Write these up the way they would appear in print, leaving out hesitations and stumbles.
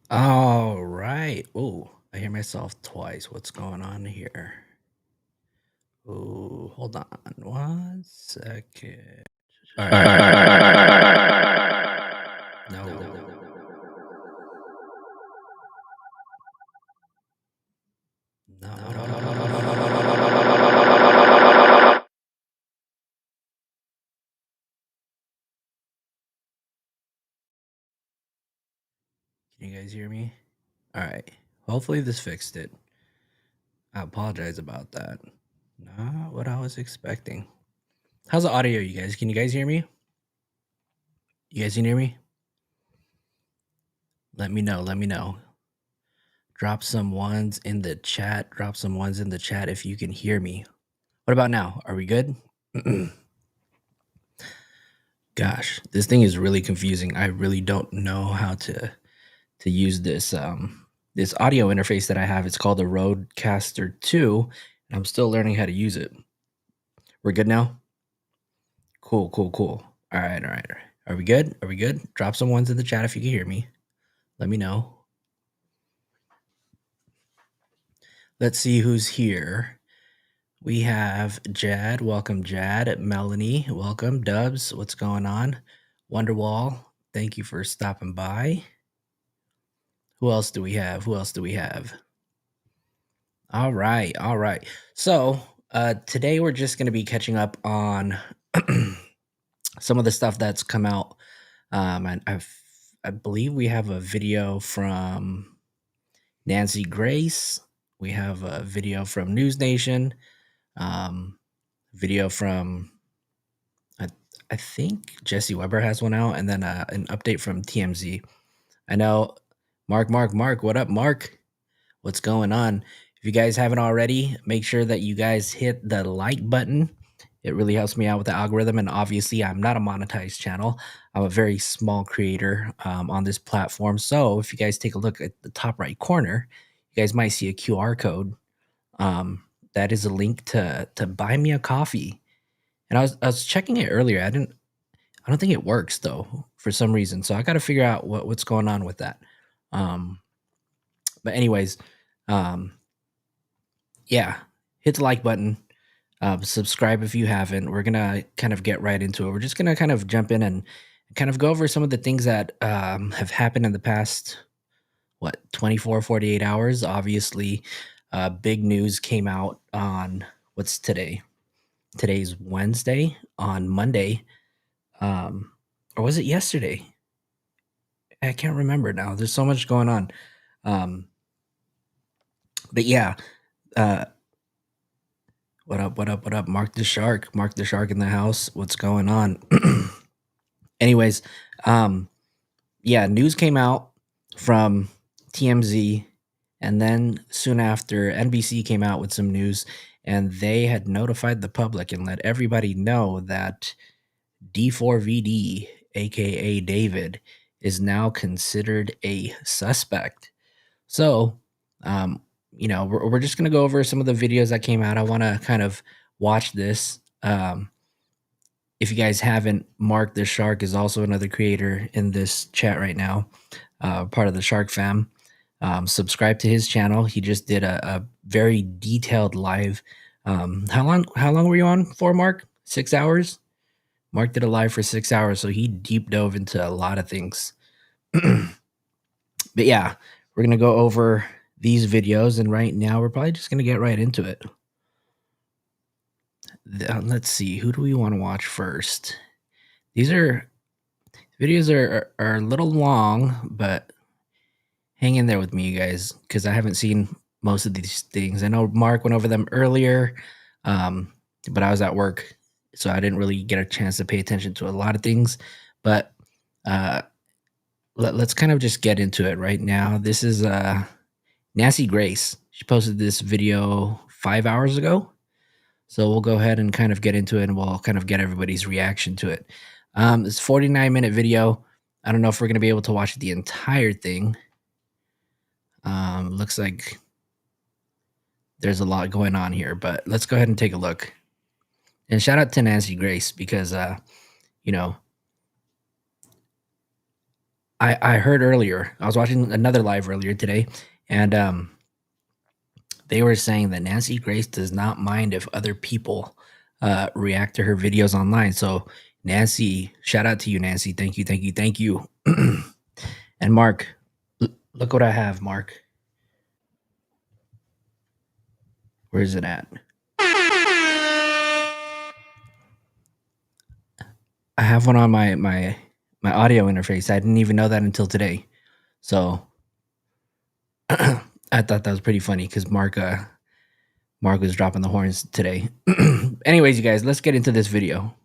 All right. Oh, I hear myself twice. What's going on here? Oh, hold on 1 second. All All right. right. No. No. Can you guys hear me? All right. Hopefully this fixed it. I apologize about that. Not what I was expecting. How's the audio, you guys? Can you guys hear me? You guys can hear me? Let me know. Let me know. Drop some ones in the chat. Drop some ones in the chat if you can hear me. What about now? Are we good? Gosh, this thing is really confusing. I really don't know how to use this audio interface that I have. It's called the Rodecaster 2, and I'm still learning how to use it. We're good now? Cool. All right. Are we good? Are we good? Drop some ones in the chat if you can hear me. Let me know. Let's see who's here. We have Jad. Welcome, Jad. Melanie, welcome. Dubs, what's going on? Wonderwall, thank you for stopping by. Who else do we have? All right. So today we're just going to be catching up on some of the stuff that's come out. And I believe we have a video from Nancy Grace. We have a video from News Nation. Video from I think Jesse Weber has one out, and then an update from TMZ. I know Mark. What up, Mark? What's going on? If you guys haven't already, make sure that you guys hit the like button. It really helps me out with the algorithm. And obviously, I'm not a monetized channel. I'm a very small creator on this platform. So if you guys take a look at the top right corner, you guys might see a QR code. That is a link to buy me a coffee. And I was checking it earlier. I don't think it works though for some reason. So I got to figure out what's going on with that. Um, but anyways, um, yeah, hit the like button, subscribe if you haven't. We're gonna kind of get right into it. We're just gonna kind of jump in and kind of go over some of the things that have happened in the past 24 48 hours. Obviously, big news came out on what's today's Wednesday. On Monday, or was it yesterday? I can't remember now. There's so much going on. But yeah, uh, what up? Mark the Shark in the house. What's going on? Anyways, yeah, news came out from TMZ, and then soon after, NBC came out with some news, and they had notified the public and let everybody know that D4Vd, aka David, is now considered a suspect. So, um, we're just gonna go over some of the videos that came out. I want to kind of watch this. If you guys haven't, Mark the Shark is also another creator in this chat right now, part of the Shark fam. Subscribe to his channel. He just did a very detailed live. How long were you on for, Mark? 6 hours. Mark did a live for 6 hours, so he deep dove into a lot of things. But yeah, we're gonna go over these videos, and right now we're probably just gonna get right into it. Let's see, who do we want to watch first? These videos are a little long, but hang in there with me, you guys, because I haven't seen most of these things. I know Mark went over them earlier, but I was at work, so I didn't really get a chance to pay attention to a lot of things. But let's kind of just get into it right now. This is Nancy Grace. She posted this video 5 hours ago. So we'll go ahead and kind of get into it, and we'll kind of get everybody's reaction to it. It's a 49-minute video. I don't know if we're going to be able to watch the entire thing. Looks like there's a lot going on here, but let's go ahead and take a look. And shout out to Nancy Grace because, I heard earlier, I was watching another live earlier today, and they were saying that Nancy Grace does not mind if other people react to her videos online. So, Nancy, shout out to you, Nancy. Thank you, thank you, thank you. And Mark, look what I have, Mark. Where is it at? I have one on my audio interface. I didn't even know that until today. So I thought that was pretty funny because Mark was dropping the horns today. Anyways, you guys, let's get into this video.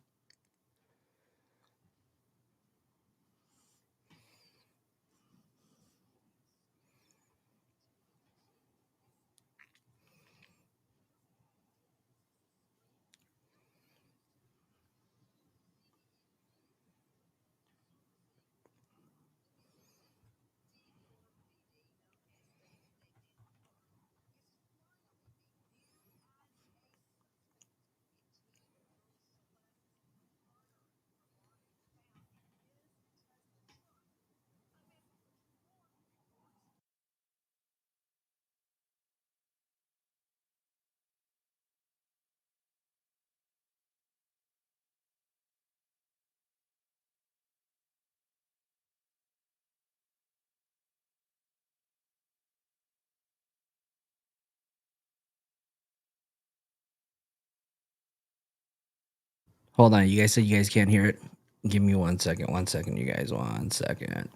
Hold on, you guys said you guys can't hear it. Give me 1 second. 1 second, you guys. 1 second.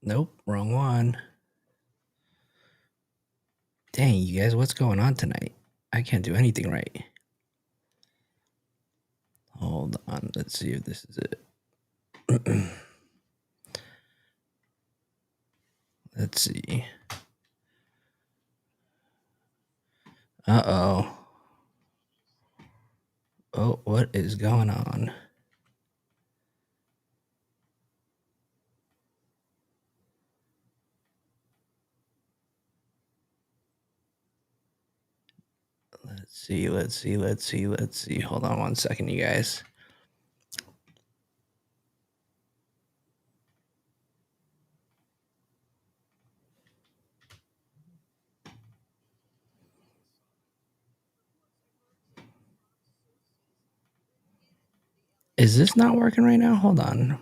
Nope, wrong one. Dang, you guys, what's going on tonight? I can't do anything right. Hold on, let's see if this is it. Let's see. Uh-oh. Oh, what is going on? Let's see. Hold on 1 second, you guys. Is this not working right now? Hold on.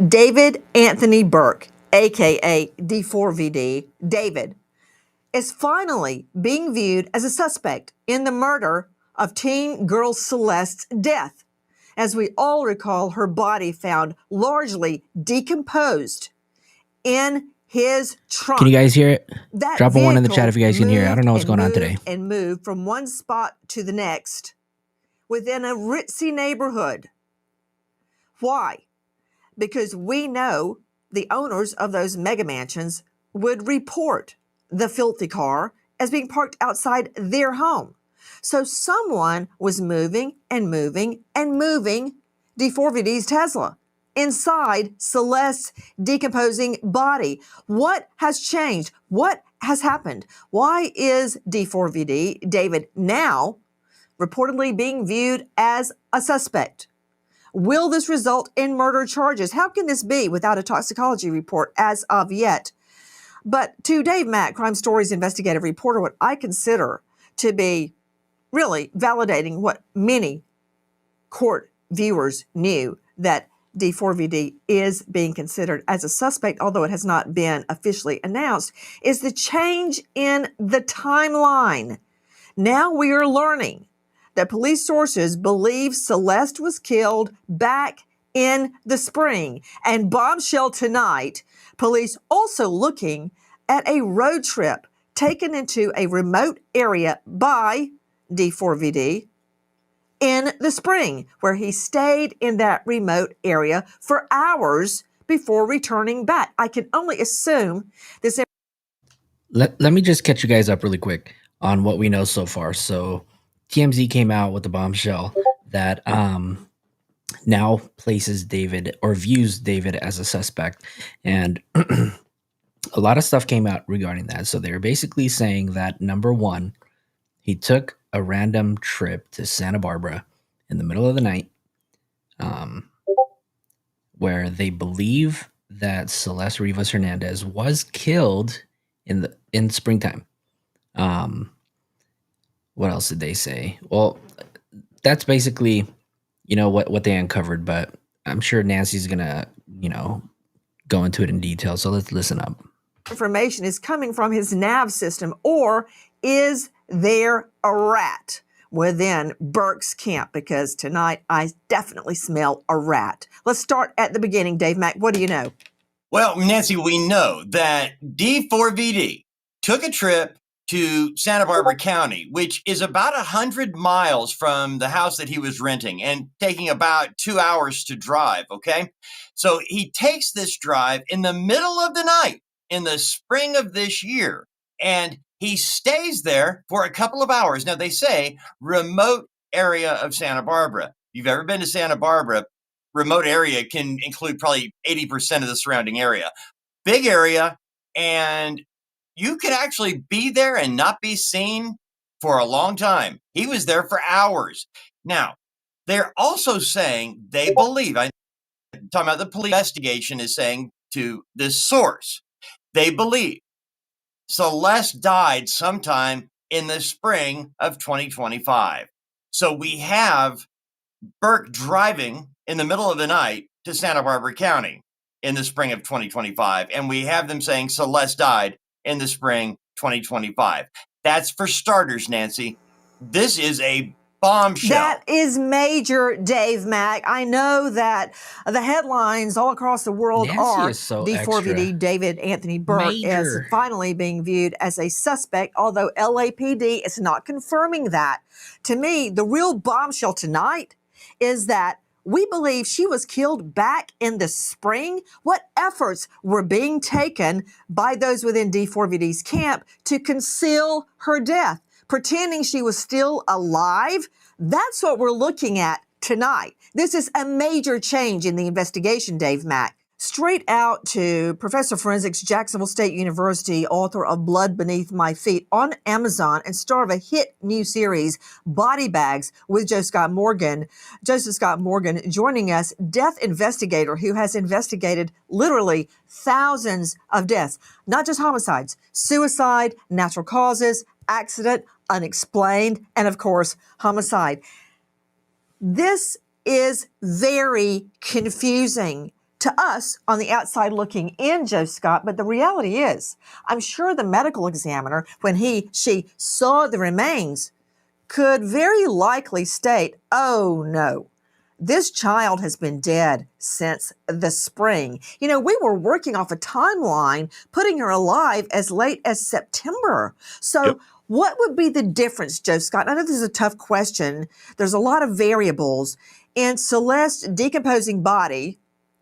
David Anthony Burke, aka D4Vd David, is finally being viewed as a suspect in the murder of teen girl Celeste's death. As we all recall, her body found largely decomposed in his trunk. Can you guys hear it? That Drop a one in the vehicle chat if you guys can hear it. I don't know what's going on today. And moved from one spot to the next within a ritzy neighborhood. Why? Because we know the owners of those mega mansions would report the filthy car as being parked outside their home. So someone was moving D4Vd's Tesla inside Celeste's decomposing body. What has changed? What has happened? Why is D4Vd David now reportedly being viewed as a suspect? Will this result in murder charges? How can this be without a toxicology report as of yet? But to Dave Mack, Crime Stories investigative reporter, what I consider to be really validating what many court viewers knew, that D4Vd is being considered as a suspect, although it has not been officially announced, is the change in the timeline. Now we are learning that police sources believe Celeste was killed back in the spring. And bombshell tonight, police also looking at a road trip taken into a remote area by D4Vd in the spring, where he stayed in that remote area for hours before returning back. I can only assume this. Let me just catch you guys up really quick on what we know so far. So TMZ came out with the bombshell that now places David or views David as a suspect. And a lot of stuff came out regarding that. So they were basically saying that number one, he took a random trip to Santa Barbara in the middle of the night, um, where they believe that Celeste Rivas Hernandez was killed in springtime. Um, what else did they say? Well, that's basically, what they uncovered, but I'm sure Nancy's gonna, go into it in detail. So let's listen up. Information is coming from his nav system, or is there a rat within Burke's camp? Because tonight I definitely smell a rat. Let's start at the beginning. Dave Mack, what do you know? Well, Nancy, we know that D4Vd took a trip to Santa Barbara County, which is about 100 miles from the house that he was renting and taking about 2 hours to drive. Okay. So he takes this drive in the middle of the night in the spring of this year, and he stays there for a couple of hours. Now, they say remote area of Santa Barbara. If you've ever been to Santa Barbara, remote area can include probably 80% of the surrounding area. Big area, and you can actually be there and not be seen for a long time. He was there for hours. Now, they're also saying they believe, I'm talking about the police investigation is saying to this source, they believe Celeste died sometime in the spring of 2025. So we have Burke driving in the middle of the night to Santa Barbara County in the spring of 2025. And we have them saying Celeste died in the spring 2025. That's for starters, Nancy. This is a bombshell. That is major, Dave Mack. I know that the headlines all across the world Nancy are is so D4VD extra. David Anthony Burke is Major. finally being viewed as a suspect, although LAPD is not confirming that. To me, the real bombshell tonight is that we believe she was killed back in the spring. What efforts were being taken by those within D4VD's camp to conceal her death, pretending she was still alive? That's what we're looking at tonight. This is a major change in the investigation, Dave Mack. Straight out to Professor of Forensics, Jacksonville State University, author of Blood Beneath My Feet on Amazon, and star of a hit new series, Body Bags, with Joseph Scott Morgan, joining us, death investigator who has investigated literally thousands of deaths, not just homicides, suicide, natural causes, accident, unexplained, and of course, homicide. This is very confusing to us on the outside looking in, Joe Scott, but the reality is, I'm sure the medical examiner, when she saw the remains, could very likely state, oh no, this child has been dead since the spring. We were working off a timeline, putting her alive as late as September. So Yep. what would be the difference, Joe Scott? I know this is a tough question. There's a lot of variables in Celeste's decomposing body.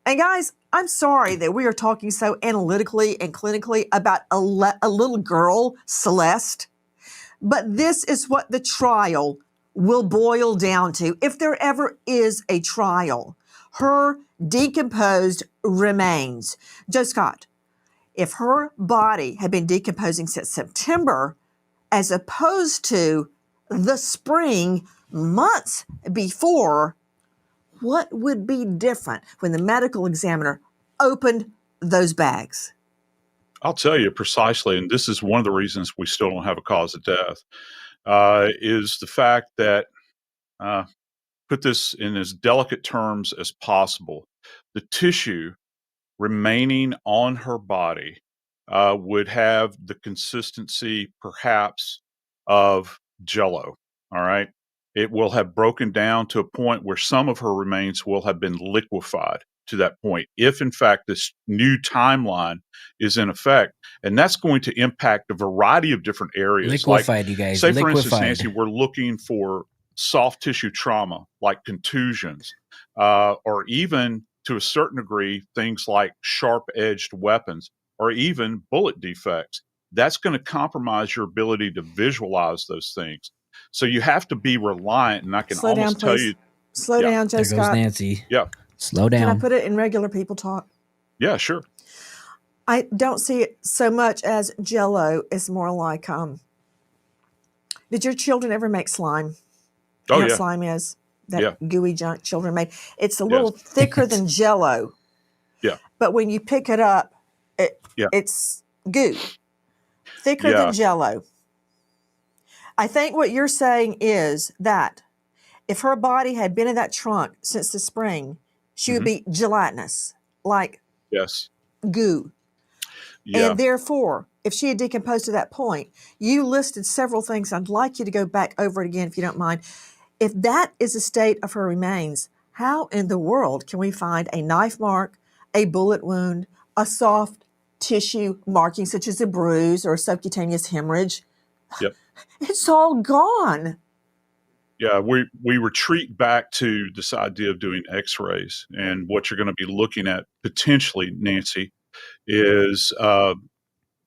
And guys, I'm sorry that we are talking so analytically and clinically about a little girl, Celeste, but this is what the trial will boil down to, if there ever is a trial. Her decomposed remains. Joe Scott, if her body had been decomposing since September, as opposed to the spring months before, what would be different when the medical examiner opened those bags? I'll tell you precisely, and this is one of the reasons we still don't have a cause of death, is the fact that, put this in as delicate terms as possible, the tissue remaining on her body would have the consistency, perhaps, of Jello. All right. It will have broken down to a point where some of her remains will have been liquefied to that point, if in fact this new timeline is in effect. And that's going to impact a variety of different areas. Liquefied, you guys. Say, for instance, Liquefied. Nancy, we're looking for soft tissue trauma like contusions, or even to a certain degree, things like sharp-edged weapons or even bullet defects. That's going to compromise your ability to visualize those things. So you have to be reliant, and I can Slow down, almost tell please. you. Slow Yeah. down, Joe There goes Scott. Nancy. Yeah. Slow Can I down. put it in regular people talk? Yeah, sure. I don't see it so much as Jell-O. It's more like, did your children ever make slime? You Oh know what yeah, slime is? yeah, That gooey junk children make. It's a yes, little thicker than Jell-O, yeah, but when you pick it up, yeah, it's goo, thicker than yeah. Jell-O. I think what you're saying is that if her body had been in that trunk since the spring, she would Hmm. be gelatinous, like Yes, goo. yeah, And therefore, if she had decomposed to that point, you listed several things. I'd like you to go back over it again if you don't mind. If that is the state of her remains, how in the world can we find a knife mark, a bullet wound, a soft tissue marking such as a bruise or a subcutaneous hemorrhage? yep. It's all gone. Yeah, we retreat back to this idea of doing X-rays, and what you're going to be looking at potentially, Nancy, is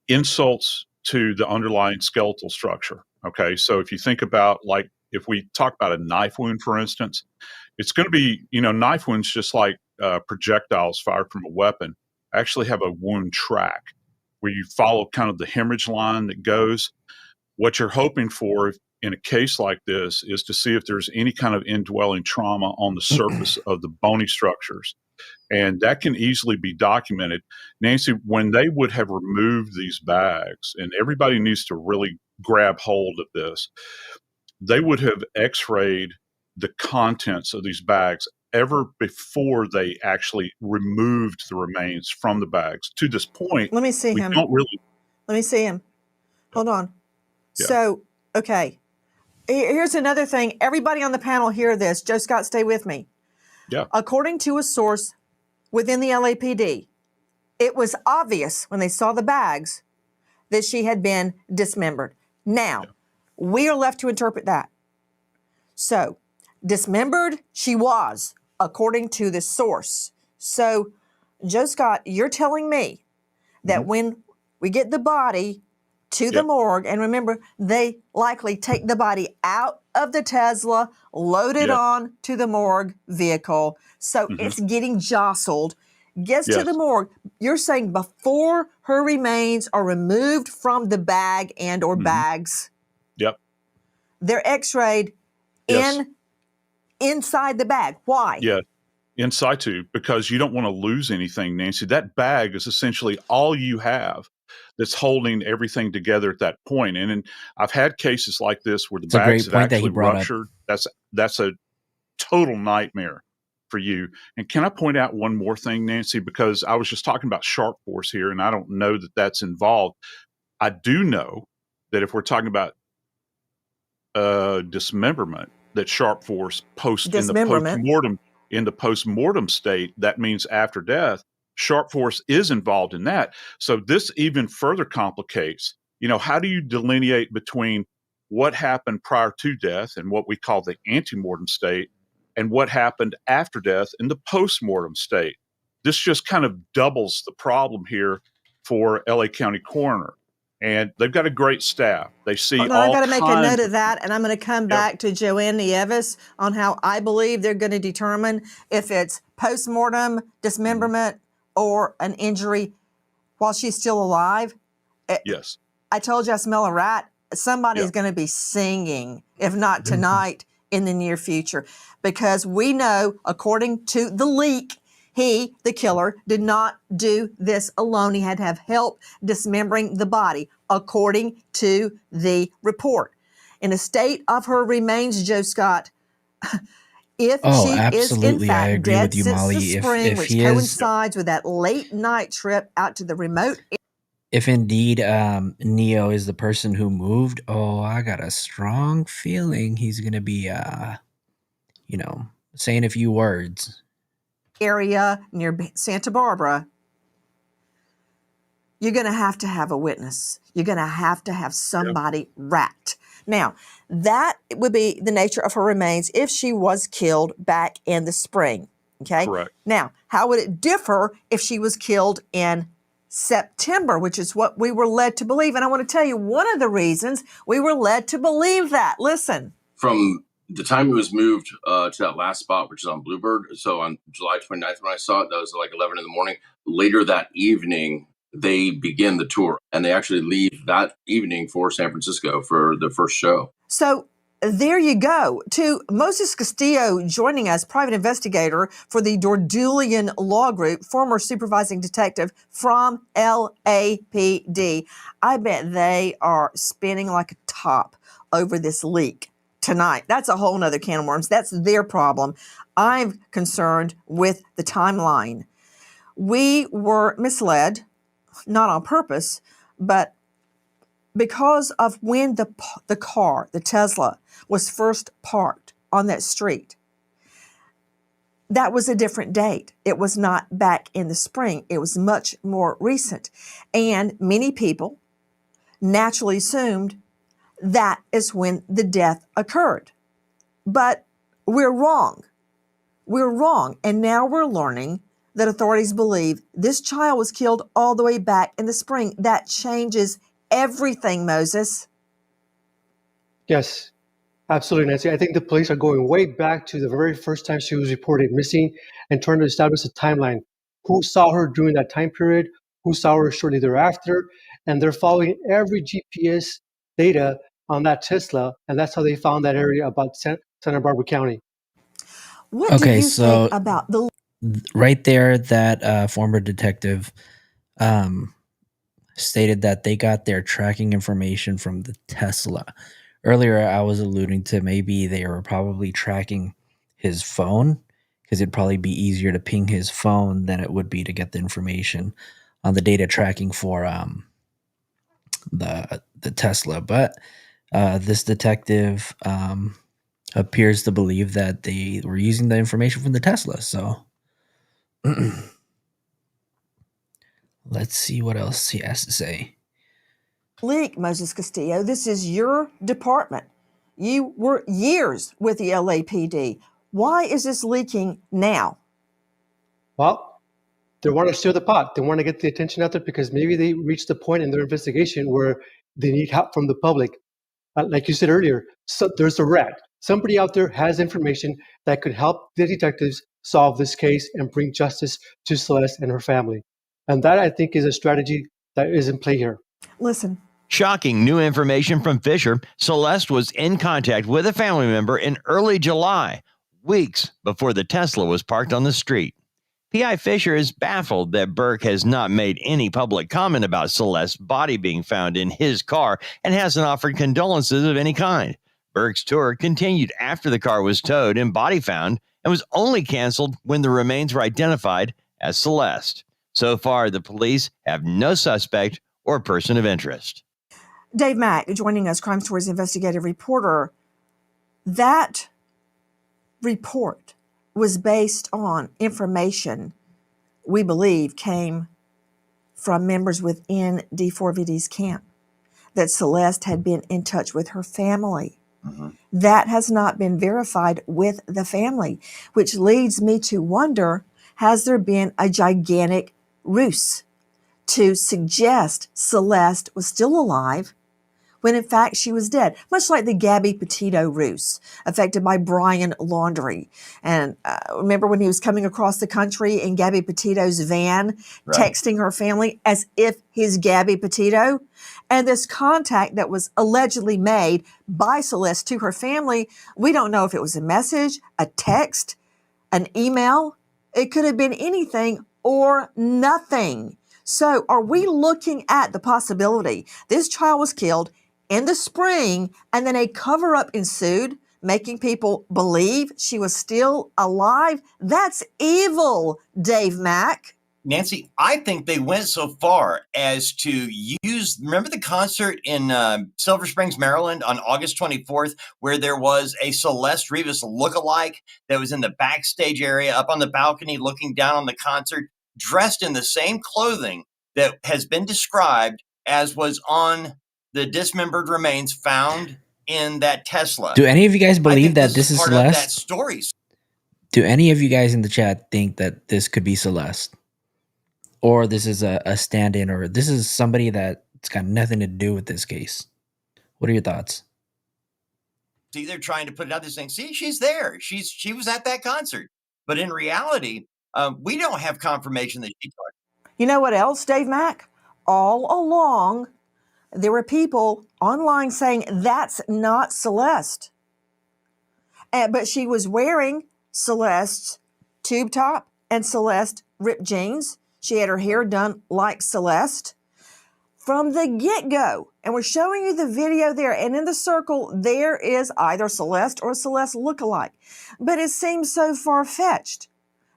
insults to the underlying skeletal structure. Okay, so if you think about, like, if we talk about a knife wound, for instance, it's going to be, knife wounds, just like projectiles fired from a weapon, actually have a wound track where you follow kind of the hemorrhage line that goes. What you're hoping for in a case like this is to see if there's any kind of indwelling trauma on the surface of the bony structures. And that can easily be documented. Nancy, when they would have removed these bags, and everybody needs to really grab hold of this, they would have x-rayed the contents of these bags ever before they actually removed the remains from the bags. To this point, Let me see we him. don't really. Let me see him. Hold on. Yeah, So, okay. Here's another thing. Everybody on the panel hear this. Joe Scott, stay with me. yeah, According to a source within the LAPD, it was obvious when they saw the bags that she had been dismembered. Now, yeah. we are left to interpret that. So, dismembered she was, according to the source. So, Joe Scott, you're telling me that Mhm. when we get the body to the Yep. morgue, and remember, they likely take the body out of the Tesla, load it Yes. on to the morgue vehicle. So Mhm. it's getting jostled, gets to the Yes. morgue. You're saying before her remains are removed from the bag and or Mhm. bags, Yep. they're x-rayed Yes. inside the bag. Why? Yeah. In situ, because you don't want to lose anything, Nancy. That bag is essentially all you have that's holding everything together at that point. And I've had cases like this where the It's a bags great have point that he actually brought up. ruptured. That's a total nightmare for you. And can I point out one more thing, Nancy? Because I was just talking about sharp force here, and I don't know that that's involved. I do know that if we're talking about dismemberment, that sharp force Dismemberment. in the post-mortem state, that means after death, sharp force is involved in that. So this even further complicates, how do you delineate between what happened prior to death and what we call the antemortem state, and what happened after death in the post-mortem state? This just kind of doubles the problem here for LA County Coroner. And they've got a great staff. They see Hold on, I all got to make a note kinds of of that, things. and I'm going to come Yeah. back to Joanne Nieves on how I believe they're going to determine if it's postmortem, Mhm. dismemberment, or an injury while she's still alive. Yes. I told you I smell a rat. Somebody's Yeah. going to be singing, if not tonight, in the near future, because we know, according to the leak, he, the killer, did not do this alone. He had to have help dismembering the body, according to the report. In a state of her remains, Joe Scott, if Oh, she is in absolutely. I fact agree dead with you, since the Molly. If spring, if which he is, coincides with that late night trip out to the remote. if indeed Neo is the person who moved, oh, I got a strong feeling he's gonna be saying a few words. Area near Santa Barbara, you're going to have a witness. You're going to have Yeah. somebody racked. Now, that would be the nature of her remains if she was killed back in the spring. Okay. Correct. Now, how would it differ if she was killed in September, which is what we were led to believe? And I want to tell you one of the reasons we were led to believe that. Listen. From the time it was moved to that last spot, which is on Bluebird. So on July 29th, when I saw it, that was like 11 in the morning. Later that evening, they begin the tour, and they actually leave that evening for San Francisco for the first show. So there you go. To Moses Castillo joining us, private investigator for the Dordulian Law Group, former supervising detective from LAPD. I bet they are spinning like a top over this leak tonight. That's a whole nother can of worms. That's their problem. I'm concerned with the timeline. We were misled, not on purpose, but because of when the car, the Tesla, was first parked on that street. That was a different date. It was not back in the spring. It was much more recent. And many people naturally assumed that is when the death occurred. But we're wrong. We're wrong. And now we're learning that authorities believe this child was killed all the way back in the spring. That changes everything, Moses. Yes, absolutely, Nancy. I think the police are going way back to the very first time she was reported missing and trying to establish a timeline. Who saw her during that time period? Who saw her shortly thereafter? And they're following every GPS data on that Tesla, and that's how they found that area about Santa Barbara County. What do you think about the right there, that former detective stated that they got their tracking information from the Tesla. Earlier, I was alluding to maybe they were probably tracking his phone, because it'd probably be easier to ping his phone than it would be to get the information on the data tracking for the Tesla. But this detective appears to believe that they were using the information from the Tesla. So let's see what else he has to say. leak, Moses Castillo? This is your department. You were years with the LAPD. Why is this leaking now? Well, they want to stir the pot. They want to get the attention out there because maybe they reached the point in their investigation where they need help from the public. Like you said earlier, so there's a rat. Somebody out there has information that could help the detectives solve this case and bring justice to Celeste and her family. And that, I think, is a strategy that is in play here. Listen. Shocking new information from Fisher. Celeste was in contact with a family member in early July, weeks before the Tesla was parked on the street. P.I. Fisher is baffled that Burke has not made any public comment about Celeste's body being found in his car and hasn't offered condolences of any kind. Burke's tour continued after the car was towed and body found, and was only canceled when the remains were identified as Celeste. So far, the police have no suspect or person of interest. Dave Mack joining us, Crime Stories investigative reporter. That report was based on information we believe came from members within D4Vd's camp, that Celeste had been in touch with her family. Mm-hmm. That has not been verified with the family, which leads me to wonder, has there been a gigantic ruse to suggest Celeste was still alive when in fact she was dead, much like the Gabby Petito ruse affected by Brian Laundrie. And remember when he was coming across the country in Gabby Petito's van, right, texting her family as if he's Gabby Petito? And this contact that was allegedly made by Celeste to her family, we don't know if it was a message, a text, an email. It could have been anything or nothing. So are we looking at the possibility this child was killed in the spring and then a cover-up ensued, making people believe she was still alive? That's evil, Dave Mack. Nancy, I think they went so far as to remember the concert in Silver Springs, Maryland on August 24th, where there was a Celeste Rivas lookalike that was in the backstage area up on the balcony looking down on the concert, dressed in the same clothing that has been described as was on the dismembered remains found in that Tesla. Do any of you guys believe that this is part Celeste? Of that story. Do any of you guys in the chat think that this could be Celeste? Or this is a stand-in, or this is somebody that's got nothing to do with this case? What are your thoughts? See, they're trying to put it out there saying, see, she's there. She was at that concert. But in reality, we don't have confirmation that she talked. You know what else, Dave Mack? all along, there were people online saying that's not Celeste. But she was wearing Celeste's tube top and Celeste ripped jeans. She had her hair done like Celeste from the get-go. And we're showing you the video there. And in the circle, there is either Celeste or Celeste lookalike. But it seems so far-fetched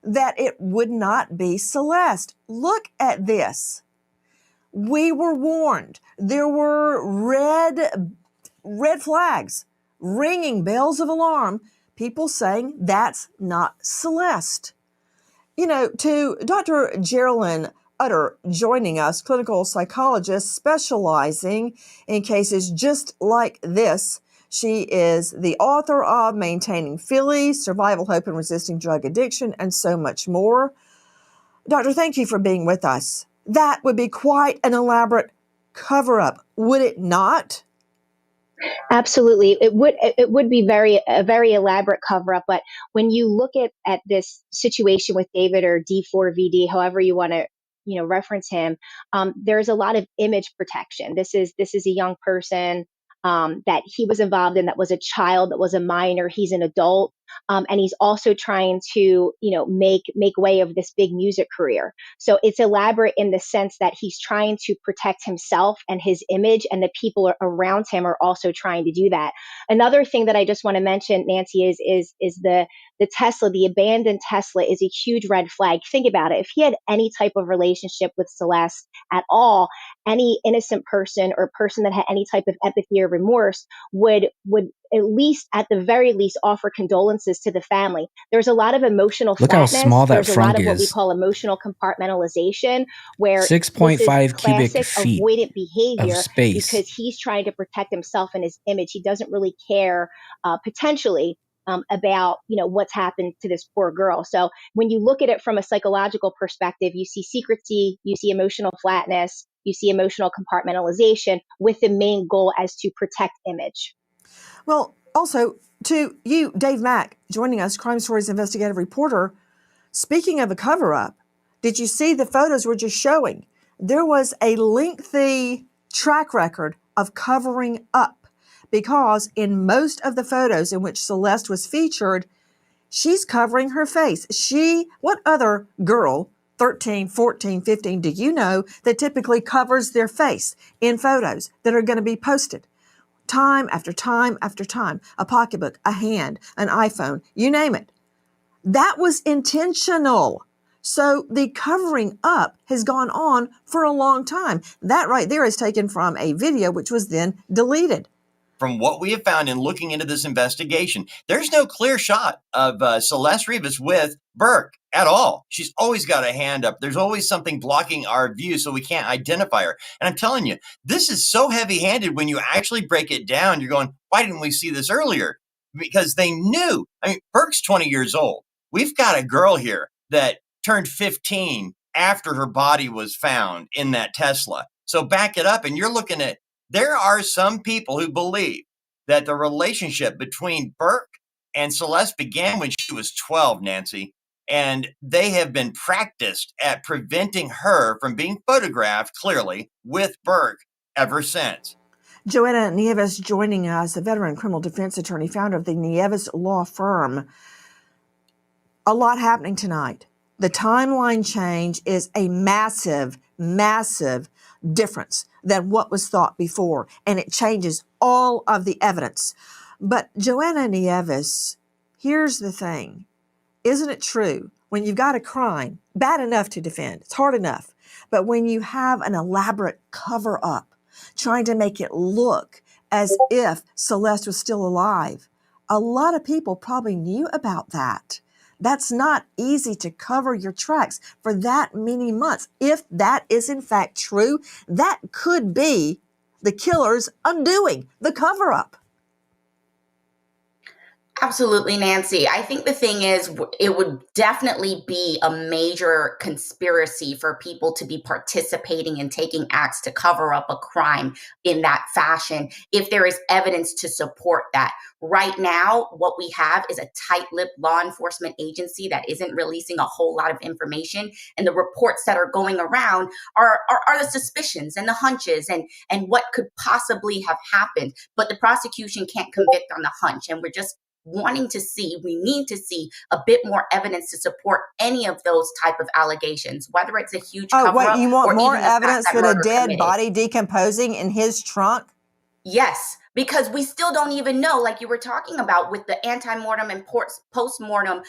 that it would not be Celeste. Look at this. We were warned. There were red flags, ringing bells of alarm, people saying that's not Celeste. You know, to Dr. Geraldine Utter joining us, clinical psychologist specializing in cases just like this. She is the author of Maintaining Philly, Survival, Hope, and Resisting Drug Addiction, and so much more. Doctor, thank you for being with us. That would be quite an elaborate cover-up, would it not? Absolutely. It would be a very elaborate cover up, but when you look at this situation with David, or D4Vd, however you want to reference him, there's a lot of image protection. This is a young person that he was involved in, that was a child, that was a minor. He's an adult. And he's also trying to, make way of this big music career. So it's elaborate in the sense that he's trying to protect himself and his image, and the people around him are also trying to do that. Another thing that I just want to mention, Nancy, is the Tesla, the abandoned Tesla, is a huge red flag. Think about it. If he had any type of relationship with Celeste at all, any innocent person or person that had any type of empathy or remorse would at the very least offer condolences to the family. There's a lot of emotional Look how flatness. small that There's a lot frunk of what we is. call emotional compartmentalization, where 6.5 cubic classic feet avoidant behavior, of space. because he's trying to protect himself and his image. He doesn't really care potentially about what's happened to this poor girl. So when you look at it from a psychological perspective, you see secrecy, you see emotional flatness, you see emotional compartmentalization, with the main goal as to protect image. Well, also to you, Dave Mack, joining us, Crime Stories investigative reporter. Speaking of a cover-up, did you see the photos we're just showing? There was a lengthy track record of covering up, because in most of the photos in which Celeste was featured, she's covering her face. What other girl, 13, 14, 15, do you know that typically covers their face in photos that are going to be posted? Time after time after time, a pocketbook, a hand, an iPhone, you name it. That was intentional. So the covering up has gone on for a long time. That right there is taken from a video which was then deleted. From what we have found in looking into this investigation, there's no clear shot of Celeste Rivas with Burke at all. She's always got a hand up. There's always something blocking our view, so we can't identify her. And I'm telling you, this is so heavy-handed when you actually break it down. You're going, why didn't we see this earlier? Because they knew. I mean, Burke's 20 years old. We've got a girl here that turned 15 after her body was found in that Tesla. So back it up, and you're looking at, there are some people who believe that the relationship between Burke and Celeste began when she was 12, Nancy, and they have been practiced at preventing her from being photographed clearly with Burke ever since. Joanna Nieves joining us, a veteran criminal defense attorney, founder of the Nieves Law Firm. A lot happening tonight. The timeline change is a massive, massive difference than what was thought before, and it changes all of the evidence. But Joanna Nieves, here's the thing. Isn't it true, when you've got a crime, bad enough to defend, it's hard enough, but when you have an elaborate cover-up, trying to make it look as if Celeste was still alive, a lot of people probably knew about that. That's not easy to cover your tracks for that many months. If that is in fact true, that could be the killer's undoing the cover-up. Absolutely, Nancy. I think the thing is, it would definitely be a major conspiracy for people to be participating and taking acts to cover up a crime in that fashion if there is evidence to support that. Right now, what we have is a tight-lipped law enforcement agency that isn't releasing a whole lot of information. And the reports that are going around are the suspicions and the hunches and what could possibly have happened. But the prosecution can't convict on the hunch. And we're just we need to see a bit more evidence to support any of those type of allegations, whether it's a huge cover-up. Wait, you want or more even the fact evidence that than a murder dead committed. body decomposing in his trunk? Yes, because we still don't even know, like you were talking about with the anti-mortem and post-mortem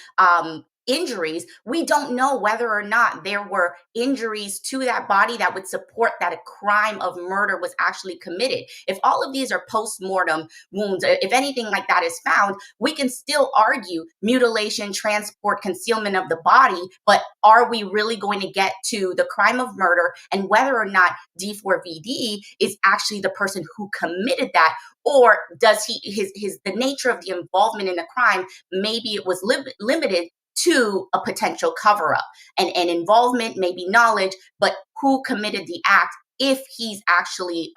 injuries, we don't know whether or not there were injuries to that body that would support that a crime of murder was actually committed. If all of these are post-mortem wounds, if anything like that is found, we can still argue mutilation, transport, concealment of the body, but are we really going to get to the crime of murder and whether or not D4Vd is actually the person who committed that? Or does the nature of the involvement in the crime, maybe it was limited to a potential cover-up and involvement, maybe knowledge, but who committed the act if he's actually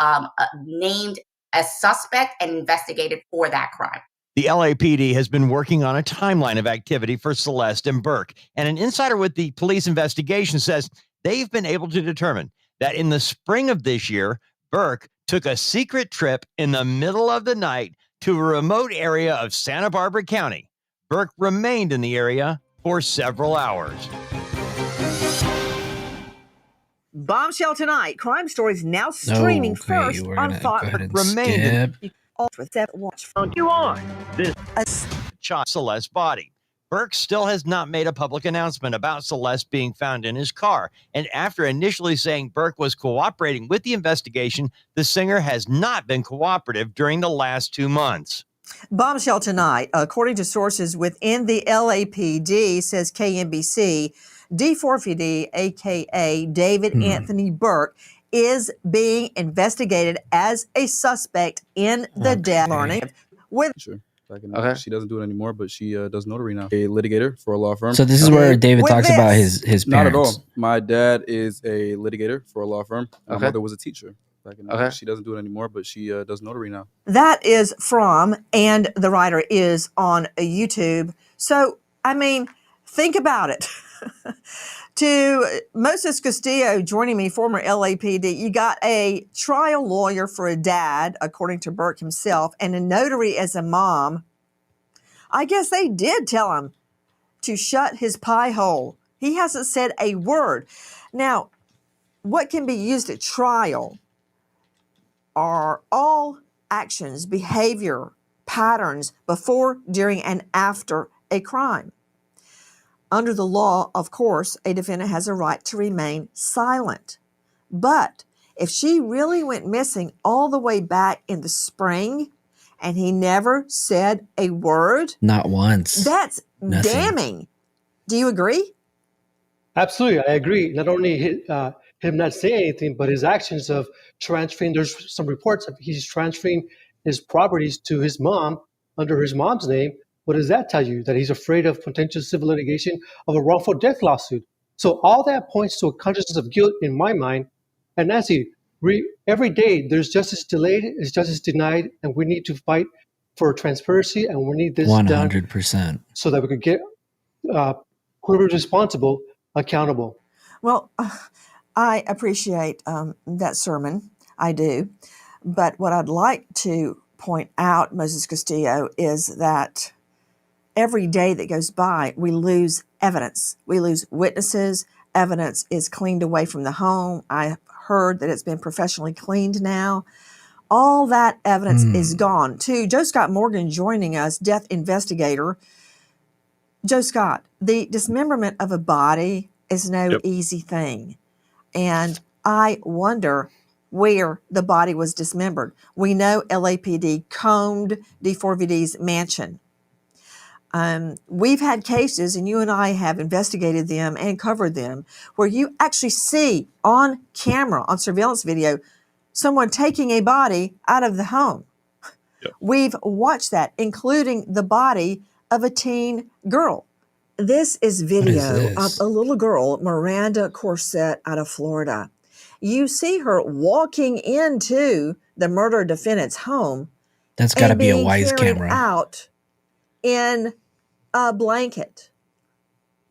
named as suspect and investigated for that crime. The LAPD has been working on a timeline of activity for Celeste and Burke, and an insider with the police investigation says they've been able to determine that in the spring of this year, Burke took a secret trip in the middle of the night to a remote area of Santa Barbara County. Burke remained in the area for several hours. Bombshell tonight. Crime Stories now streaming Okay, first we're on gonna Fox. go ahead and Remained skip. With that watch on you on this shot Celeste's body. Burke still has not made a public announcement about Celeste being found in his car. And after initially saying Burke was cooperating with the investigation, the singer has not been cooperative during the last 2 months. Bombshell tonight. According to sources within the LAPD, says KNBC, D4Vd, aka David Anthony Burke, is being investigated as a suspect in the death. Learning with Sure. She doesn't do it anymore, but she does notary now. A litigator for a law firm. So this is where David With talks this. about his parents. Not at all. My dad is a litigator for a law firm. My Okay. mother was a teacher. Okay. She doesn't do it anymore, but she does notary now. that is from, and the writer is on YouTube. So, I mean, think about it. To Moses Castillo joining me, former LAPD, you got a trial lawyer for a dad, according to Burke himself, and a notary as a mom. I guess they did tell him to shut his pie hole. He hasn't said a word. Now, what can be used at trial are all actions, behavior, patterns before, during, and after a crime. Under the law, of course, a defendant has a right to remain silent. But if she really went missing all the way back in the spring and he never said a word, Not once. that's Nothing. damning. Do you agree? Absolutely, I agree. Not only him not saying anything, but his actions of transferring. There's some reports of he's transferring his properties to his mom under his mom's name. What does that tell you? That he's afraid of potential civil litigation of a wrongful death lawsuit. So all that points to a consciousness of guilt in my mind. And Nancy, every day there's justice delayed, is justice denied, and we need to fight for transparency, and we need this done 100%. so that we could get whoever's responsible accountable. Well, I appreciate that sermon. I do. But what I'd like to point out, Moses Castillo, is that every day that goes by, we lose evidence. We lose witnesses. Evidence is cleaned away from the home. I heard that it's been professionally cleaned now. All that evidence is gone. To Joe Scott Morgan joining us, death investigator. Joe Scott, the dismemberment of a body is no easy thing. And I wonder where the body was dismembered. We know LAPD combed D4Vd's mansion. We've had cases, and you and I have investigated them and covered them, where you actually see on camera, on surveillance video, someone taking a body out of the home. Yep. We've watched that, including the body of a teen girl. This is video of this? a little girl, Miranda Corset, out of Florida. You see her walking into the murder defendant's home That's got to and be a being wise carried camera. out in a blanket.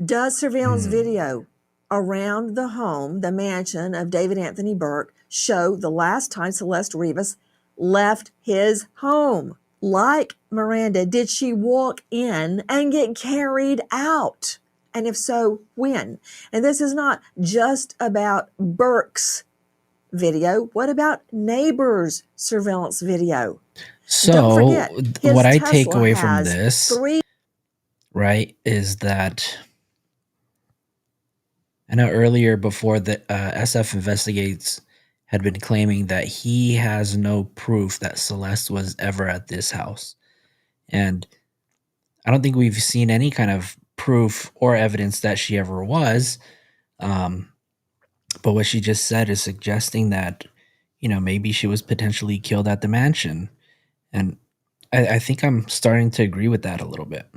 Does surveillance video around the home, the mansion of David Anthony Burke, show the last time Celeste Rivas left his home? Like Miranda, did she walk in and get carried out? And if so, when? And this is not just about Burke's video. What about neighbors' surveillance video? So Don't forget, his what I Tesla take away from has this, 3 right, is that I know earlier before the SF Investigates had been claiming that he has no proof that Celeste was ever at this house. And I don't think we've seen any kind of proof or evidence that she ever was. But what she just said is suggesting that, maybe she was potentially killed at the mansion. And I think I'm starting to agree with that a little bit.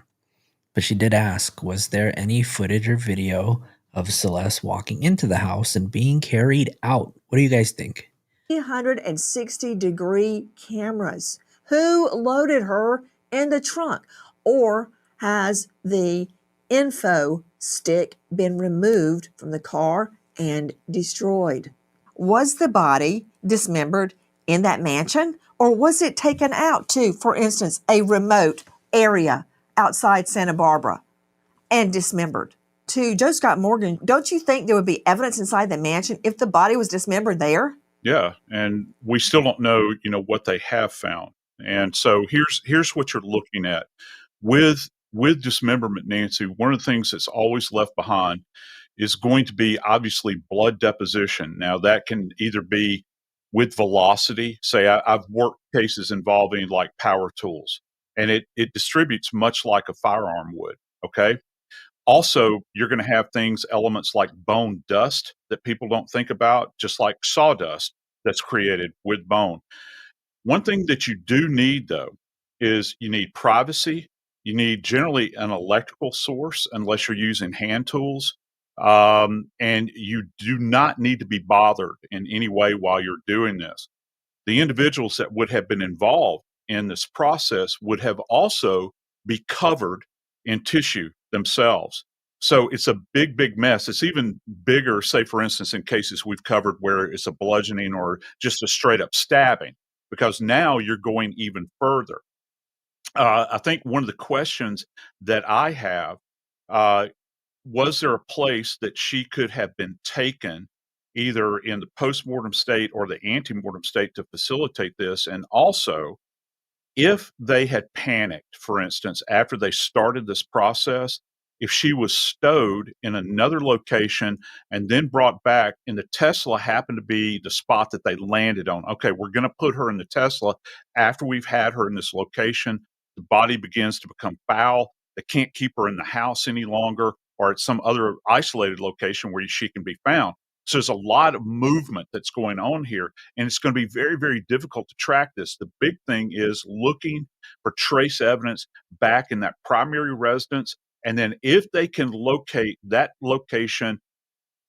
But she did ask, was there any footage or video of Celeste walking into the house and being carried out? What do you guys think? 360-degree cameras. Who loaded her in the trunk? Or has the info stick been removed from the car and destroyed? Was the body dismembered in that mansion? Or was it taken out to, for instance, a remote area outside Santa Barbara and dismembered? To Joe Scott Morgan, don't you think there would be evidence inside the mansion if the body was dismembered there? Yeah, and we still don't know, what they have found. And so here's what you're looking at with dismemberment, Nancy. One of the things that's always left behind is going to be obviously blood deposition. Now that can either be with velocity. Say I've worked cases involving like power tools, and it distributes much like a firearm would. Okay. Also, you're going to have elements like bone dust that people don't think about, just like sawdust that's created with bone. One thing that you do need, though, is you need privacy. You need generally an electrical source, unless you're using hand tools. And you do not need to be bothered in any way while you're doing this. The individuals that would have been involved in this process would have also be covered in tissue themselves. So it's a big, big mess. It's even bigger, say, for instance, in cases we've covered where it's a bludgeoning or just a straight up stabbing, because now you're going even further. I think one of the questions that I have, was there a place that she could have been taken either in the postmortem state or the antemortem state to facilitate this? And also, if they had panicked, for instance, after they started this process, if she was stowed in another location and then brought back, and the Tesla happened to be the spot that they landed on. Okay, we're going to put her in the Tesla after we've had her in this location. The body begins to become foul. They can't keep her in the house any longer or at some other isolated location where she can be found. So there's a lot of movement that's going on here, and it's going to be very, very difficult to track this. The big thing is looking for trace evidence back in that primary residence. And then if they can locate that location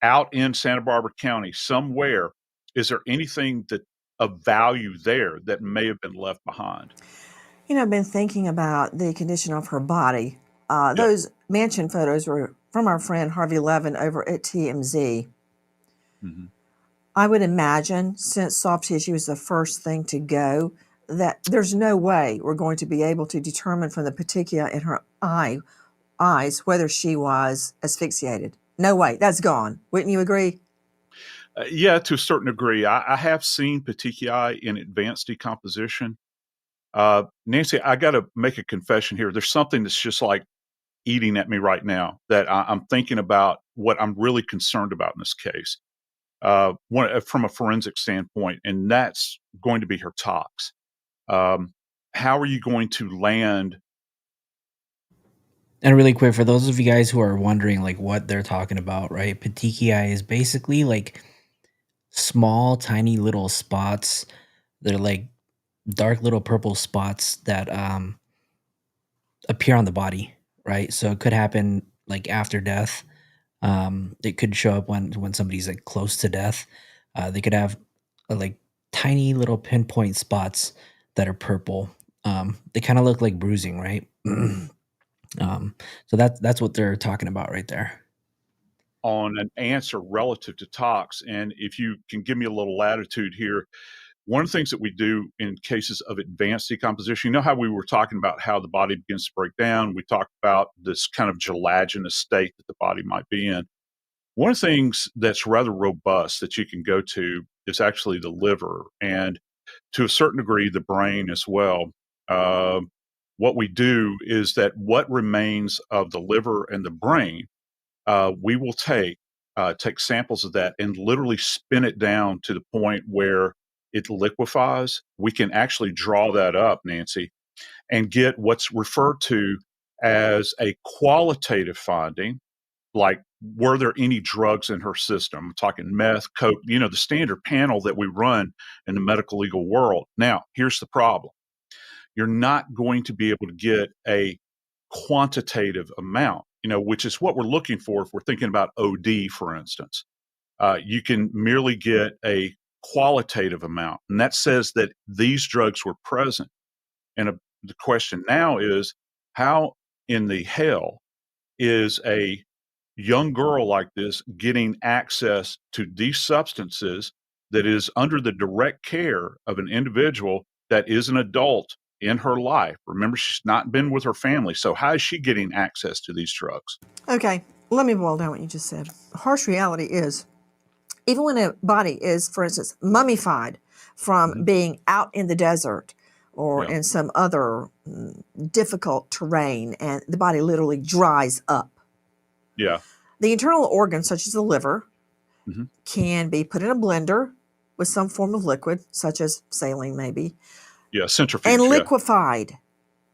out in Santa Barbara County somewhere, is there anything that of value there that may have been left behind? I've been thinking about the condition of her body. Those mansion photos were from our friend Harvey Levin over at TMZ. Mm-hmm. I would imagine, since soft tissue is the first thing to go, that there's no way we're going to be able to determine from the petechia in her eyes whether she was asphyxiated. No way. That's gone. Wouldn't you agree? Yeah, to a certain degree. I have seen petechiae in advanced decomposition. Nancy, I got to make a confession here. There's something that's just like eating at me right now that I'm thinking about what I'm really concerned about in this case. From a forensic standpoint, and that's going to be her tox. How are you going to land? And really quick, for those of you guys who are wondering like what they're talking about, right? Petechiae is basically like small, tiny little spots. They're like dark little purple spots that appear on the body, right? So it could happen like after death. It could show up when somebody's like close to death. They could have like tiny little pinpoint spots that are purple. They kind of look like bruising, right? So that's what they're talking about right there. On an answer relative to tox, and if you can give me a little latitude here, one of the things that we do in cases of advanced decomposition, you know how we were talking about how the body begins to break down? We talked about this kind of gelatinous state that the body might be in. One of the things that's rather robust that you can go to is actually the liver, and to a certain degree, the brain as well. Uh, what we do is that what remains of the liver and the brain, we will take samples of that and literally spin it down to the point where it liquefies. We can actually draw that up, Nancy, and get what's referred to as a qualitative finding, like were there any drugs in her system? I'm talking meth, coke, the standard panel that we run in the medical legal world. Now, here's the problem. You're not going to be able to get a quantitative amount, which is what we're looking for if we're thinking about OD, for instance. You can merely get a qualitative amount, and that says that these drugs were present. And the question now is, how in the hell is a young girl like this getting access to these substances that is under the direct care of an individual that is an adult in her life? Remember, she's not been with her family. So how is she getting access to these drugs? Okay, let me boil down what you just said. Harsh reality is, even when a body is, for instance, mummified from being out in the desert or in some other difficult terrain, and the body literally dries up. Yeah. The internal organs, such as the liver, can be put in a blender with some form of liquid, such as saline maybe. Yeah, centrifuge. And liquefied.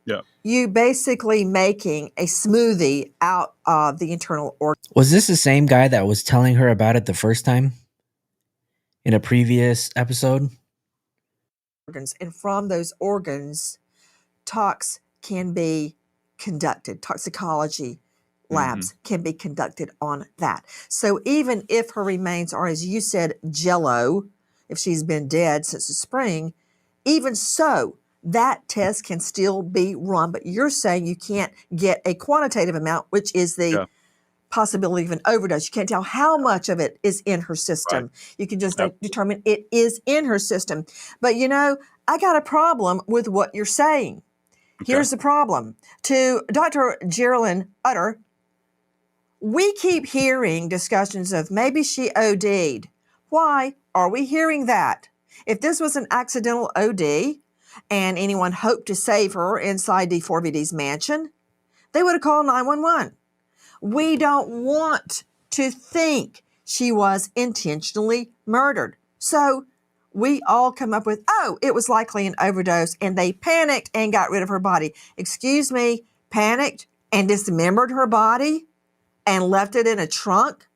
Yeah. You basically making a smoothie out of the internal organs. Was this the same guy that was telling her about it the first time in a previous episode? And from those organs, tox can be conducted. Toxicology labs can be conducted on that. So even if her remains are, as you said, jello, if she's been dead since the spring, even so, that test can still be run. But you're saying you can't get a quantitative amount, which is the possibility of an overdose. You can't tell how much of it is in her system. Right. You can just determine it is in her system. But I got a problem with what you're saying. Okay. Here's the problem. To Dr. Geraldine Utter, we keep hearing discussions of maybe she OD'd. Why are we hearing that? If this was an accidental OD and anyone hoped to save her inside D4Vd's mansion, they would have called 911. We don't want to think she was intentionally murdered. So we all come up with, it was likely an overdose, and they panicked and got rid of her body. Excuse me, panicked and dismembered her body and left it in a trunk?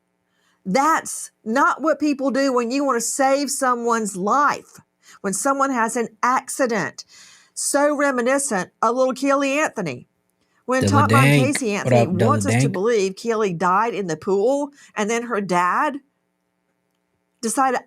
That's not what people do when you want to save someone's life, when someone has an accident. So reminiscent of little Keely Anthony. When Top Mom Casey Anthony wants us to believe Keely died in the pool, and then her dad decided,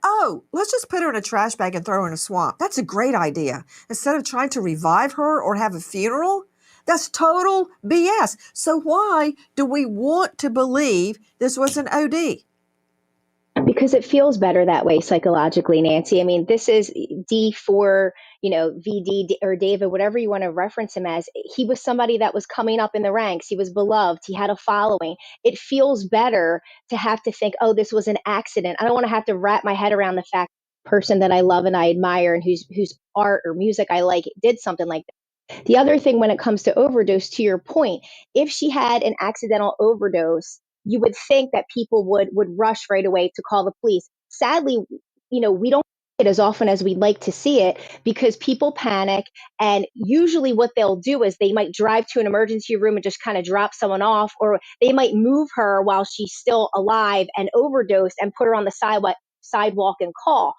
let's just put her in a trash bag and throw her in a swamp. That's a great idea. Instead of trying to revive her or have a funeral, that's total BS. So why do we want to believe this was an OD? Because it feels better that way psychologically, Nancy. I mean, this is D4, VD or David, whatever you want to reference him as. He was somebody that was coming up in the ranks. He was beloved. He had a following. It feels better to have to think, this was an accident. I don't want to have to wrap my head around the fact person that I love and I admire and whose art or music I like did something like that. The other thing when it comes to overdose, to your point, if she had an accidental overdose, you would think that people would rush right away to call the police. Sadly, we don't see it as often as we'd like to see it because people panic. And usually what they'll do is they might drive to an emergency room and just kind of drop someone off, or they might move her while she's still alive and overdose and put her on the sidewalk and call.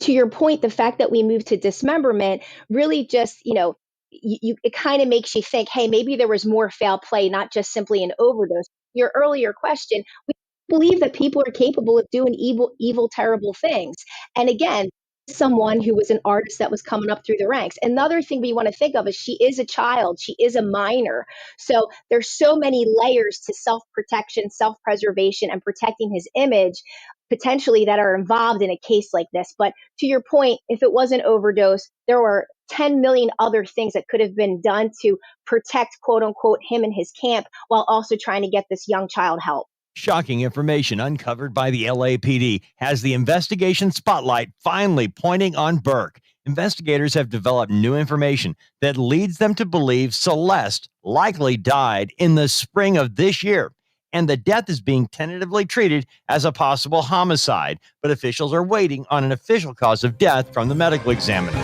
to your point, the fact that we moved to dismemberment really just, it kind of makes you think, hey, maybe there was more foul play, not just simply an overdose. Your earlier question, we believe that people are capable of doing evil, terrible things. And again, someone who was an artist that was coming up through the ranks. Another thing we want to think of is she is a child, she is a minor. So there's so many layers to self-protection, self-preservation, and protecting his image potentially that are involved in a case like this. But to your point, if it was an overdose, there were 10 million other things that could have been done to protect, quote unquote, him and his camp while also trying to get this young child help. Shocking information uncovered by the LAPD has the investigation spotlight finally pointing on Burke. Investigators have developed new information that leads them to believe Celeste likely died in the spring of this year, and the death is being tentatively treated as a possible homicide, but officials are waiting on an official cause of death from the medical examiner.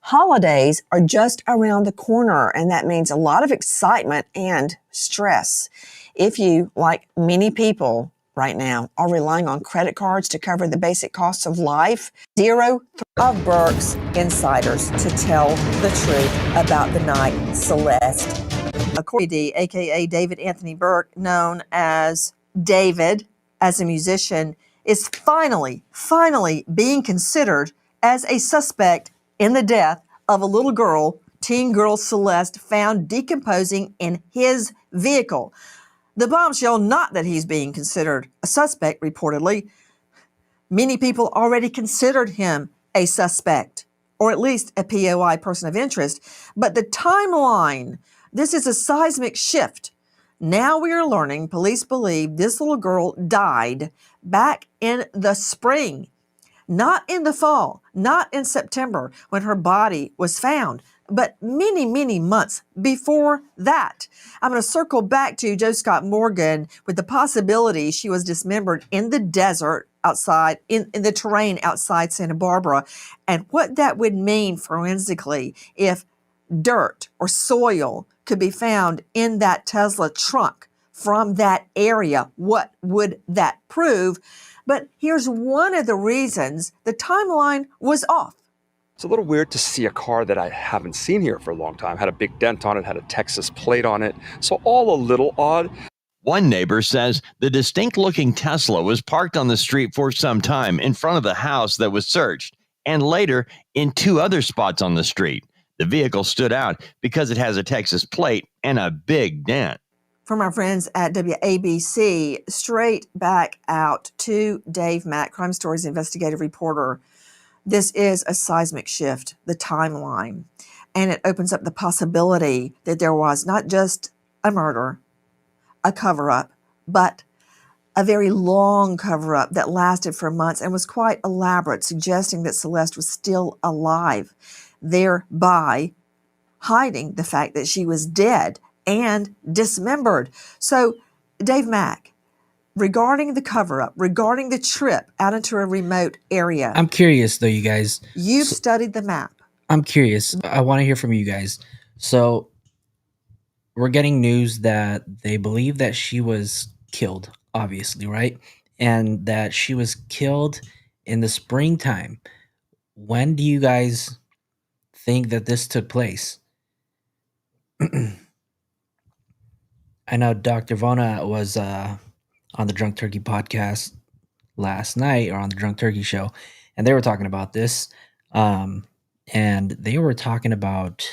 Holidays are just around the corner, and that means a lot of excitement and stress. If you, like many people right now, are relying on credit cards to cover the basic costs of life, zero of Burke's insiders to tell the truth about the night Celeste. According to aka David Anthony Burke, known as David as a musician, is finally being considered as a suspect in the death of a little girl, teen girl Celeste, found decomposing in his vehicle. The bombshell, not that he's being considered a suspect, reportedly. Many people already considered him a suspect, or at least a POI, person of interest. But the timeline, this is a seismic shift. Now we are learning police believe this little girl died back in the spring. Not in the fall, not in September when her body was found, but many, many months before that. I'm going to circle back to Joe Scott Morgan with the possibility she was dismembered in the desert outside, in the terrain outside Santa Barbara, and what that would mean forensically if dirt or soil could be found in that Tesla trunk from that area. What would that prove? But here's one of the reasons the timeline was off. It's a little weird to see a car that I haven't seen here for a long time. Had a big dent on it, had a Texas plate on it. So all a little odd. One neighbor says the distinct-looking Tesla was parked on the street for some time in front of the house that was searched, and later in two other spots on the street. The vehicle stood out because it has a Texas plate and a big dent. From our friends at WABC, straight back out to Dave Mack, Crime Stories investigative reporter. This is a seismic shift, the timeline, and it opens up the possibility that there was not just a murder, a cover-up, but a very long cover-up that lasted for months and was quite elaborate, suggesting that Celeste was still alive, thereby hiding the fact that she was dead and dismembered. So, Dave Mack, regarding the cover-up, regarding the trip out into a remote area. I'm curious, though, you guys. You've studied the map. I'm curious. I want to hear from you guys. So, we're getting news that they believe that she was killed, obviously, right? And that she was killed in the springtime. When do you guys think that this took place? I know Dr. Vona was on the Drunk Turkey podcast last night, or on the Drunk Turkey show, and they were talking about this. And they were talking about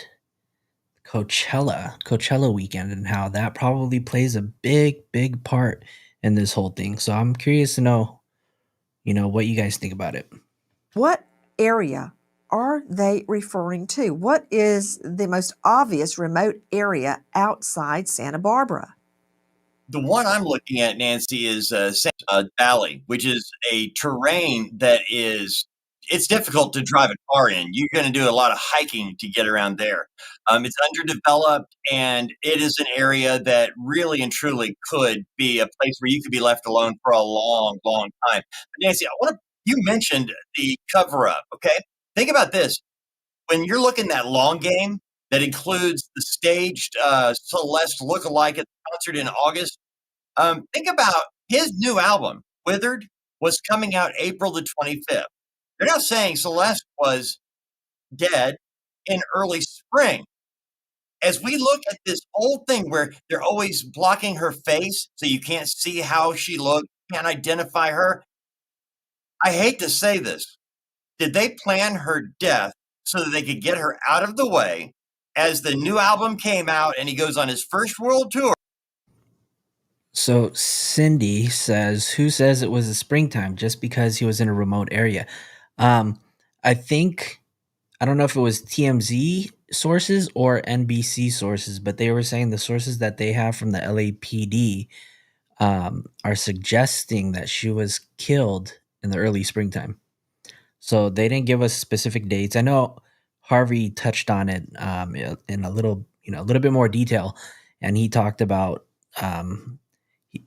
Coachella weekend, and how that probably plays a big part in this whole thing. So I'm curious to know, what you guys think about it. What area are they referring to? What is the most obvious remote area outside Santa Barbara? The one I'm looking at, Nancy, is Valley, which is a terrain that it's difficult to drive a car in. You're going to do a lot of hiking to get around there. It's underdeveloped, and it is an area that really and truly could be a place where you could be left alone for a long, long time. But Nancy, you mentioned the cover-up, okay? Think about this. When you're looking at that long game that includes the staged Celeste look-alike at the concert in August, think about his new album, Withered. was coming out April the 25th. They're now saying Celeste was dead in early spring. As we look at this whole thing where they're always blocking her face so you can't see how she looked, can't identify her, I hate to say this. Did they plan her death so that they could get her out of the way as the new album came out and he goes on his first world tour? So Cindy says, "Who says it was the springtime just because he was in a remote area?" Um, I think I don't know if it was TMZ sources or NBC sources, but they were saying the sources that they have from the LAPD are suggesting that she was killed in the early springtime. So they didn't give us specific dates. I know Harvey touched on it in a little, a little bit more detail, and he talked about,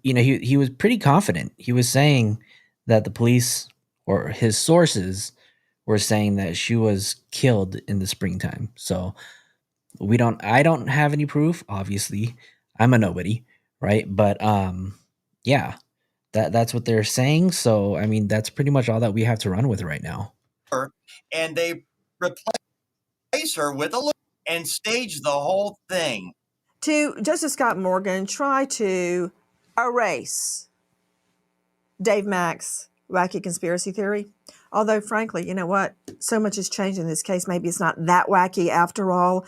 he was pretty confident. He was saying that the police or his sources were saying that she was killed in the springtime. So I don't have any proof. Obviously, I'm a nobody, right? But yeah, that's what they're saying. So I mean, that's pretty much all that we have to run with right now. And they replace her with a look and stage the whole thing. To Justice Scott Morgan, try to erase Dave Mack's wacky conspiracy theory. Although, frankly, you know what? So much has changed in this case. Maybe it's not that wacky after all.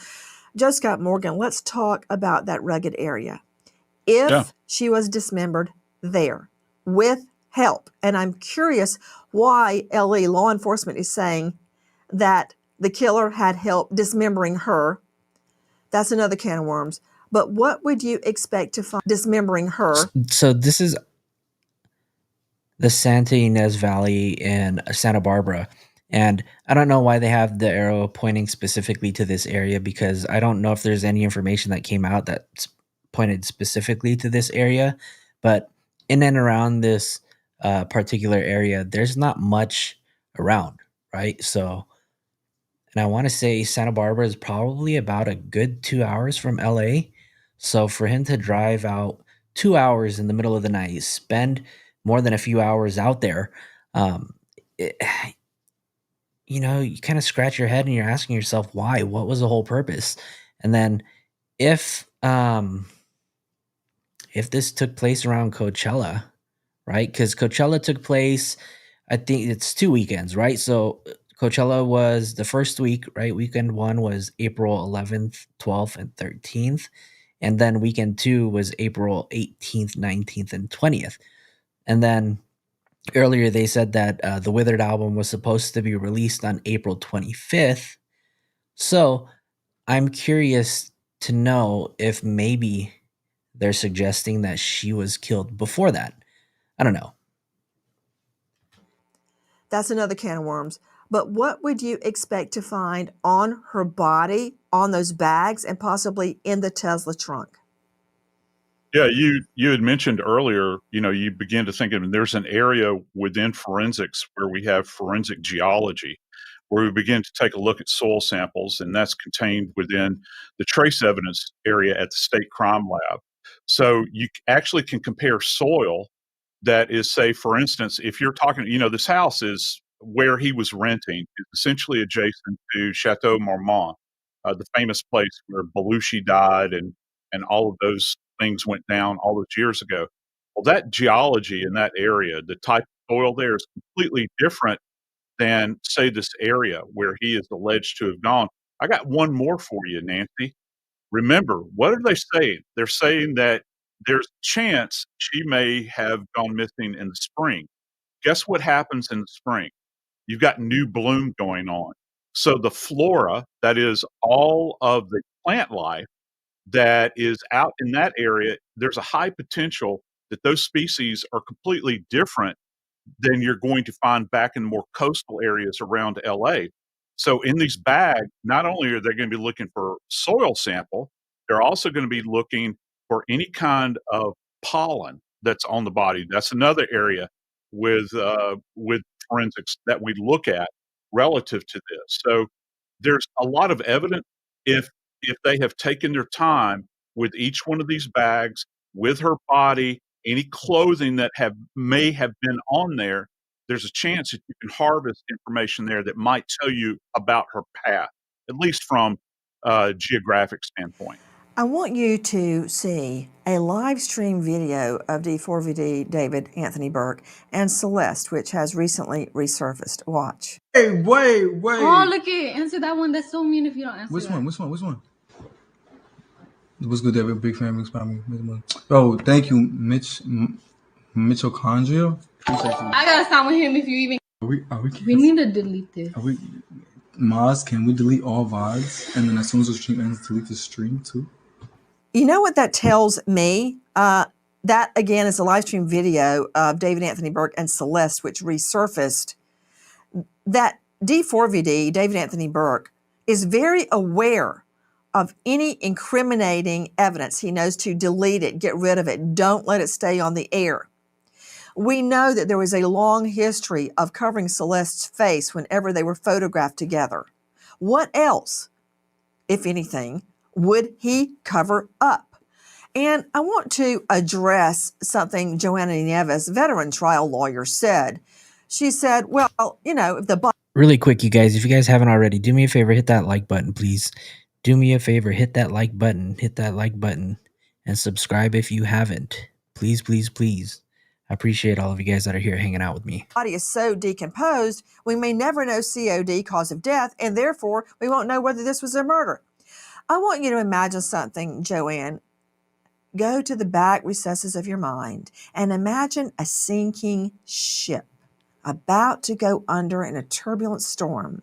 Justice Scott Morgan, let's talk about that rugged area. If she was dismembered there with help, and I'm curious why LA law enforcement is saying that the killer had help dismembering her. That's another can of worms. But what would you expect to find dismembering her? So this is the Santa Ynez Valley in Santa Barbara. And I don't know why they have the arrow pointing specifically to this area, because I don't know if there's any information that came out that's pointed specifically to this area. But in and around this particular area, there's not much around, right? So, and I want to say Santa Barbara is probably about a good 2 hours from LA. So for him to drive out 2 hours in the middle of the night, spend more than a few hours out there, it, you kind of scratch your head and you're asking yourself why. What was the whole purpose? And then if this took place around Coachella, right? Because Coachella took place, I think it's 2 weekends, right? So Coachella was the first week, right? Weekend 1 was April 11th, 12th, and 13th. And then weekend 2 was April 18th, 19th, and 20th. And then earlier they said that the Withered album was supposed to be released on April 25th. So I'm curious to know if maybe they're suggesting that she was killed before that. I don't know. That's another can of worms. But what would you expect to find on her body, on those bags, and possibly in the Tesla trunk? Yeah, you had mentioned earlier, you begin to think of there's an area within forensics where we have forensic geology, where we begin to take a look at soil samples, and that's contained within the trace evidence area at the state crime lab. So you actually can compare soil that is, say, for instance, if you're talking, this house is where he was renting, is essentially adjacent to Chateau Marmont, the famous place where Belushi died and all of those things went down all those years ago. Well, that geology in that area, the type of soil there is completely different than, say, this area where he is alleged to have gone. I got one more for you, Nancy. Remember, what are they saying? They're saying that there's a chance she may have gone missing in the spring. Guess what happens in the spring? You've got new bloom going on. So the flora, that is all of the plant life that is out in that area, there's a high potential that those species are completely different than you're going to find back in more coastal areas around LA. So in these bags, not only are they going to be looking for soil sample, they're also going to be looking for any kind of pollen that's on the body. That's another area with forensics that we look at relative to this. So there's a lot of evidence if they have taken their time with each one of these bags, with her body, any clothing that may have been on there, there's a chance that you can harvest information there that might tell you about her path, at least from a geographic standpoint. I want you to see a live stream video of D4Vd David Anthony Burke and Celeste, which has recently resurfaced. Watch. Hey, wait. Oh, look it. Answer that one. That's so mean if you don't answer that. Which one? What's good, David? Big fan, big spot. Oh, thank you, Mitochondria. I gotta stop with him if you even. We need to delete this. Maz, can we delete all VODs? And then as soon as the stream ends, delete the stream too? You know what that tells me? That, again, is a live stream video of David Anthony Burke and Celeste, which resurfaced. That D4VD, David Anthony Burke, is very aware of any incriminating evidence. He knows to delete it, get rid of it, don't let it stay on the air. We know that there was a long history of covering Celeste's face whenever they were photographed together. What else, if anything, would he cover up? And I want to address something Joanna Nieves, veteran trial lawyer, said. She said, well, you know, if the Really quick, you guys, if you guys haven't already, do me a favor, hit that like button, please. Do me a favor, hit that like button, and subscribe if you haven't. Please, please, please. I appreciate all of you guys that are here hanging out with me. body is so decomposed, we may never know COD, cause of death, and therefore we won't know whether this was a murder. I want you to imagine something, Joanne. Go to the back recesses of your mind and imagine a sinking ship about to go under in a turbulent storm.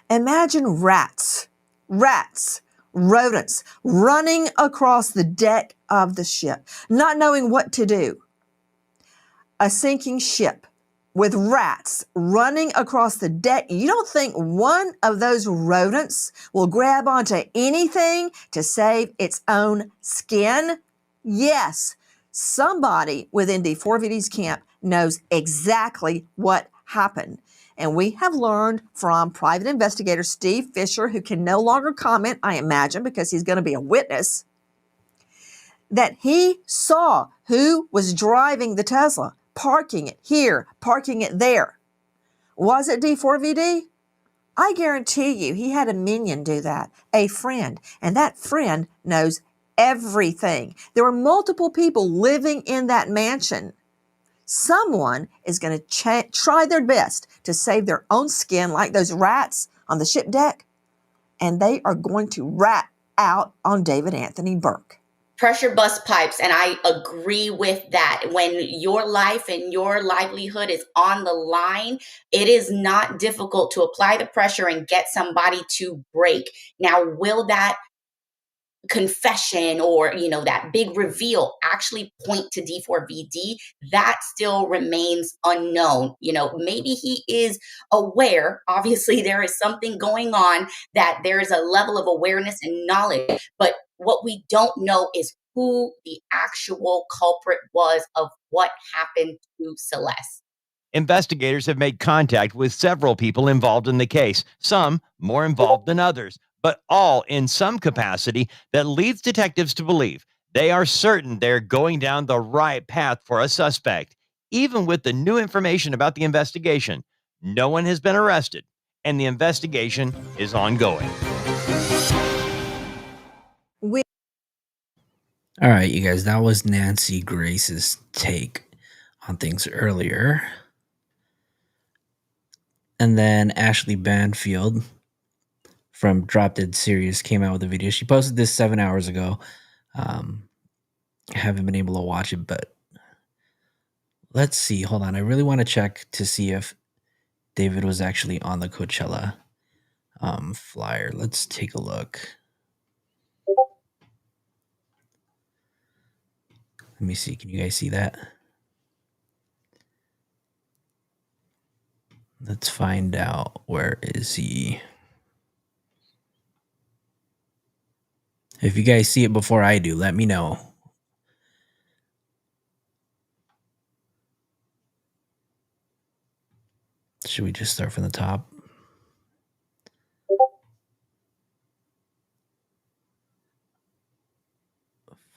Imagine rats, rodents running across the deck of the ship, not knowing what to do. A sinking ship with rats running across the deck. You don't think one of those rodents will grab onto anything to save its own skin? Yes, somebody within D4VD's camp knows exactly what happened. And we have learned from private investigator Steve Fisher, who can no longer comment, I imagine, because he's going to be a witness, that he saw who was driving the Tesla, parking it here, parking it there. Was it D4VD? I guarantee you he had a minion do that, a friend, and that friend knows everything. There were multiple people living in that mansion. Someone is going to try their best to save their own skin, like those rats on the ship deck, and they are going to rat out on David Anthony Burke. Pressure bust pipes, and I agree with that. When your life and your livelihood is on the line, it is not difficult to apply the pressure and get somebody to break. Now, will that confession or that big reveal actually point to D4VD? That still remains unknown. Maybe he is aware. Obviously there is something going on, that there is a level of awareness and knowledge, but what we don't know is who the actual culprit was of what happened to Celeste. Investigators have made contact with several people involved in the case, some more involved than others, but all in some capacity that leads detectives to believe they are certain they're going down the right path for a suspect. Even with the new information about the investigation, no one has been arrested, and the investigation is ongoing. All right, you guys, that was Nancy Grace's take on things earlier. And then Ashley Banfield from Drop Dead Series came out with a video. She posted this 7 hours ago. I haven't been able to watch it, but let's see. Hold on. I really want to check to see if David was actually on the Coachella flyer. Let's take a look. Let me see. Can you guys see that? Let's find out. Where is he? If you guys see it before I do, let me know. Should we just start from the top?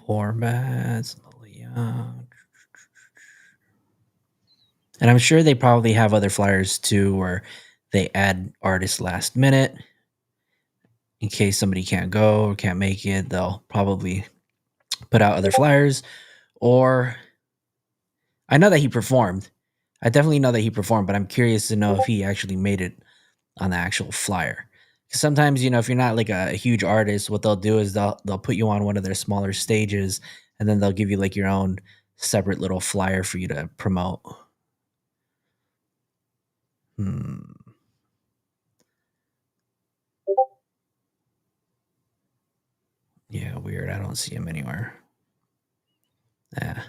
Formats. And I'm sure they probably have other flyers too, where they add artists last minute in case somebody can't go or can't make it. They'll probably put out other flyers. Or I know that he performed. I definitely know that he performed, but I'm curious to know if he actually made it on the actual flyer. 'Cause sometimes, if you're not like a huge artist, what they'll do is they'll put you on one of their smaller stages, and then they'll give you like your own separate little flyer for you to promote. Hmm. Yeah, weird. I don't see him anywhere. Yeah.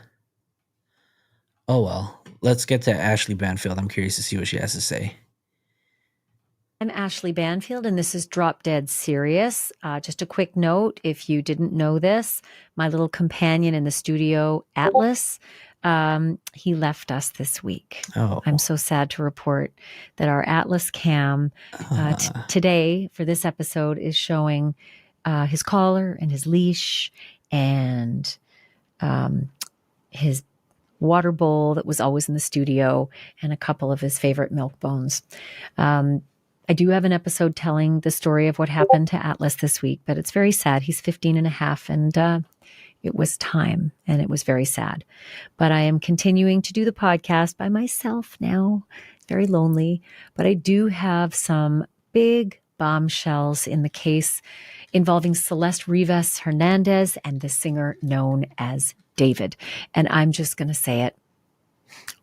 Oh well. Let's get to Ashley Banfield. I'm curious to see what she has to say. I'm Ashley Banfield, and this is Drop Dead Serious. Just a quick note, if you didn't know this, my little companion in the studio, Atlas, he left us this week. Oh. I'm so sad to report that our Atlas cam today for this episode is showing his collar and his leash and his water bowl that was always in the studio and a couple of his favorite milk bones. I do have an episode telling the story of what happened to Atlas this week, but it's very sad. He's 15 and a half, and it was time, and it was very sad. But I am continuing to do the podcast by myself now. Very lonely, but I do have some big bombshells in the case involving Celeste Rivas Hernandez and the singer known as David. And I'm just going to say it.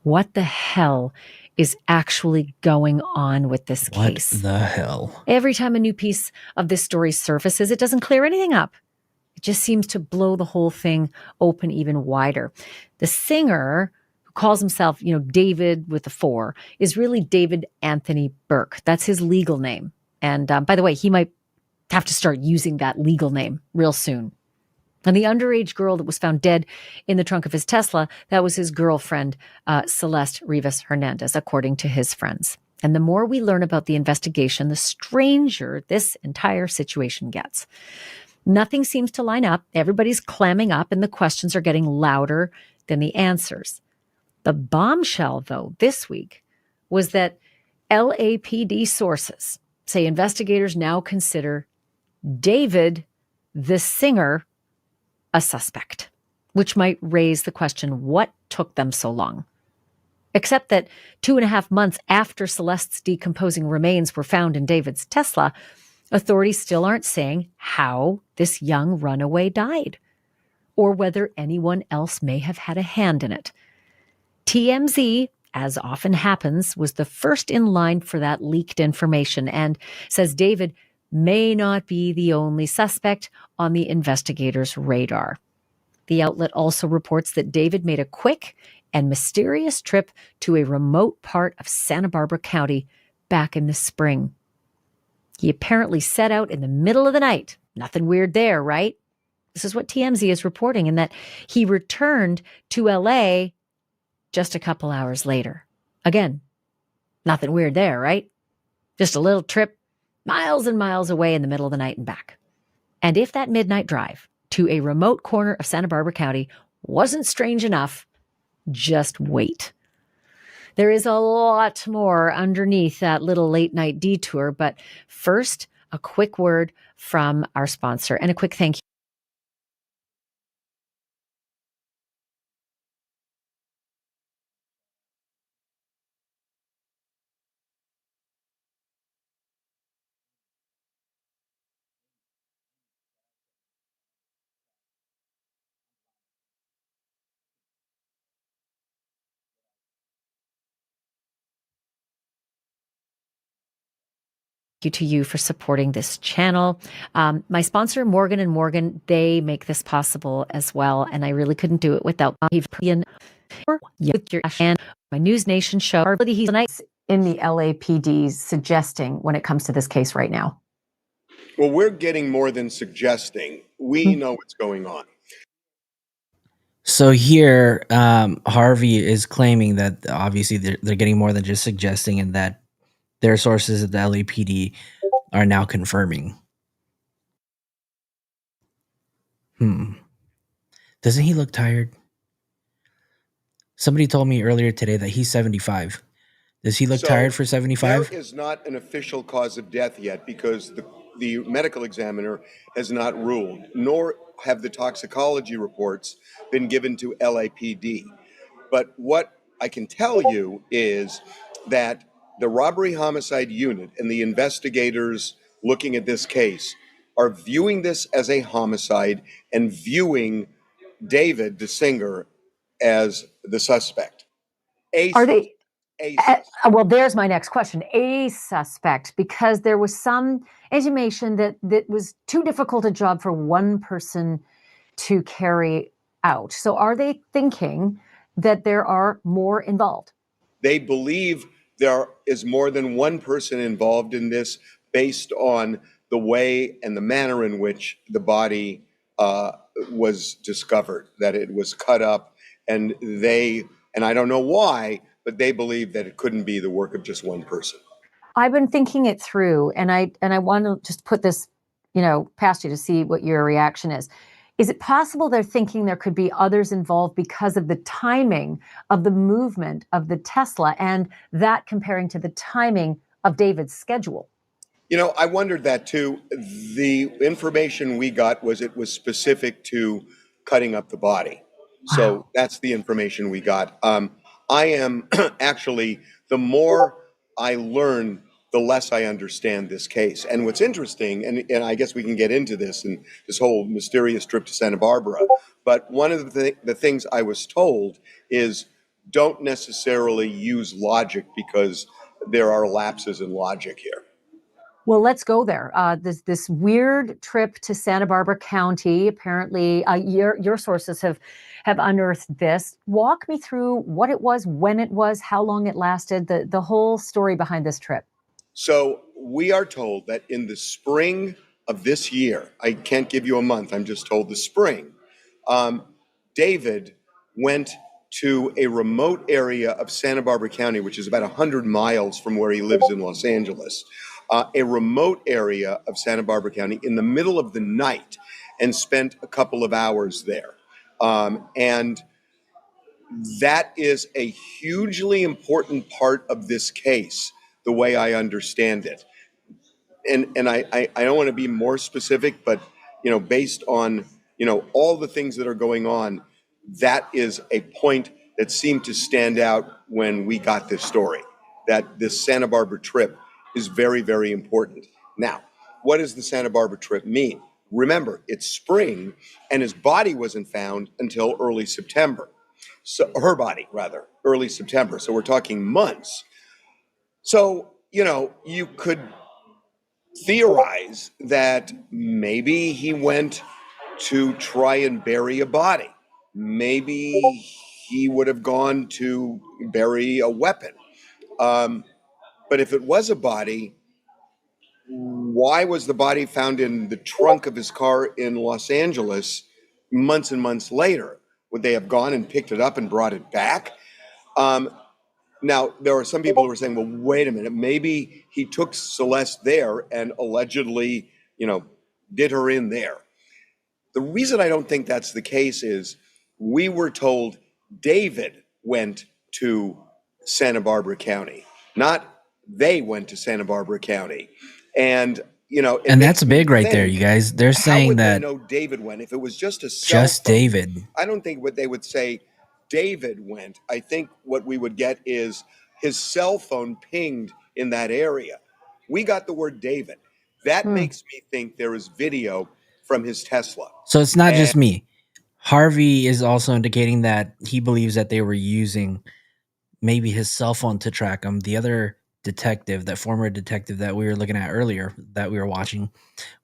What the hell is actually going on with this case? What the hell? Every time a new piece of this story surfaces, it doesn't clear anything up. It just seems to blow the whole thing open even wider. The singer, who calls himself, David with a 4, is really David Anthony Burke. That's his legal name. And by the way, he might have to start using that legal name real soon. And the underage girl that was found dead in the trunk of his Tesla, that was his girlfriend, Celeste Rivas Hernandez, according to his friends. And the more we learn about the investigation, the stranger this entire situation gets. Nothing seems to line up. Everybody's clamming up, and the questions are getting louder than the answers. The bombshell, though, this week was that LAPD sources say investigators now consider David, the singer, a suspect, which might raise the question, what took them so long? Except that 2.5 months after Celeste's decomposing remains were found in David's Tesla, authorities still aren't saying how this young runaway died, or whether anyone else may have had a hand in it. TMZ, as often happens, was the first in line for that leaked information and says David may not be the only suspect on the investigators' radar. The outlet also reports that David made a quick and mysterious trip to a remote part of Santa Barbara County back in the spring. He apparently set out in the middle of the night. Nothing weird there, right? This is what TMZ is reporting, and that he returned to LA just a couple hours later. Again, nothing weird there, right? Just a little trip miles and miles away in the middle of the night and back. And if that midnight drive to a remote corner of Santa Barbara County wasn't strange enough, just wait. There is a lot more underneath that little late night detour, but first, a quick word from our sponsor and a quick thank you. To you for supporting this channel. My sponsor, Morgan & Morgan, they make this possible as well, and I really couldn't do it without and my News Nation show. He's in the LAPD suggesting when it comes to this case right now. Well, we're getting more than suggesting. We know what's going on. So here, Harvey is claiming that obviously they're getting more than just suggesting, and that their sources at the LAPD are now confirming. Doesn't he look tired? Somebody told me earlier today that he's 75. Does he look So tired for there 75? is not an official cause of death yet because the medical examiner has not ruled, nor have the toxicology reports been given to LAPD. But what I can tell you is that the robbery homicide unit and the investigators looking at this case are viewing this as a homicide and viewing David, the singer, as the suspect. Are they? A suspect. Well, there's my next question. A suspect, because there was some intimation that was too difficult a job for one person to carry out. So are they thinking that there are more involved? They believe there is more than one person involved in this based on the way and the manner in which the body was discovered, that it was cut up, and I don't know why, but they believe that it couldn't be the work of just one person. I've been thinking it through, and I want to just put this, past you to see what your reaction is. Is it possible they're thinking there could be others involved because of the timing of the movement of the Tesla and that comparing to the timing of David's schedule? I wondered that too. The information we got was it was specific to cutting up the body. So that's the information we got. I am actually, the more I learn, the less I understand this case. And what's interesting, and I guess we can get into this and this whole mysterious trip to Santa Barbara, but one of the things I was told is don't necessarily use logic because there are lapses in logic here. Well, let's go there. This weird trip to Santa Barbara County. Apparently, your sources have unearthed this. Walk me through what it was, when it was, how long it lasted, the whole story behind this trip. So we are told that in the spring of this year, I can't give you a month, I'm just told the spring, David went to a remote area of Santa Barbara County, which is about 100 miles from where he lives in Los Angeles, a remote area of Santa Barbara County in the middle of the night, and spent a couple of hours there. And that is a hugely important part of this case, the way I understand it. And I don't want to be more specific, but based on all the things that are going on, that is a point that seemed to stand out when we got this story, that this Santa Barbara trip is very, very important. Now, what does the Santa Barbara trip mean? Remember, it's spring, and his body wasn't found until early September. So her body, rather, early September. So we're talking months. So, you could theorize that maybe he went to try and bury a body. Maybe he would have gone to bury a weapon. But if it was a body, why was the body found in the trunk of his car in Los Angeles months and months later? Would they have gone and picked it up and brought it back? Now, there are some people who are saying, well, wait a minute, maybe he took Celeste there and allegedly, did her in there. The reason I don't think that's the case is we were told David went to Santa Barbara County, not they went to Santa Barbara County. And, And that's big right there, you guys. They're how saying would they that know David went if it was just a cell just phone? David. I don't think what they would say David went. I think what we would get is his cell phone pinged in that area. We got the word David. That makes me think there is video from his Tesla. So it's not just me. Harvey is also indicating that he believes that they were using maybe his cell phone to track him. The other detective, that former detective that we were looking at earlier, that we were watching,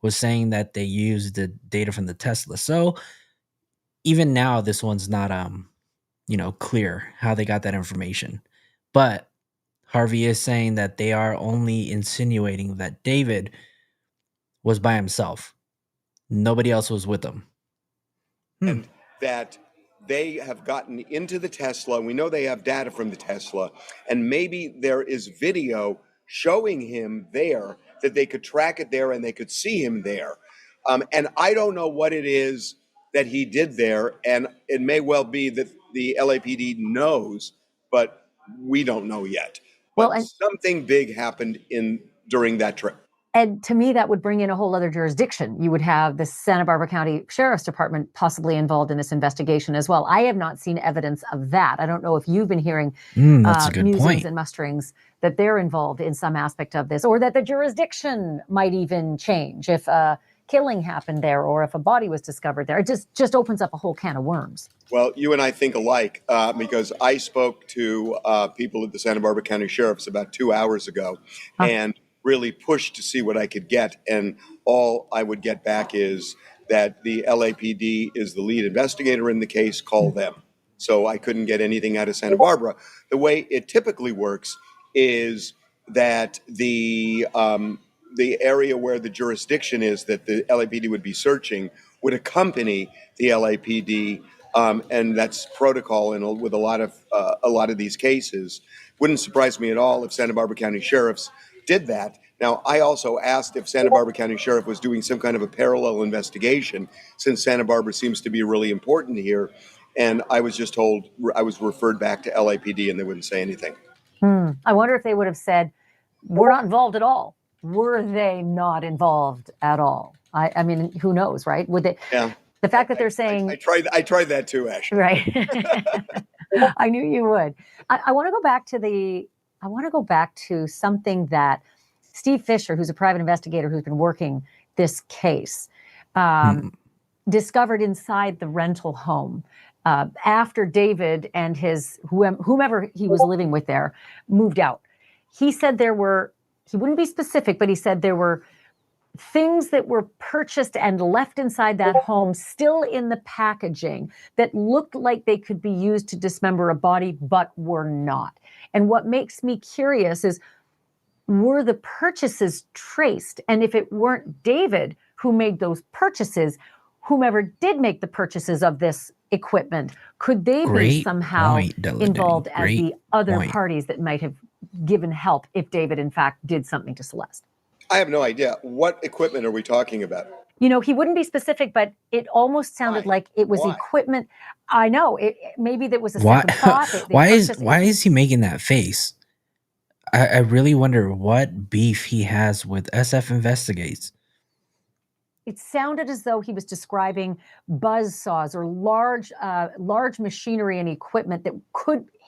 was saying that they used the data from the Tesla. So even now, this one's not clear how they got that information. But Harvey is saying that they are only insinuating that David was by himself. Nobody else was with him. And that they have gotten into the Tesla. We know they have data from the Tesla, and maybe there is video showing him there that they could track it there and they could see him there. And I don't know what it is that he did there, and it may well be that the LAPD knows, but we don't know yet. Well, But and something big happened during that trip. And to me, that would bring in a whole other jurisdiction. You would have the Santa Barbara County Sheriff's Department possibly involved in this investigation as well. I have not seen evidence of that. I don't know if you've been hearing That's a good musings point. and musterings that they're involved in some aspect of this, or that the jurisdiction might even change if a killing happened there or if a body was discovered there. It just opens up a whole can of worms. Well, you and I think alike because I spoke to people at the Santa Barbara County Sheriff's about 2 hours ago and really pushed to see what I could get. And all I would get back is that the LAPD is the lead investigator in the case, call them. So I couldn't get anything out of Santa Barbara. The way it typically works is that the area where the jurisdiction is that the LAPD would be searching would accompany the LAPD, and that's protocol with a lot of these cases. Wouldn't surprise me at all if Santa Barbara County Sheriff's did that. Now, I also asked if Santa Barbara County Sheriff was doing some kind of a parallel investigation, since Santa Barbara seems to be really important here. And I was just told, I was referred back to LAPD, and they wouldn't say anything. I wonder if they would have said, we're not involved at all. Were they not involved at all? I mean, who knows, right? Would they? Yeah. The fact that they're saying... I tried that too, Ashley. Right. I knew you would. I want to go back to something that Steve Fisher, who's a private investigator who's been working this case, discovered inside the rental home after David and his whomever he was living with there moved out. He said he wouldn't be specific, but he said there were things that were purchased and left inside that home still in the packaging that looked like they could be used to dismember a body, but were not. And what makes me curious is, were the purchases traced? And if it weren't David who made those purchases, whomever did make the purchases of this equipment, could they be somehow involved as the other parties that might have given help if David, in fact, did something to Celeste? I have no idea. What equipment are we talking about? You know, he wouldn't be specific, but it almost sounded like it was equipment. I know. Maybe there was a second thought. Why is he making that face? I really wonder what beef he has with SF Investigates. It sounded as though he was describing buzz saws or large machinery and equipment that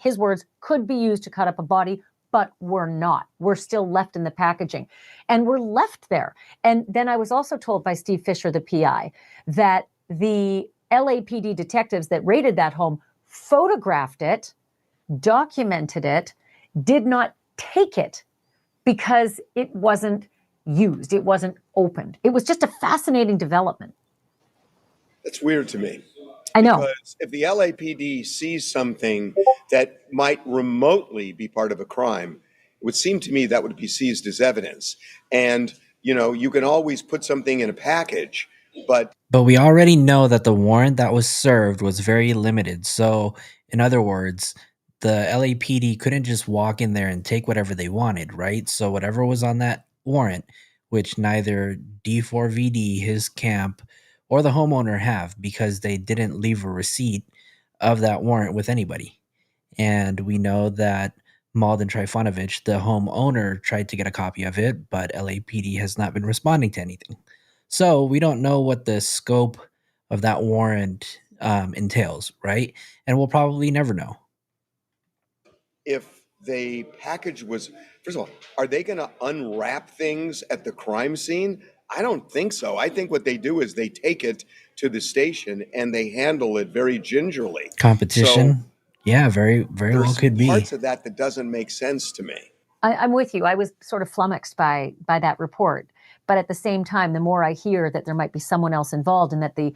his words, could be used to cut up a body, but were not. We're still left in the packaging. And we're left there. And then I was also told by Steve Fisher, the PI, that the LAPD detectives that raided that home photographed it, documented it, did not take it because it wasn't used. It wasn't opened. It was just a fascinating development. That's weird to me. I know. Because if the LAPD sees something that might remotely be part of a crime, it would seem to me that would be seized as evidence. And, you know, you can always put something in a package, but we already know that the warrant that was served was very limited. So, in other words, the LAPD couldn't just walk in there and take whatever they wanted, right? So whatever was on that warrant, which neither D4Vd, his camp, or the homeowner have, because they didn't leave a receipt of that warrant with anybody. And we know that Malden Trifonovich, the homeowner, tried to get a copy of it, but LAPD has not been responding to anything. So we don't know what the scope of that warrant entails, right? And we'll probably never know. If the package was, first of all, are they going to unwrap things at the crime scene? I don't think so. I think what they do is they take it to the station and they handle it very gingerly. Competition? So yeah, very well could be. Parts of that doesn't make sense to me. I'm with you. I was sort of flummoxed by that report. But at the same time, the more I hear that there might be someone else involved and that the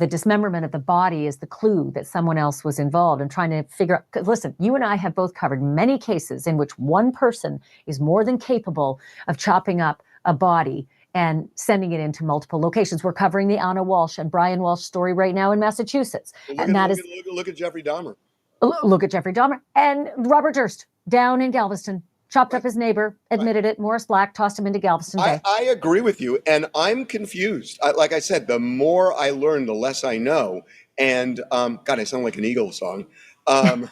dismemberment of the body is the clue that someone else was involved, and trying to figure out, 'cause listen, you and I have both covered many cases in which one person is more than capable of chopping up a body and sending it into multiple locations. We're covering the Anna Walsh and Brian Walsh story right now in Massachusetts. Look at Jeffrey Dahmer. Look at Jeffrey Dahmer and Robert Durst down in Galveston. chopped up his neighbor, admitted it. Morris Black tossed him into Galveston Bay. I agree with you, and I'm confused. Like I said, the more I learn, the less I know. And God, I sound like an Eagles song, but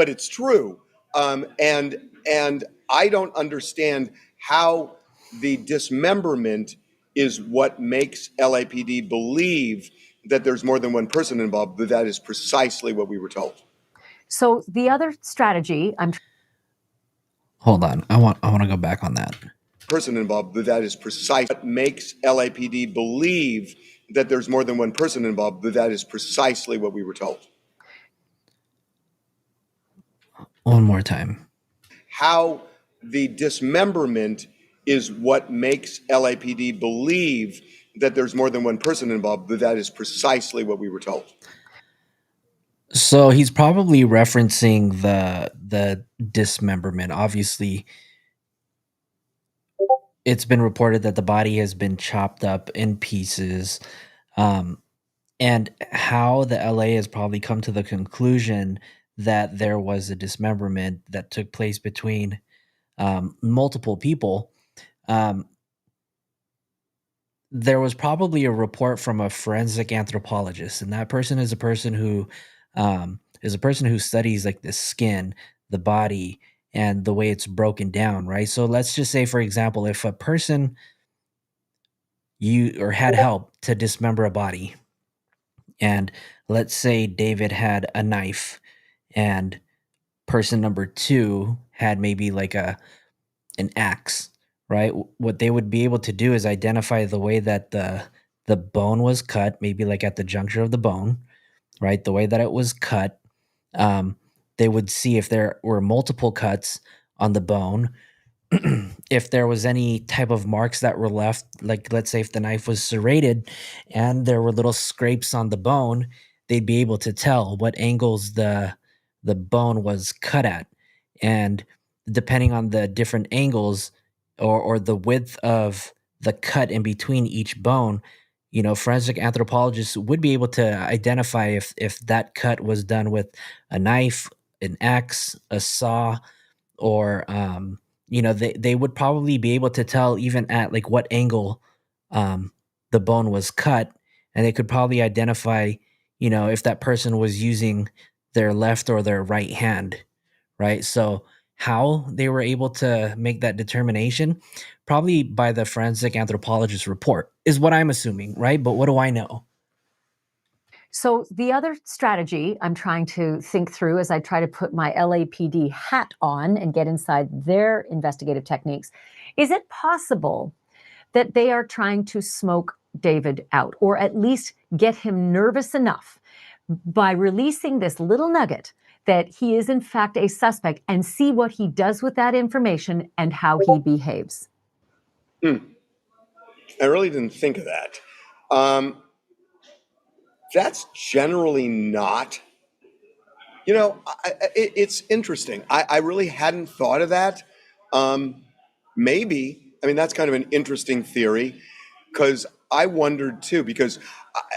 it's true. And I don't understand how the dismemberment is what makes LAPD believe that there's more than one person involved. But that is precisely what we were told. So the other strategy Hold on. I want to go back on that. Person involved, but that is precise what makes LAPD believe that there's more than one person involved, but that is precisely what we were told. One more time. How the dismemberment is what makes LAPD believe that there's more than one person involved, but that is precisely what we were told. So he's probably referencing the dismemberment. Obviously, it's been reported that the body has been chopped up in pieces, and how the LA has probably come to the conclusion that there was a dismemberment that took place between multiple people. There was probably a report from a forensic anthropologist, and that person is a person who studies like the skin, the body, and the way it's broken down, right? So let's just say, for example, if a person had help to dismember a body, and let's say David had a knife, and person number 2 had maybe like an axe, right? What they would be able to do is identify the way that the bone was cut, maybe like at the juncture of the bone, right? The way that it was cut. They would see if there were multiple cuts on the bone, if there was any type of marks that were left, like let's say if the knife was serrated and there were little scrapes on the bone, they'd be able to tell what angles the bone was cut at. And depending on the different angles or the width of the cut in between each bone, forensic anthropologists would be able to identify if that cut was done with a knife, an axe, a saw, or they would probably be able to tell even at like what angle the bone was cut, and they could probably identify if that person was using their left or their right hand, right? So how they were able to make that determination, probably by the forensic anthropologist report, is what I'm assuming, right? But what do I know? So the other strategy I'm trying to think through as I try to put my LAPD hat on and get inside their investigative techniques, is it possible that they are trying to smoke David out, or at least get him nervous enough by releasing this little nugget that he is in fact a suspect, and see what he does with that information and how he behaves? I really didn't think of that. That's generally not, it's interesting. I really hadn't thought of that. Maybe, that's kind of an interesting theory, because I wondered too, because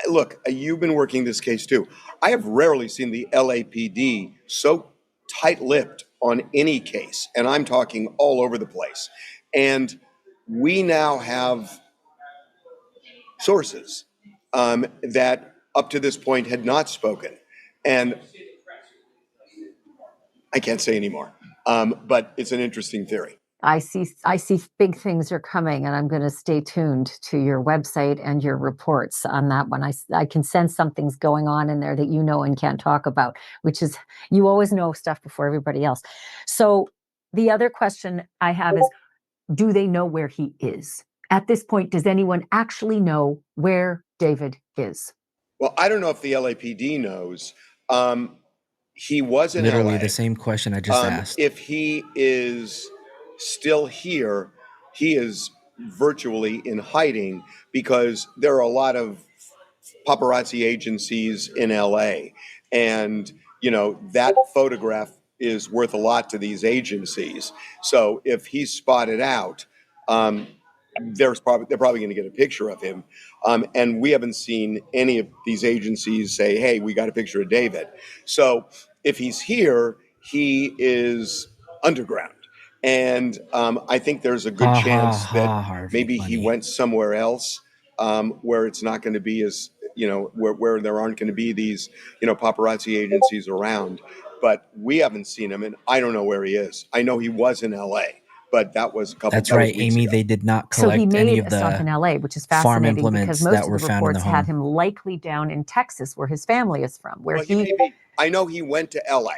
look, you've been working this case too. I have rarely seen the LAPD so tight-lipped on any case, and I'm talking all over the place. And we now have sources that up to this point had not spoken. And I can't say anymore, but it's an interesting theory. I see big things are coming, and I'm going to stay tuned to your website and your reports on that one. I can sense something's going on in there that and can't talk about, which is, you always know stuff before everybody else. So the other question I have is, do they know where he is? At this point, does anyone actually know where David is? Well, I don't know if the LAPD knows. He was in Literally LA. the same question I just asked. If he is still here, he is virtually in hiding, because there are a lot of paparazzi agencies in LA. And, that photograph is worth a lot to these agencies. So if he's spotted out, they're probably going to get a picture of him. And we haven't seen any of these agencies say, hey, we got a picture of David. So if he's here, he is underground. And I think there's a good Ha ha chance ha, that Harvey, maybe he funny. went somewhere else where it's not going to be as, where there aren't going to be these, paparazzi agencies around. But we haven't seen him, and I don't know where he is. I know he was in LA, but that was That's that was right, weeks Amy. ago. They did not So he collect any made of a stop in the LA, which is farm fascinating because implements most that of the were found in the reports had home. him likely down in Texas, where his family is from, where Well, I know he went to LA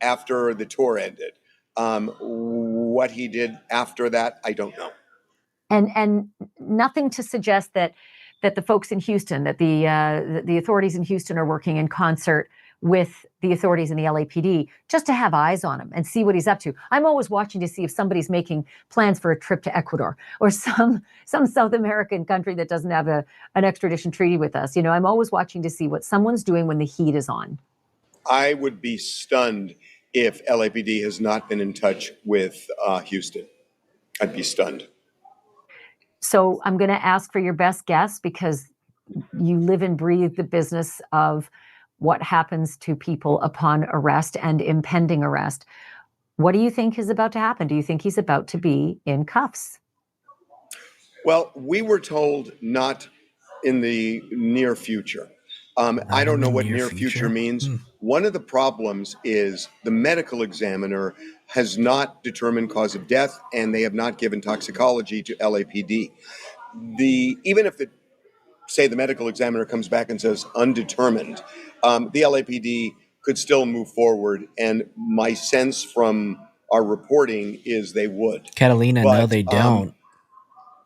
after the tour ended. What he did after that, I don't know. and nothing to suggest that the folks in Houston, that the authorities in Houston are working in concert with the authorities in the LAPD just to have eyes on him and see what he's up to. I'm always watching to see if somebody's making plans for a trip to Ecuador or some South American country that doesn't have an extradition treaty with us. I'm always watching to see what someone's doing when the heat is on. I would be stunned if LAPD has not been in touch with Houston. I'd be stunned. So I'm going to ask for your best guess because you live and breathe the business of what happens to people upon arrest and impending arrest. What do you think is about to happen? Do you think he's about to be in cuffs? Well, we were told not in the near future. I don't know what near future means. One of the problems is the medical examiner has not determined cause of death, and they have not given toxicology to LAPD. Even if say the medical examiner comes back and says undetermined, the LAPD could still move forward. And my sense from our reporting is they would. Catalina, no, they don't.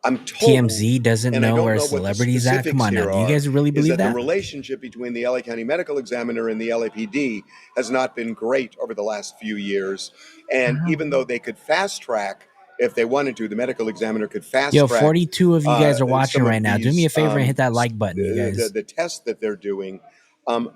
I'm told, TMZ doesn't and I know don't where know what the celebrities at. Come specifics on now, here do you are, guys really is believe that the that? relationship between the LA County Medical Examiner and the LAPD has not been great over the last few years. And even though they could fast track, if they wanted to, the medical examiner could fast Yo, track 42 of you guys are watching some of right now. Do me these, a favor and hit that like button, you guys. the tests that they're doing.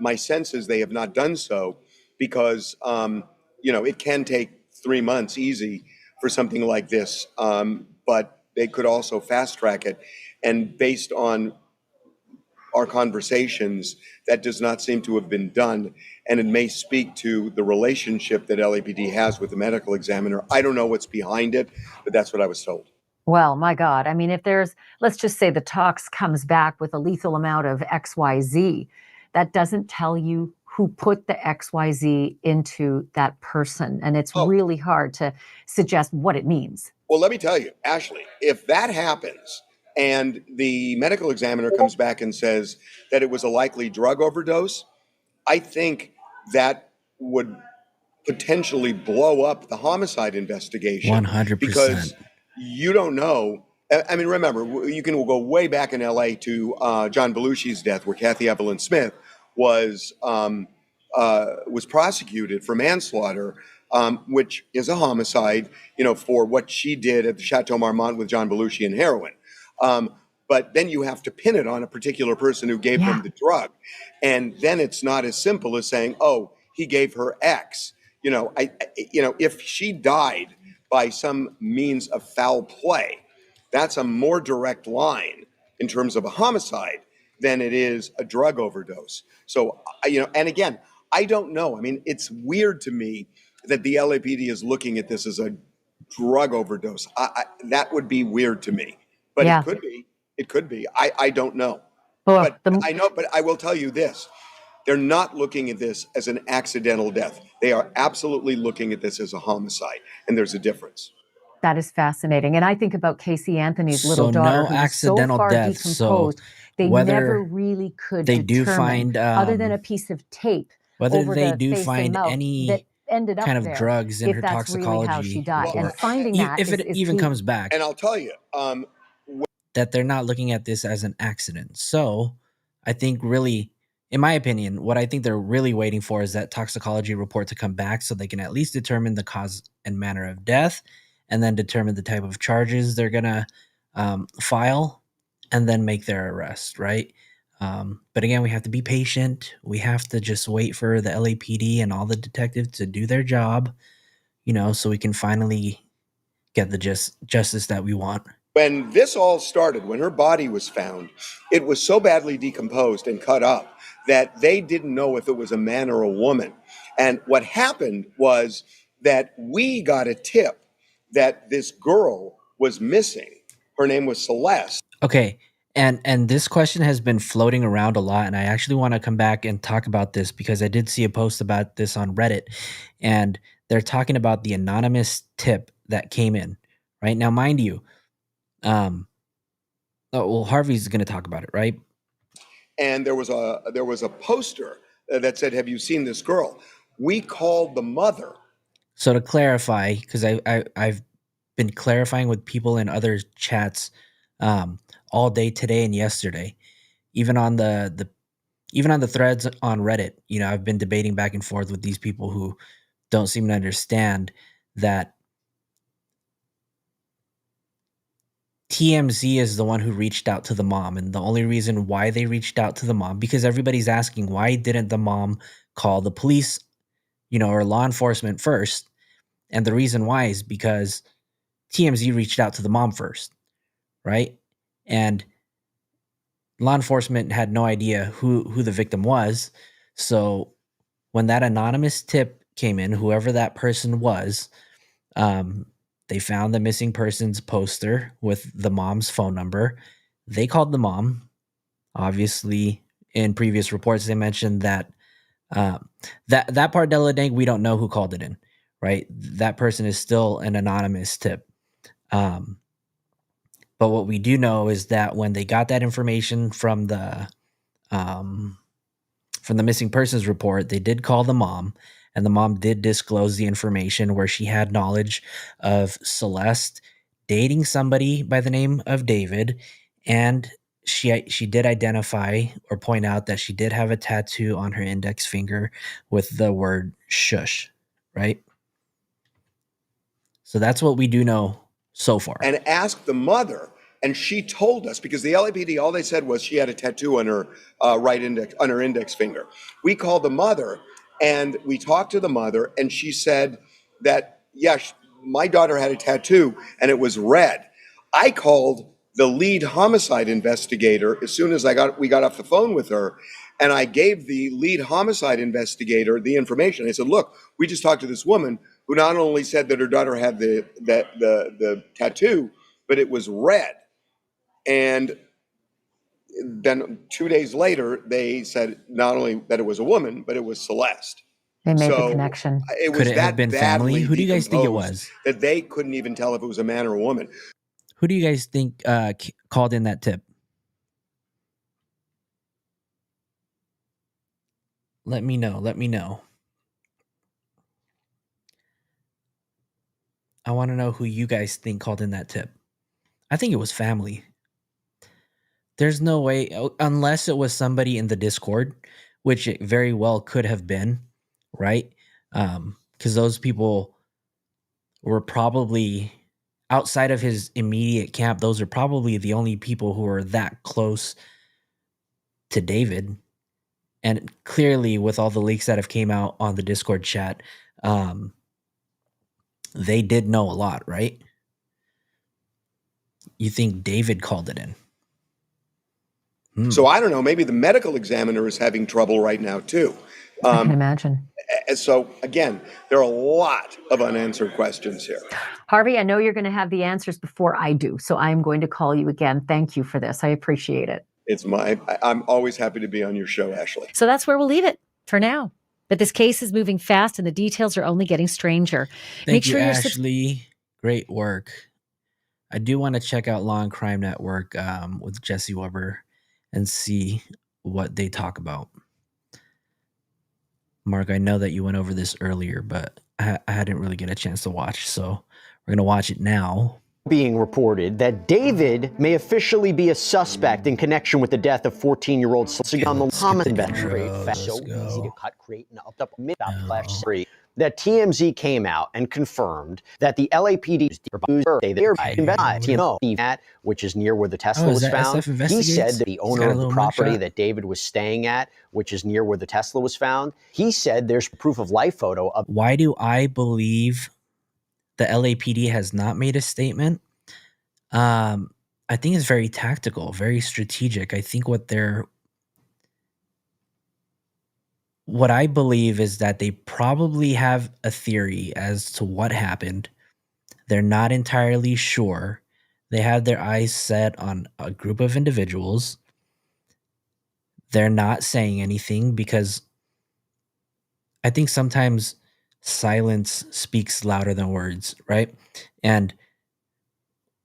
My sense is they have not done so because, it can take 3 months easy for something like this. But they could also fast track it. And based on our conversations, that does not seem to have been done. And it may speak to the relationship that LAPD has with the medical examiner. I don't know what's behind it, but that's what I was told. Well, my God. I mean, if let's just say the tox comes back with a lethal amount of XYZ, that doesn't tell you who put the XYZ into that person. And it's really hard to suggest what it means. Well, let me tell you, Ashley, if that happens and the medical examiner comes back and says that it was a likely drug overdose, I think that would potentially blow up the homicide investigation 100%. because you don't know. I mean, remember, you can go way back in LA to John Belushi's death, where Kathy Evelyn Smith was prosecuted for manslaughter, which is a homicide, for what she did at the Chateau Marmont with John Belushi and heroin. But then you have to pin it on a particular person who gave them the drug. And then it's not as simple as saying, oh, he gave her X. If she died by some means of foul play, that's a more direct line in terms of a homicide than it is a drug overdose. So, and again, I don't know. I mean, it's weird to me that the LAPD is looking at this as a drug overdose. That would be weird to me, but it could be. It could be. I don't know. But I will tell you this. They're not looking at this as an accidental death. They are absolutely looking at this as a homicide, and there's a difference. That is fascinating. And I think about Casey Anthony's little So daughter no who was so accidental far deaths. decomposed, So they whether never really could they do determine, find, other than a piece of tape whether over they the do face and find mouth, that any ended up kind of there, drugs in if her that's really how she toxicology died. And report, finding that if it is even key. comes back, And I'll tell you, that they're not looking at this as an accident. So I think really, in my opinion, what I think they're really waiting for is that toxicology report to come back so they can at least determine the cause and manner of death and then determine the type of charges they're going to file and then make their arrest, right? But again, we have to be patient. We have to just wait for the LAPD and all the detectives to do their job, so we can finally get the justice that we want. when this all started, when her body was found, it was so badly decomposed and cut up that they didn't know if it was a man or a woman. And what happened was that we got a tip that this girl was missing. Her name was Celeste. Okay. And this question has been floating around a lot, and I actually want to come back and talk about this because I did see a post about this on Reddit, and they're talking about the anonymous tip that came in. Right now, mind you, oh, well, Harvey's going to talk about it, right? And there was a poster that said, "Have you seen this girl?" We called the mother. So to clarify, because I've been clarifying with people in other chats all day today and yesterday, even on the threads on Reddit. You know, I've been debating back and forth with these people who don't seem to understand that TMZ is the one who reached out to the mom, and the only reason why they reached out to the mom, because everybody's asking, why didn't the mom call the police, you know, or law enforcement first? And the reason why is because TMZ reached out to the mom first, right? And law enforcement had no idea who the victim was. So when that anonymous tip came in, whoever that person was, they found the missing persons poster with the mom's phone number. They called the mom. Obviously, in previous reports, they mentioned that that part, Della Dang, we don't know who called it in, right? That person is still an anonymous tip. But what we do know is that when they got that information from the missing persons report, they did call the mom, and the mom did disclose the information where she had knowledge of Celeste dating somebody by the name of David, and she did identify or point out that she did have a tattoo on her index finger with the word shush, right? So that's what we do know so far. And asked the mother, and she told us, because the LAPD, all they said was she had a tattoo on her on her index finger. We called the mother, and we talked to the mother, and she said that, yes, my daughter had a tattoo, and it was red. I called the lead homicide investigator as soon as we got off the phone with her, and I gave the lead homicide investigator the information. I said, look, we just talked to this woman who not only said that her daughter had the tattoo, but it was red. And then 2 days later, they said not only that it was a woman, but it was Celeste. They made the connection. It was Could it have that been family? badly Who do you guys think it decomposed was? that they couldn't even tell if it was a man or a woman. Who do you guys think called in that tip? Let me know. Let me know. I want to know who you guys think called in that tip. I think it was family. There's no way, unless it was somebody in the Discord, which it very well could have been, right? Because those people were probably outside of his immediate camp. Those are probably the only people who are that close to David. And clearly, with all the leaks that have came out on the Discord chat, they did know a lot, right? You think David called it in? So I don't know, maybe the medical examiner is having trouble right now too. I can imagine. So again, there are a lot of unanswered questions here. Harvey, I know you're going to have the answers before I do, so I'm going to call you again. Thank you for this. I appreciate it. I'm always happy to be on your show, Ashley. So that's where we'll leave it for now. But this case is moving fast and the details are only getting stranger. Thank you, Ashley. Great work. I do want to check out Law and Crime Network with Jesse Weber and see what they talk about. Mark, I know that you went over this earlier, but I didn't really get a chance to watch, so we're going to watch it now. Being reported that David may officially be a suspect in connection with the death of 14-year-old Thomas investigate. So easy to cut, create, and up flash that TMZ came out and confirmed that the LAPD which is near where the Tesla was found. He said that the owner of the property that David was staying at, which is near where the Tesla was found, he said there's proof of life photo of. Why do I believe the LAPD has not made a statement? I think it's very tactical, very strategic. I think what they're what I believe is that they probably have a theory as to what happened. They're not entirely sure. They have their eyes set on a group of individuals. They're not saying anything because I think sometimes silence speaks louder than words, right? And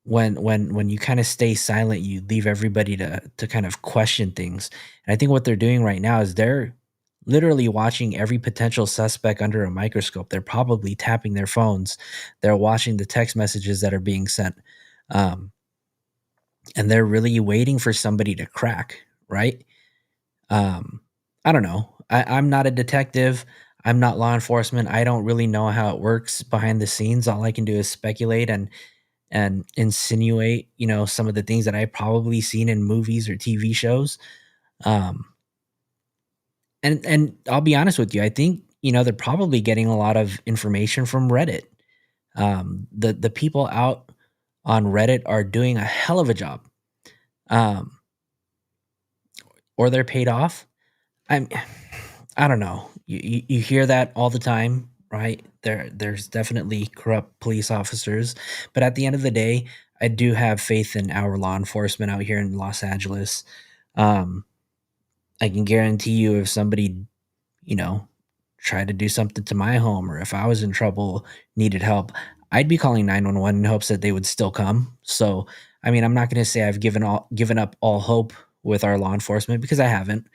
when you kind of stay silent, you leave everybody to kind of question things. And I think what they're doing right now is they're literally watching every potential suspect under a microscope. They're probably tapping their phones. They're watching the text messages that are being sent. Um, and they're really waiting for somebody to crack, right? Um, I don't know. I'm not a detective. I'm not law enforcement. I don't really know how it works behind the scenes. All I can do is speculate and insinuate, some of the things that I've probably seen in movies or TV shows. Um, and I'll be honest with you, I think, they're probably getting a lot of information from Reddit. The people out on Reddit are doing a hell of a job. Or they're paid off. I'm I don't know. You hear that all the time, right? There's definitely corrupt police officers, but at the end of the day, I do have faith in our law enforcement out here in Los Angeles. Um, I can guarantee you if somebody, you know, tried to do something to my home or if I was in trouble, needed help, I'd be calling 911 in hopes that they would still come. So, I mean, I'm not going to say I've given up all hope with our law enforcement because I haven't.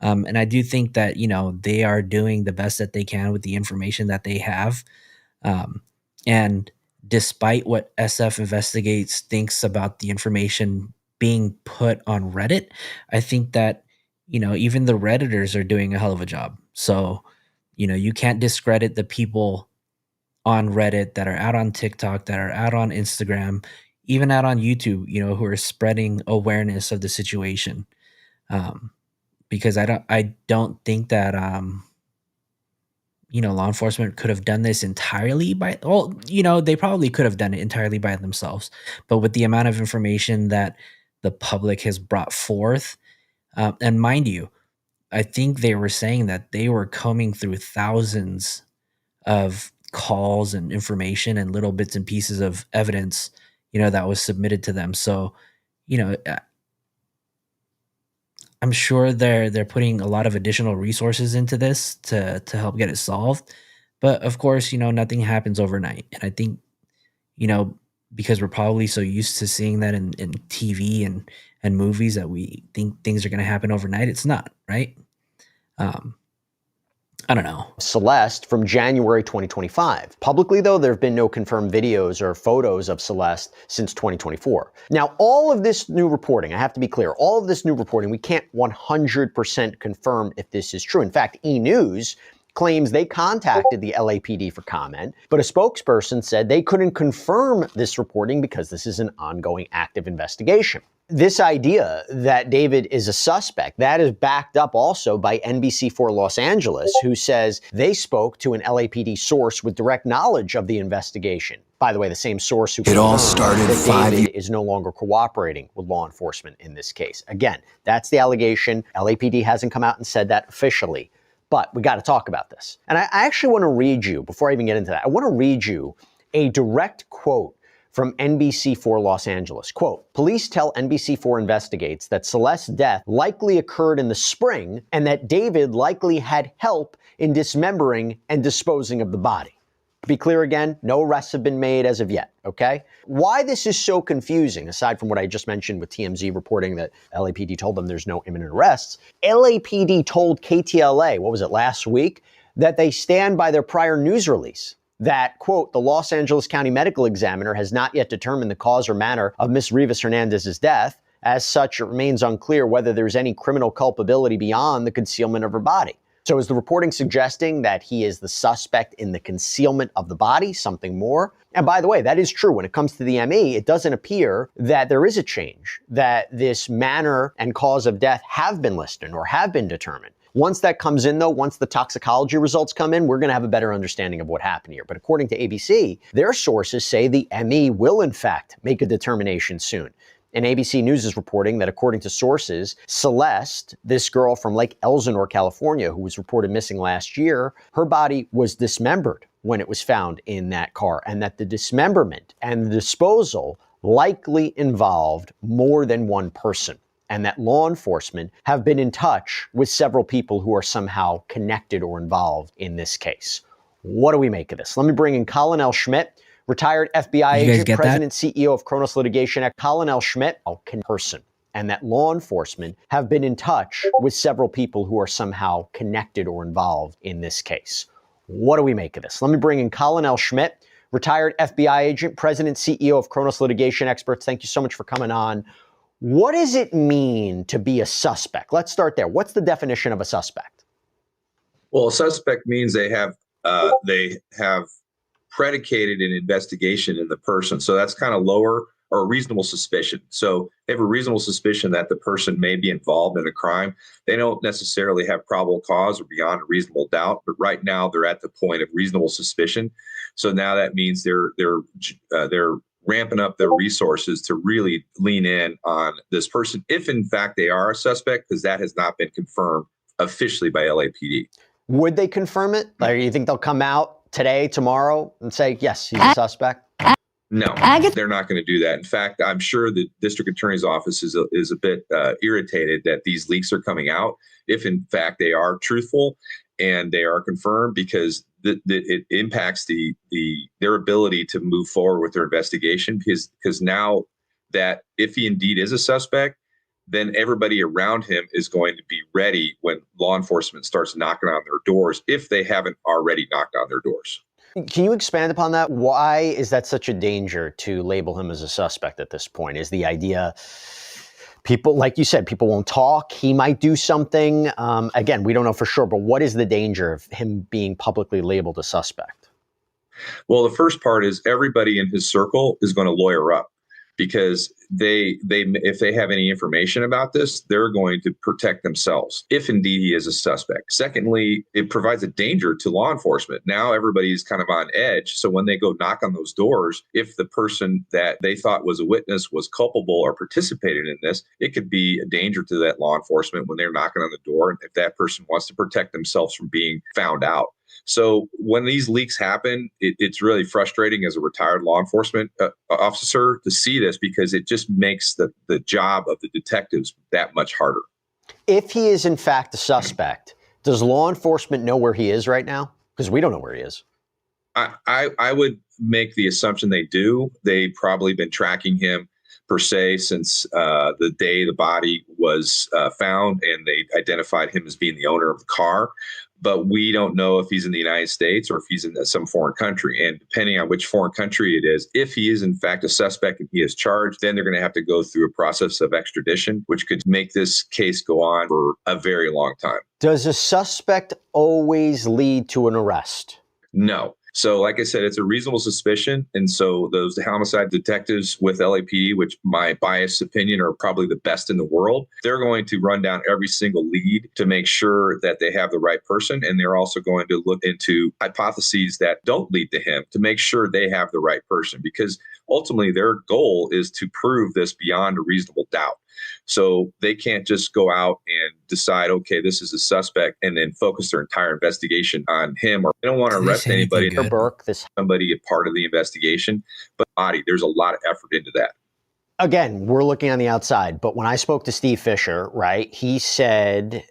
And I do think that, they are doing the best that they can with the information that they have. Um, and despite what SF Investigates thinks about the information being put on Reddit, I think that, even the Redditors are doing a hell of a job. So, you can't discredit the people on Reddit that are out on TikTok, that are out on Instagram, even out on YouTube, who are spreading awareness of the situation. Because I don't think that law enforcement could have done this entirely they probably could have done it entirely by themselves. But with the amount of information that the public has brought forth, and mind you, I think they were saying that they were combing through thousands of calls and information and little bits and pieces of evidence, that was submitted to them. So, you know, I'm sure they're putting a lot of additional resources into this to help get it solved. But of course, nothing happens overnight. And I think, you know, because we're probably so used to seeing that in TV and movies that we think things are going to happen overnight. It's not, right? I don't know. Celeste from January 2025. Publicly, though, there have been no confirmed videos or photos of Celeste since 2024. Now, all of this new reporting, I have to be clear, all of this new reporting, we can't 100% confirm if this is true. In fact, E! News claims they contacted the LAPD for comment, but a spokesperson said they couldn't confirm this reporting because this is an ongoing active investigation. This idea that David is a suspect, that is backed up also by NBC4 Los Angeles, who says they spoke to an LAPD source with direct knowledge of the investigation. By the way, the same source who David is no longer cooperating with law enforcement in this case. Again, that's the allegation. LAPD hasn't come out and said that officially, but we got to talk about this. And I actually want to read you, before I even get into that, I want to read you a direct quote from NBC4 Los Angeles. Quote, police tell NBC4 Investigates that Celeste's death likely occurred in the spring and that David likely had help in dismembering and disposing of the body. To be clear again, no arrests have been made as of yet, okay? Why this is so confusing, aside from what I just mentioned with TMZ reporting that LAPD told them there's no imminent arrests, LAPD told KTLA, what was it, last week, that they stand by their prior news release. That, quote, the Los Angeles County Medical Examiner has not yet determined the cause or manner of Ms. Rivas Hernandez's death. As such, it remains unclear whether there's any criminal culpability beyond the concealment of her body. So is the reporting suggesting that he is the suspect in the concealment of the body, something more? And by the way, that is true. When it comes to the ME, it doesn't appear that there is a change, that this manner and cause of death have been listed or have been determined. Once that comes in, though, once the toxicology results come in, we're going to have a better understanding of what happened here. But according to ABC, their sources say the ME will, in fact, make a determination soon. And ABC News is reporting that according to sources, Celeste, this girl from Lake Elsinore, California, who was reported missing last year, her body was dismembered when it was found in that car, and that the dismemberment and the disposal likely involved more than one person, and that law enforcement have been in touch with several people who are somehow connected or involved in this case. What do we make of this? Let me bring in Colin L. Schmidt, retired FBI You guys agent, get that? president, CEO of Kronos Litigation. Colin L. Schmidt, a person, and that law enforcement have been in touch with several people who are somehow connected or involved in this case. What do we make of this? Let me bring in Colin L. Schmidt, retired FBI agent, president, CEO of Kronos Litigation Experts. Thank you so much for coming on. What does it mean to be a suspect? Let's start there. What's the definition of a suspect? Well, a suspect means they have predicated an investigation in the person. So that's kind of lower, or reasonable suspicion. So they have a reasonable suspicion that the person may be involved in a crime. They don't necessarily have probable cause or beyond a reasonable doubt, but right now they're at the point of reasonable suspicion. So now that means they're ramping up their resources to really lean in on this person, if in fact they are a suspect, because that has not been confirmed officially by LAPD. Would they confirm it? Like, you think they'll come out today, tomorrow, and say, yes, he's a suspect? No, they're not going to do that. In fact, I'm sure the district attorney's office is a bit irritated that these leaks are coming out, if in fact they are truthful and they are confirmed, because it impacts their ability to move forward with their investigation. Because now that if he indeed is a suspect, then everybody around him is going to be ready when law enforcement starts knocking on their doors, if they haven't already knocked on their doors. Can you expand upon that? Why is that such a danger to label him as a suspect at this point? Is the idea people, like you said, people won't talk, he might do something? Again, we don't know for sure, but what is the danger of him being publicly labeled a suspect? Well, the first part is everybody in his circle is going to lawyer up, because if they have any information about this, they're going to protect themselves if indeed he is a suspect. Secondly, it provides a danger to law enforcement. Now everybody's kind of on edge. So when they go knock on those doors, if the person that they thought was a witness was culpable or participated in this, it could be a danger to that law enforcement when they're knocking on the door, and if that person wants to protect themselves from being found out. So when these leaks happen, it's really frustrating as a retired law enforcement officer to see this, because it just makes the job of the detectives that much harder. If he is in fact a suspect, does law enforcement know where he is right now? Because we don't know where he is. I would make the assumption they do. They've probably been tracking him per se since the day the body was found, and they identified him as being the owner of the car. But we don't know if he's in the United States or if he's in some foreign country. And depending on which foreign country it is, if he is in fact a suspect and he is charged, then they're going to have to go through a process of extradition, which could make this case go on for a very long time. Does a suspect always lead to an arrest? No. So like I said, it's a reasonable suspicion. And so those homicide detectives with LAPD, which my biased opinion are probably the best in the world, they're going to run down every single lead to make sure that they have the right person. And they're also going to look into hypotheses that don't lead to him to make sure they have the right person, because ultimately their goal is to prove this beyond a reasonable doubt. So they can't just go out and decide, okay, this is a suspect, and then focus their entire investigation on him. Or they don't want to arrest anybody. Somebody a part of the investigation, but there's a lot of effort into that. Again, we're looking on the outside, but when I spoke to Steve Fisher, right, he said,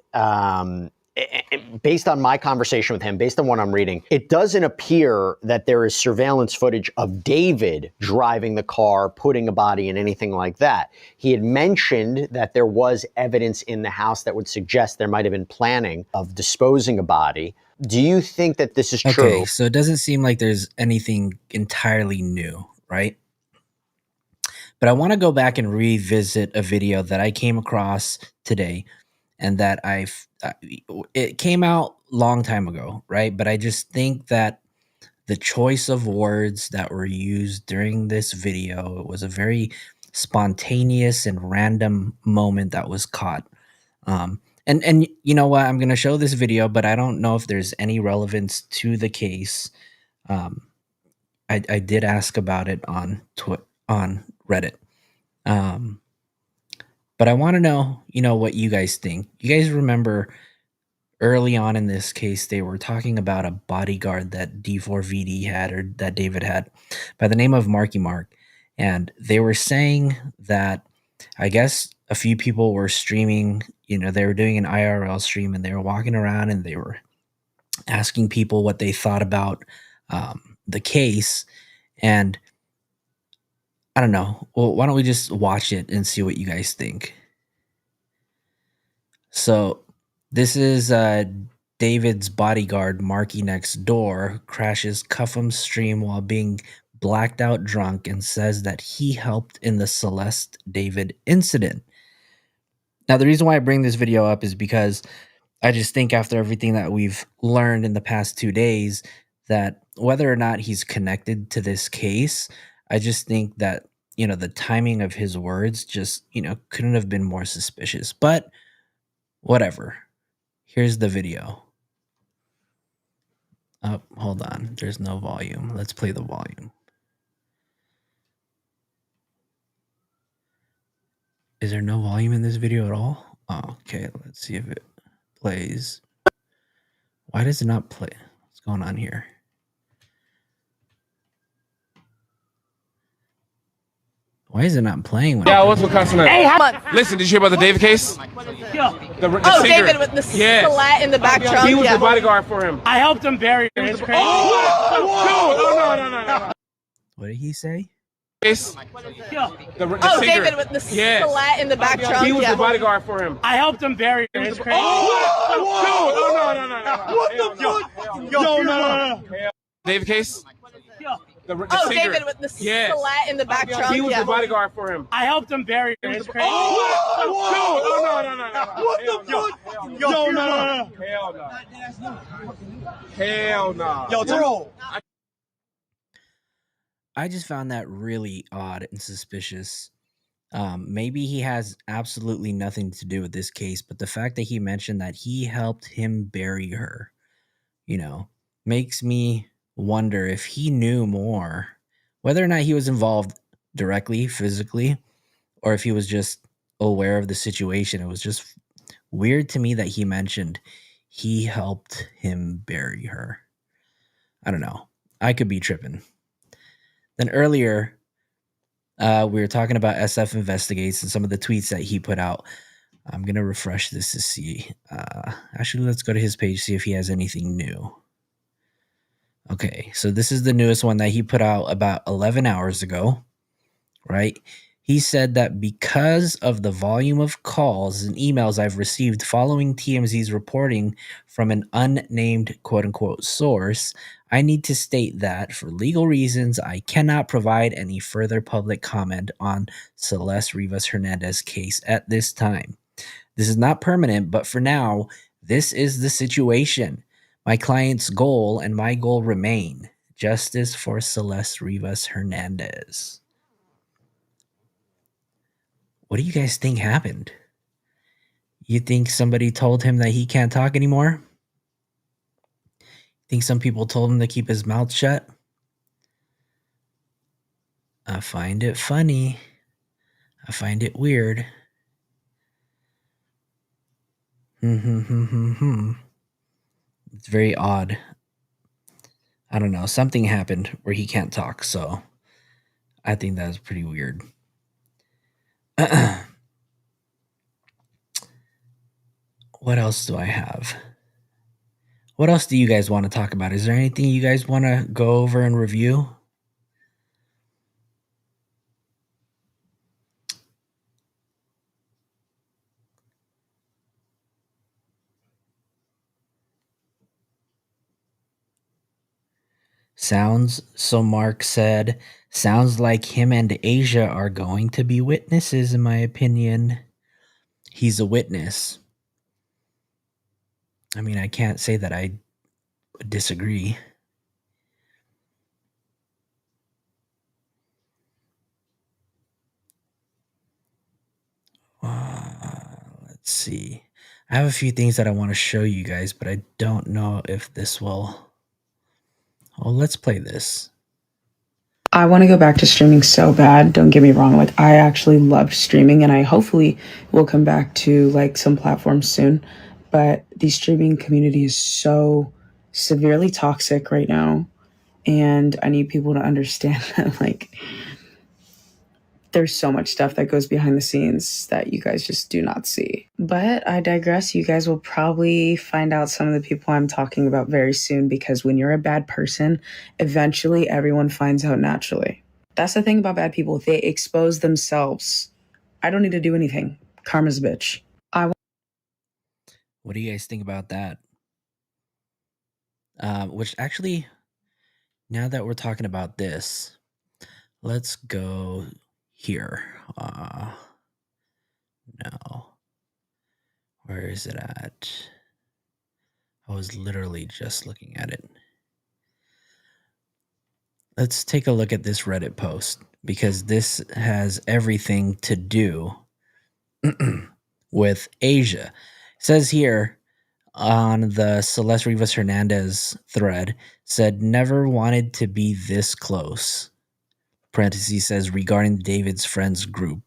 based on my conversation with him, based on what I'm reading, it doesn't appear that there is surveillance footage of David driving the car, putting a body in, anything like that. He had mentioned that there was evidence in the house that would suggest there might have been planning of disposing a body. Do you think that this is true? Okay, so it doesn't seem like there's anything entirely new, right? But I want to go back and revisit a video that I came across today, and that it came out long time ago, right? But I just think that the choice of words that were used during this video was a very spontaneous and random moment that was caught. And you know what? I'm going to show this video, but I don't know if there's any relevance to the case. I did ask about it on Reddit. But I want to know, what you guys think. You guys remember early on in this case, they were talking about a bodyguard that D4Vd had, or that David had, by the name of Marky Mark. And they were saying that, I guess, a few people were streaming, they were doing an IRL stream, and they were walking around and they were asking people what they thought about the case. And I don't know. Well, why don't we just watch it and see what you guys think? So this is David's bodyguard, Marky next door, crashes Cuffham's stream while being blacked out drunk and says that he helped in the Celeste David incident. Now, the reason why I bring this video up is because I just think after everything that we've learned in the past 2 days, that whether or not he's connected to this case, I just think that, the timing of his words just, couldn't have been more suspicious. But whatever. Here's the video. Oh, hold on. There's no volume. Let's play the volume. Is there no volume in this video at all? Oh, okay. Let's see if it plays. Why does it not play? What's going on here? Why is it not playing? When Yeah, what's with customer? Hey, how much? Listen, did you hear about the David case? Yeah. The singer. David with the Yes. slat in the back trunk. He was the bodyguard for him. I helped him bury him. It's crazy. No. What did he say? Case. Yeah. The singer. David with the slat in the back trunk. He was the bodyguard for him. I helped him bury him. It's crazy. No. What the fuck? No. David case. Yeah. The singer. David with the slat in the back trunk. He was the bodyguard for him. I helped him bury him. It's crazy. No. What the fuck? No. Hell no. Yo, bro. I just found that really odd and suspicious. Maybe he has absolutely nothing to do with this case, but the fact that he mentioned that he helped him bury her, makes me wonder if he knew more, whether or not he was involved directly, physically, or if he was just aware of the situation. It was just weird to me that he mentioned he helped him bury her. I don't know. I could be tripping. Then earlier, we were talking about SF Investigates and some of the tweets that he put out. I'm going to refresh this to see. Actually, let's go to his page, see if he has anything new. Okay, so this is the newest one that he put out about 11 hours ago, right? He said that because of the volume of calls and emails I've received following TMZ's reporting from an unnamed quote-unquote source, I need to state that for legal reasons, I cannot provide any further public comment on Celeste Rivas Hernandez case at this time. This is not permanent, but for now, this is the situation. My client's goal and my goal remain justice for Celeste Rivas Hernandez. What do you guys think happened? You think somebody told him that he can't talk anymore? Think some people told him to keep his mouth shut? I find it funny. I find it weird. It's very odd. I don't know. Something happened where he can't talk, so I think that's pretty weird. What else do I have? What else do you guys want to talk about? Is there anything you guys want to go over and review? So Mark said, sounds like him and Asia are going to be witnesses, in my opinion. He's a witness. I mean, I can't say that I disagree. Let's see. I have a few things that I want to show you guys, but I don't know if this will... Well, let's play this. I want to go back to streaming so bad. Don't get me wrong. Like, I actually loved streaming, and I hopefully will come back to like some platforms soon. But the streaming community is so severely toxic right now. And I need people to understand that, like, there's so much stuff that goes behind the scenes that you guys just do not see. But I digress. You guys will probably find out some of the people I'm talking about very soon, because when you're a bad person, eventually everyone finds out naturally. That's the thing about bad people. They expose themselves. I don't need to do anything. Karma's a bitch. What do you guys think about that? Which actually, now that we're talking about this, let's go here. No. Where is it at? I was literally just looking at it. Let's take a look at this Reddit post, because this has everything to do with Asia. It says here on the Celeste Rivas Hernandez thread, said never wanted to be this close. Parentheses says regarding David's friends group.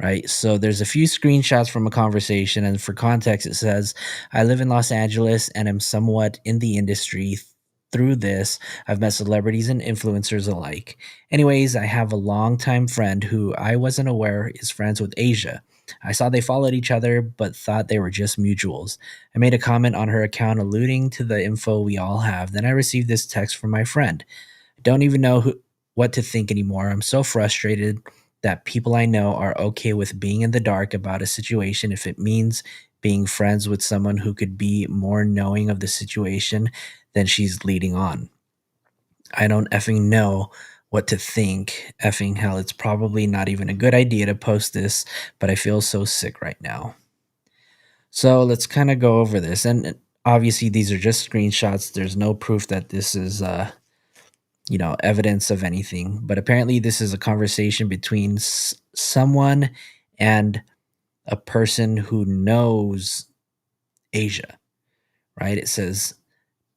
Right. So there's a few screenshots from a conversation. And for context, it says, I live in Los Angeles and am somewhat in the industry. Through this, I've met celebrities and influencers alike. Anyways, I have a longtime friend who I wasn't aware is friends with Asia. I saw they followed each other, but thought they were just mutuals. I made a comment on her account alluding to the info we all have. Then I received this text from my friend. I don't even know what to think anymore. I'm so frustrated that people I know are okay with being in the dark about a situation if it means being friends with someone who could be more knowing of the situation than she's leading on. I don't effing know what to think. Effing hell, it's probably not even a good idea to post this, but I feel so sick right now. So let's kind of go over this. And obviously, these are just screenshots. There's no proof that this is evidence of anything. But apparently, this is a conversation between someone and a person who knows Asia, right? It says,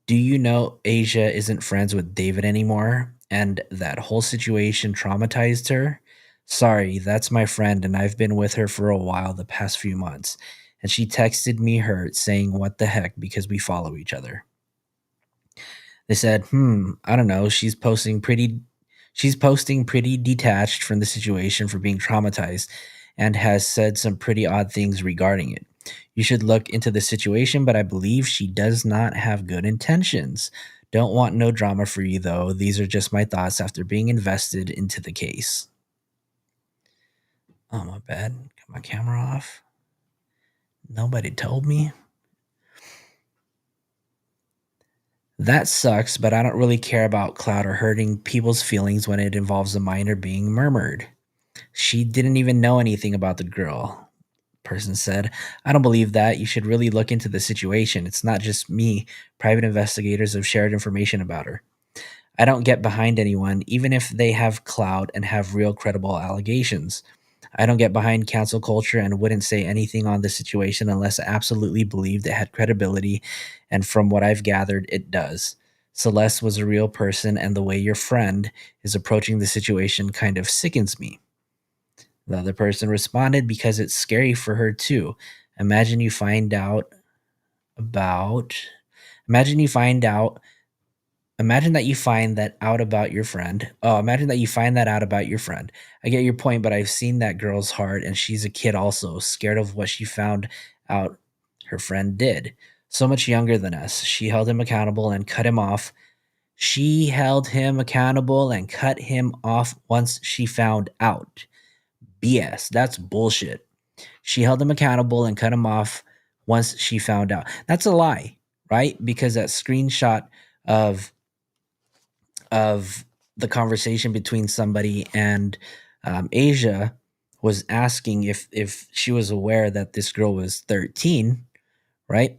do you know Asia isn't friends with David anymore? And that whole situation traumatized her? Sorry, that's my friend, and I've been with her for a while the past few months. And she texted me hurt, saying, what the heck, because we follow each other. They said, I don't know, she's posting pretty detached from the situation for being traumatized and has said some pretty odd things regarding it. You should look into the situation, but I believe she does not have good intentions. Don't want no drama for you, though. These are just my thoughts after being invested into the case. Oh, my bad. Got my camera off. Nobody told me. That sucks, but I don't really care about clout or hurting people's feelings when it involves a minor being murmured. She didn't even know anything about the girl. Person said, I don't believe that. You should really look into the situation. It's not just me. Private investigators have shared information about her. I don't get behind anyone, even if they have clout and have real credible allegations. I don't get behind cancel culture and wouldn't say anything on the situation unless I absolutely believed it had credibility, and from what I've gathered, it does. Celeste was a real person, and the way your friend is approaching the situation kind of sickens me. The other person responded, because it's scary for her too. Imagine you find out about imagine you find out Imagine that you find that out about your friend. Oh, imagine that you find that out about your friend. I get your point, but I've seen that girl's heart, and she's a kid also, scared of what she found out her friend did. So much younger than us. She held him accountable and cut him off. She held him accountable and cut him off once she found out. BS. That's bullshit. She held him accountable and cut him off once she found out. That's a lie, right? Because that screenshot of the conversation between somebody and Asia was asking if she was aware that this girl was 13, right?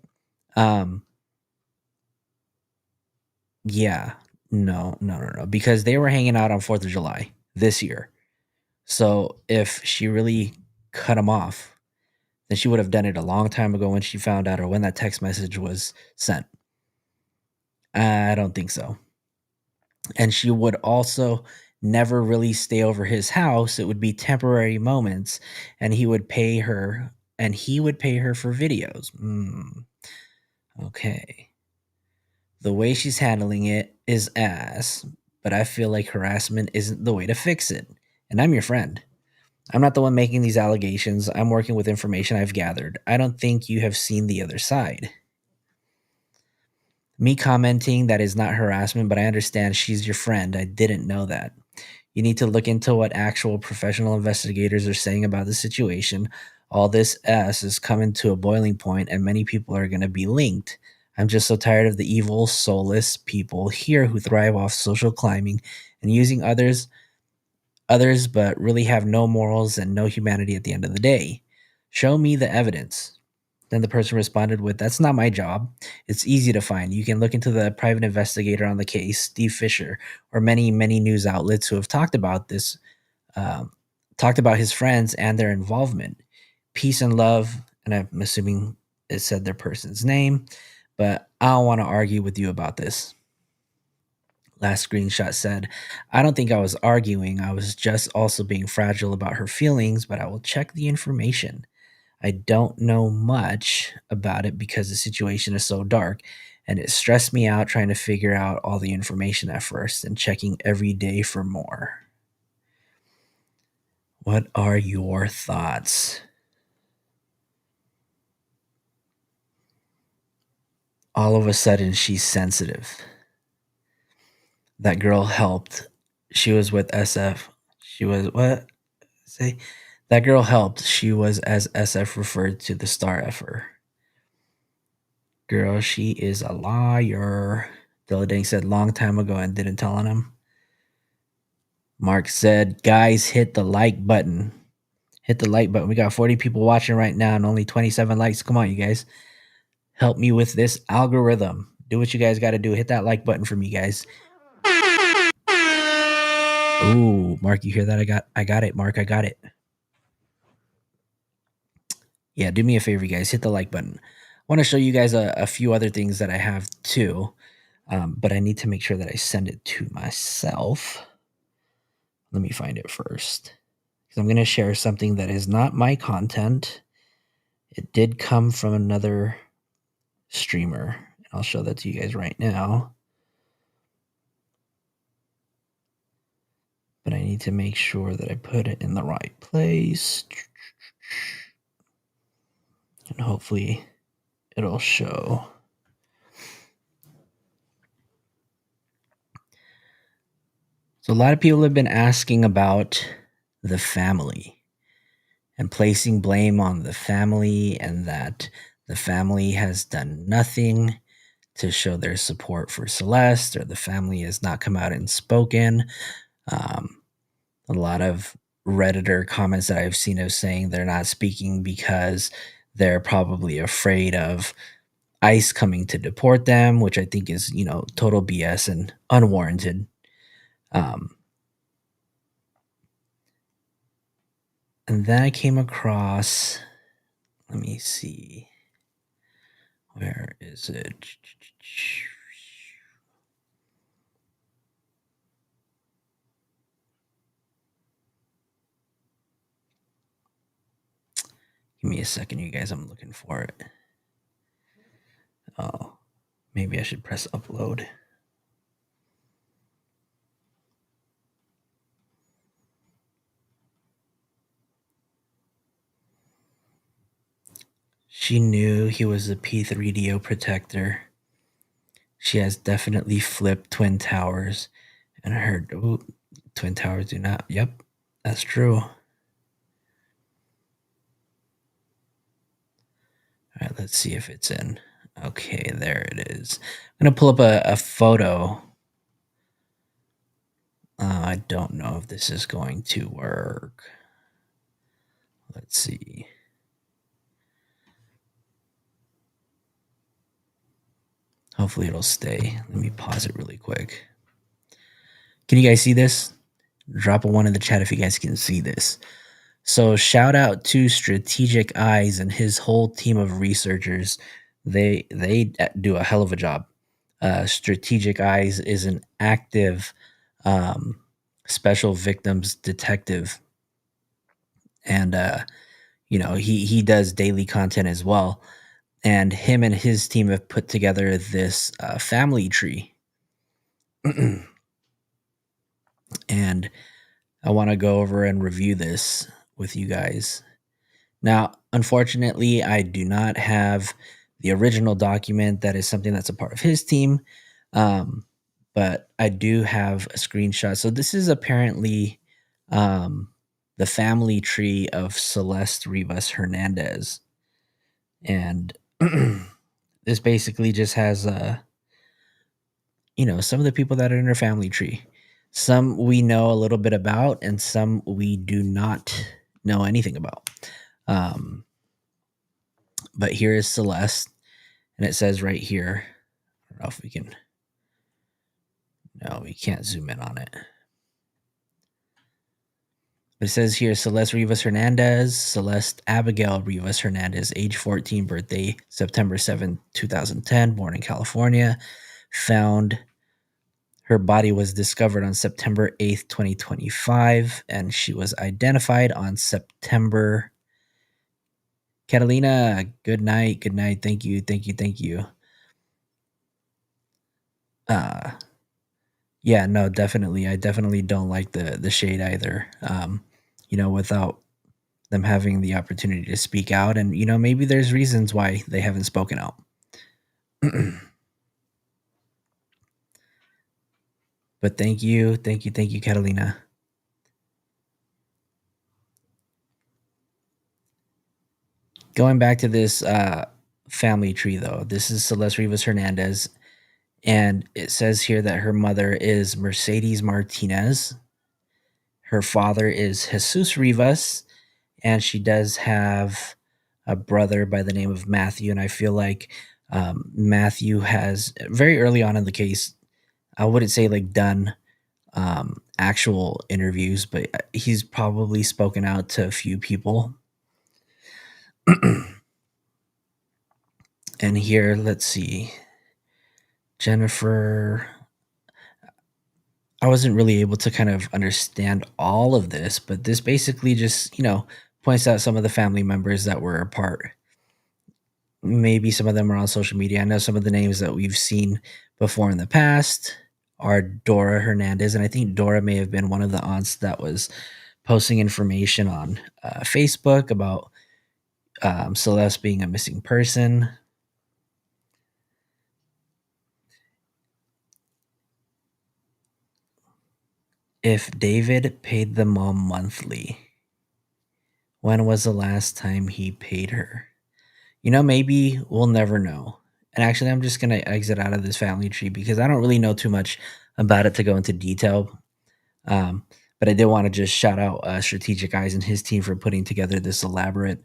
Yeah, no, because they were hanging out on 4th of July this year. So if she really cut him off, then she would have done it a long time ago when she found out, or when that text message was sent. I don't think so. And she would also never really stay over his house. It would be temporary moments, and he would pay her for videos. Okay. The way she's handling it is ass, but I feel like harassment isn't the way to fix it. And I'm your friend. I'm not the one making these allegations. I'm working with information I've gathered. I don't think you have seen the other side. Me commenting that is not harassment, but I understand she's your friend. I didn't know that. You need to look into what actual professional investigators are saying about the situation. All this S is coming to a boiling point, and many people are going to be linked. I'm just so tired of the evil, soulless people here who thrive off social climbing and using others, but really have no morals and no humanity at the end of the day. Show me the evidence. Then the person responded with, "That's not my job. It's easy to find. You can look into the private investigator on the case, Steve Fisher, or many, many news outlets who have talked about this, talked about his friends and their involvement. Peace and love." And I'm assuming it said their person's name, but I don't want to argue with you about this. Last screenshot said, "I don't think I was arguing. I was just also being fragile about her feelings, but I will check the information. I don't know much about it because the situation is so dark, and it stressed me out trying to figure out all the information at first and checking every day for more." What are your thoughts? All of a sudden, she's sensitive. That girl helped. She was with SF. She was what? Say? That girl helped. She was, as SF referred to the star effer. Girl, she is a liar. Dilladang said long time ago and didn't tell on him. Mark said, "Guys, hit the like button. Hit the like button. We got 40 people watching right now and only 27 likes. Come on, you guys. Help me with this algorithm. Do what you guys got to do. Hit that like button for me, guys." Ooh, Mark, you hear that? I got it, Mark. I got it. Yeah, do me a favor, you guys. Hit the like button. I want to show you guys a few other things that I have too, but I need to make sure that I send it to myself. Let me find it first, because I'm going to share something that is not my content. It did come from another streamer. I'll show that to you guys right now. But I need to make sure that I put it in the right place. And hopefully it'll show. So a lot of people have been asking about the family and placing blame on the family, and that the family has done nothing to show their support for Celeste, or the family has not come out and spoken. A lot of Redditor comments that I've seen of saying they're not speaking because they're probably afraid of ICE coming to deport them, which I think is, total BS and unwarranted. And then I came across, let me see, where is it? Give me a second, you guys. I'm looking for it. Oh, maybe I should press upload. She knew he was a P3DO protector. She has definitely flipped Twin Towers. And I heard, Twin Towers do not. Yep, that's true. All right, let's see if it's in. Okay, there it is. I'm going to pull up a photo. I don't know if this is going to work. Let's see. Hopefully it'll stay. Let me pause it really quick. Can you guys see this? Drop a 1 in the chat if you guys can see this. So shout out to Strategic Eyes and his whole team of researchers. They do a hell of a job. Strategic Eyes is an active special victims detective, and he does daily content as well. And him and his team have put together this family tree. And I want to go over and review this with you guys. Now, unfortunately, I do not have the original document. That is something that's a part of his team. But I do have a screenshot. So this is apparently the family tree of Celeste Rivas Hernandez. And this basically just has some of the people that are in her family tree. Some we know a little bit about, and some we do not know anything about. But here is Celeste, and it says right here, I don't know if we can, no, we can't zoom in on it. But it says here, Celeste Rivas Hernandez, Celeste Abigail Rivas Hernandez, age 14, birthday September 7, 2010, born in California, found. Her body was discovered on September 8th, 2025, and she was identified on September. Catalina, good night. Good night. Thank you. Thank you. Thank you. Yeah, no, definitely. I definitely don't like the shade either. Without them having the opportunity to speak out, and maybe there's reasons why they haven't spoken out. But thank you, Catalina. Going back to this family tree, though, this is Celeste Rivas Hernandez, and it says here that her mother is Mercedes Martinez. Her father is Jesus Rivas, and she does have a brother by the name of Matthew. And I feel like Matthew has, very early on in the case, I wouldn't say like done actual interviews, but he's probably spoken out to a few people. And here, let's see, Jennifer. I wasn't really able to kind of understand all of this, but this basically just, points out some of the family members that were a part. Maybe some of them are on social media. I know some of the names that we've seen before in the past are Dora Hernandez, and I think Dora may have been one of the aunts that was posting information on Facebook about Celeste being a missing person. If David paid the mom monthly, when was the last time he paid her? Maybe we'll never know. And actually, I'm just going to exit out of this family tree because I don't really know too much about it to go into detail. But I did want to just shout out Strategic Eyes and his team for putting together this elaborate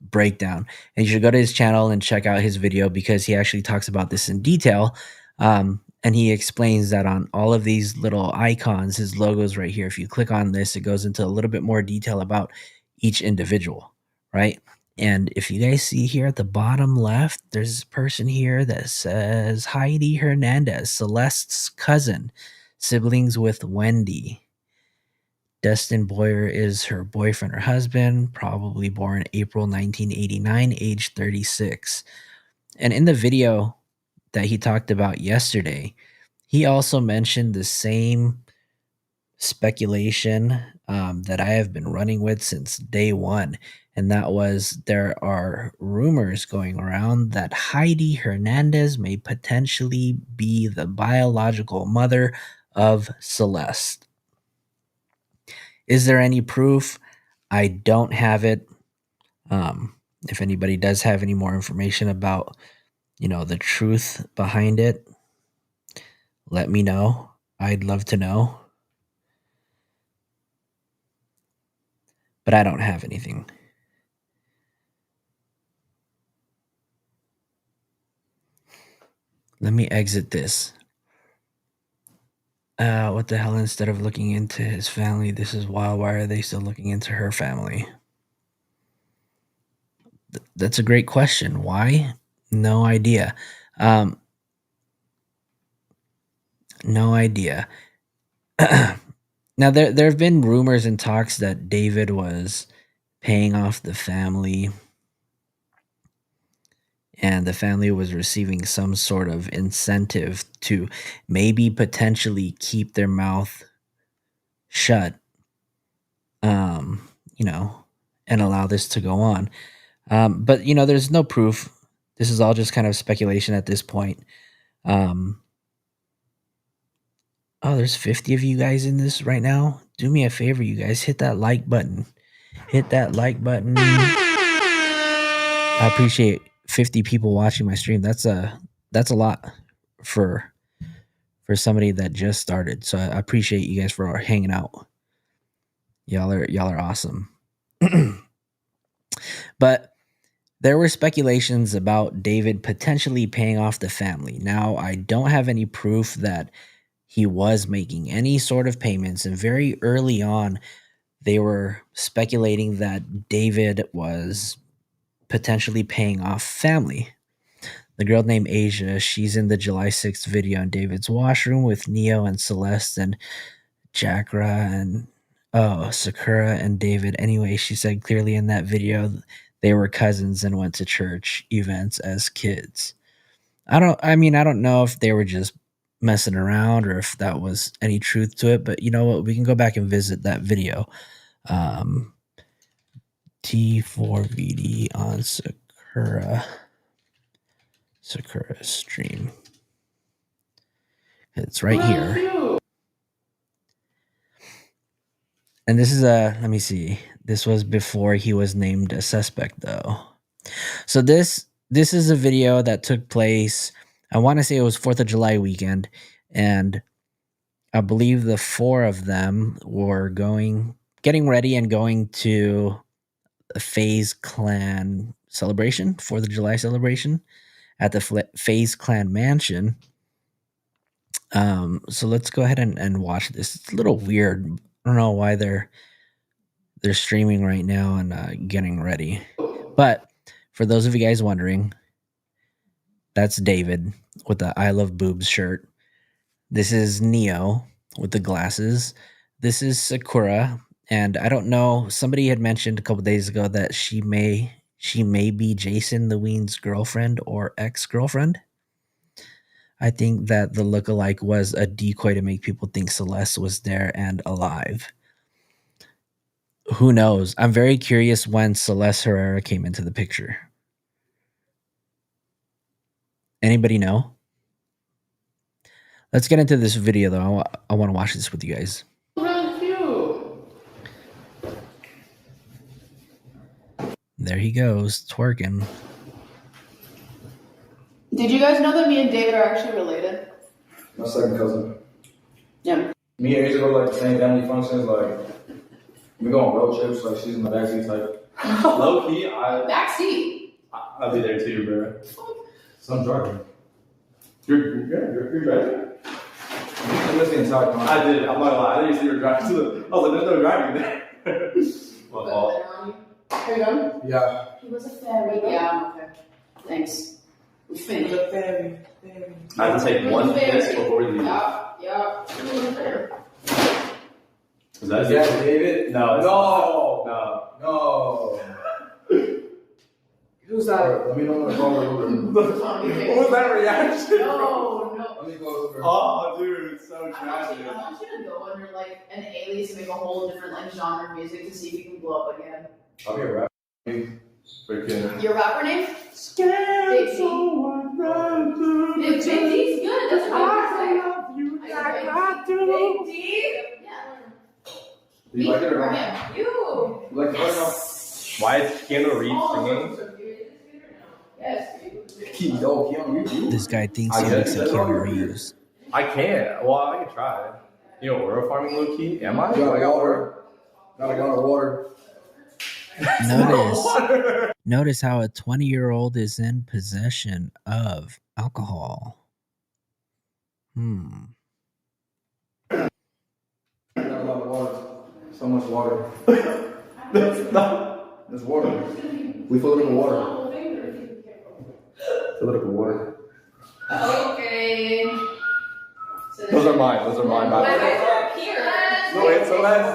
breakdown. And you should go to his channel and check out his video because he actually talks about this in detail. And he explains that on all of these little icons, his logos right here, if you click on this, it goes into a little bit more detail about each individual, right? And if you guys see here at the bottom left, there's a person here that says Heidi Hernandez, Celeste's cousin, siblings with Wendy. Destin Boyer is her boyfriend or husband, probably born April 1989, age 36. And in the video that he talked about yesterday, he also mentioned the same speculation that I have been running with since day one. And that was there are rumors going around that Heidi Hernandez may potentially be the biological mother of Celeste. Is there any proof? I don't have it. If anybody does have any more information about, the truth behind it, let me know. I'd love to know. But I don't have anything. Let me exit this. What the hell? Instead of looking into his family, this is wild. Why are they still looking into her family? That's a great question. Why? No idea. No idea. Now there have been rumors and talks that David was paying off the family, and the family was receiving some sort of incentive to maybe potentially keep their mouth shut, you know, and allow this to go on. But you know, there's no proof. This is all just kind of speculation at this point. Um, oh, there's 50 of you guys in this right now. Do me a favor, you guys, hit that like button. Hit that like button. I appreciate 50 people watching my stream. That's a lot for somebody that just started. So I appreciate you guys for hanging out. Y'all are awesome. But there were speculations about David potentially paying off the family. Now, I don't have any proof that he was making any sort of payments, and very early on they were speculating that David was potentially paying off family. The girl named Asia, she's in the July 6th video in David's washroom with Neo and Celeste and Jakra and Sakura and David. Anyway, she said clearly in that video they were cousins and went to church events as kids. I don't know if they were just messing around or if that was any truth to it, but you know what? We can go back and visit that video. D4Vd on Sakura stream. It's right here. And this is let me see. This was before he was named a suspect though. So this is a video that took place, I want to say it was 4th of July weekend, and I believe the four of them were getting ready and going to a FaZe Clan celebration, 4th of July celebration at the FaZe Clan mansion. So let's go ahead and watch this. It's a little weird. I don't know why they're streaming right now and getting ready. But for those of you guys wondering, that's David with the I Love Boobs shirt. This is Neo with the glasses. This is Sakura. And I don't know, somebody had mentioned a couple days ago that she may be Jason the Ween's girlfriend or ex-girlfriend. I think that the lookalike was a decoy to make people think Celeste was there and alive. Who knows? I'm very curious when Celeste Herrera came into the picture. Anybody know? Let's get into this video though. I want to watch this with you guys. Really cute. There he goes, twerking. Did you guys know that me and David are actually related? My second cousin. Yeah. Me and Asia go to like the same family functions. Like we go on road trips. Like she's in the backseat type. Low key, Backseat. I'll be there too, bro. So I'm driving. You're driving. I missed the entire time. I did. I'm not gonna lie. I didn't see you driving. I was like, there's no driving there. My fault. Are you done? Yeah. He was a fairy. Yeah, okay. Thanks. Fairy. I have to take one piss before we leave. Yeah. Is that David? No. Who's that? Let me know when I call over. What was that reaction? No. Let me go over. Oh, dude, it's so tragic. I want you to go under like an alias and make a whole different like genre of music to see if you can blow up again. I'll be a rapper. Freaking. Your rapper name? Big D. Big D's good. That's what I love you like I do. Big D. Yeah. Do you like it or not? Yeah. You like it or not? Why is Keanu Reeves singing? Yes. Keanu Reeves. This guy thinks he looks like Keanu Reeves. I can't. Well, I can try. You know, oil farming low key. Am I? Got water. Got a gallon of water. Notice how a 20-year-old is in possession of alcohol. Got a lot of water. So much water. There's water. We fill it up with water. Fill it up with water. Okay. Those are mine. Wait, here. No, it's so nice.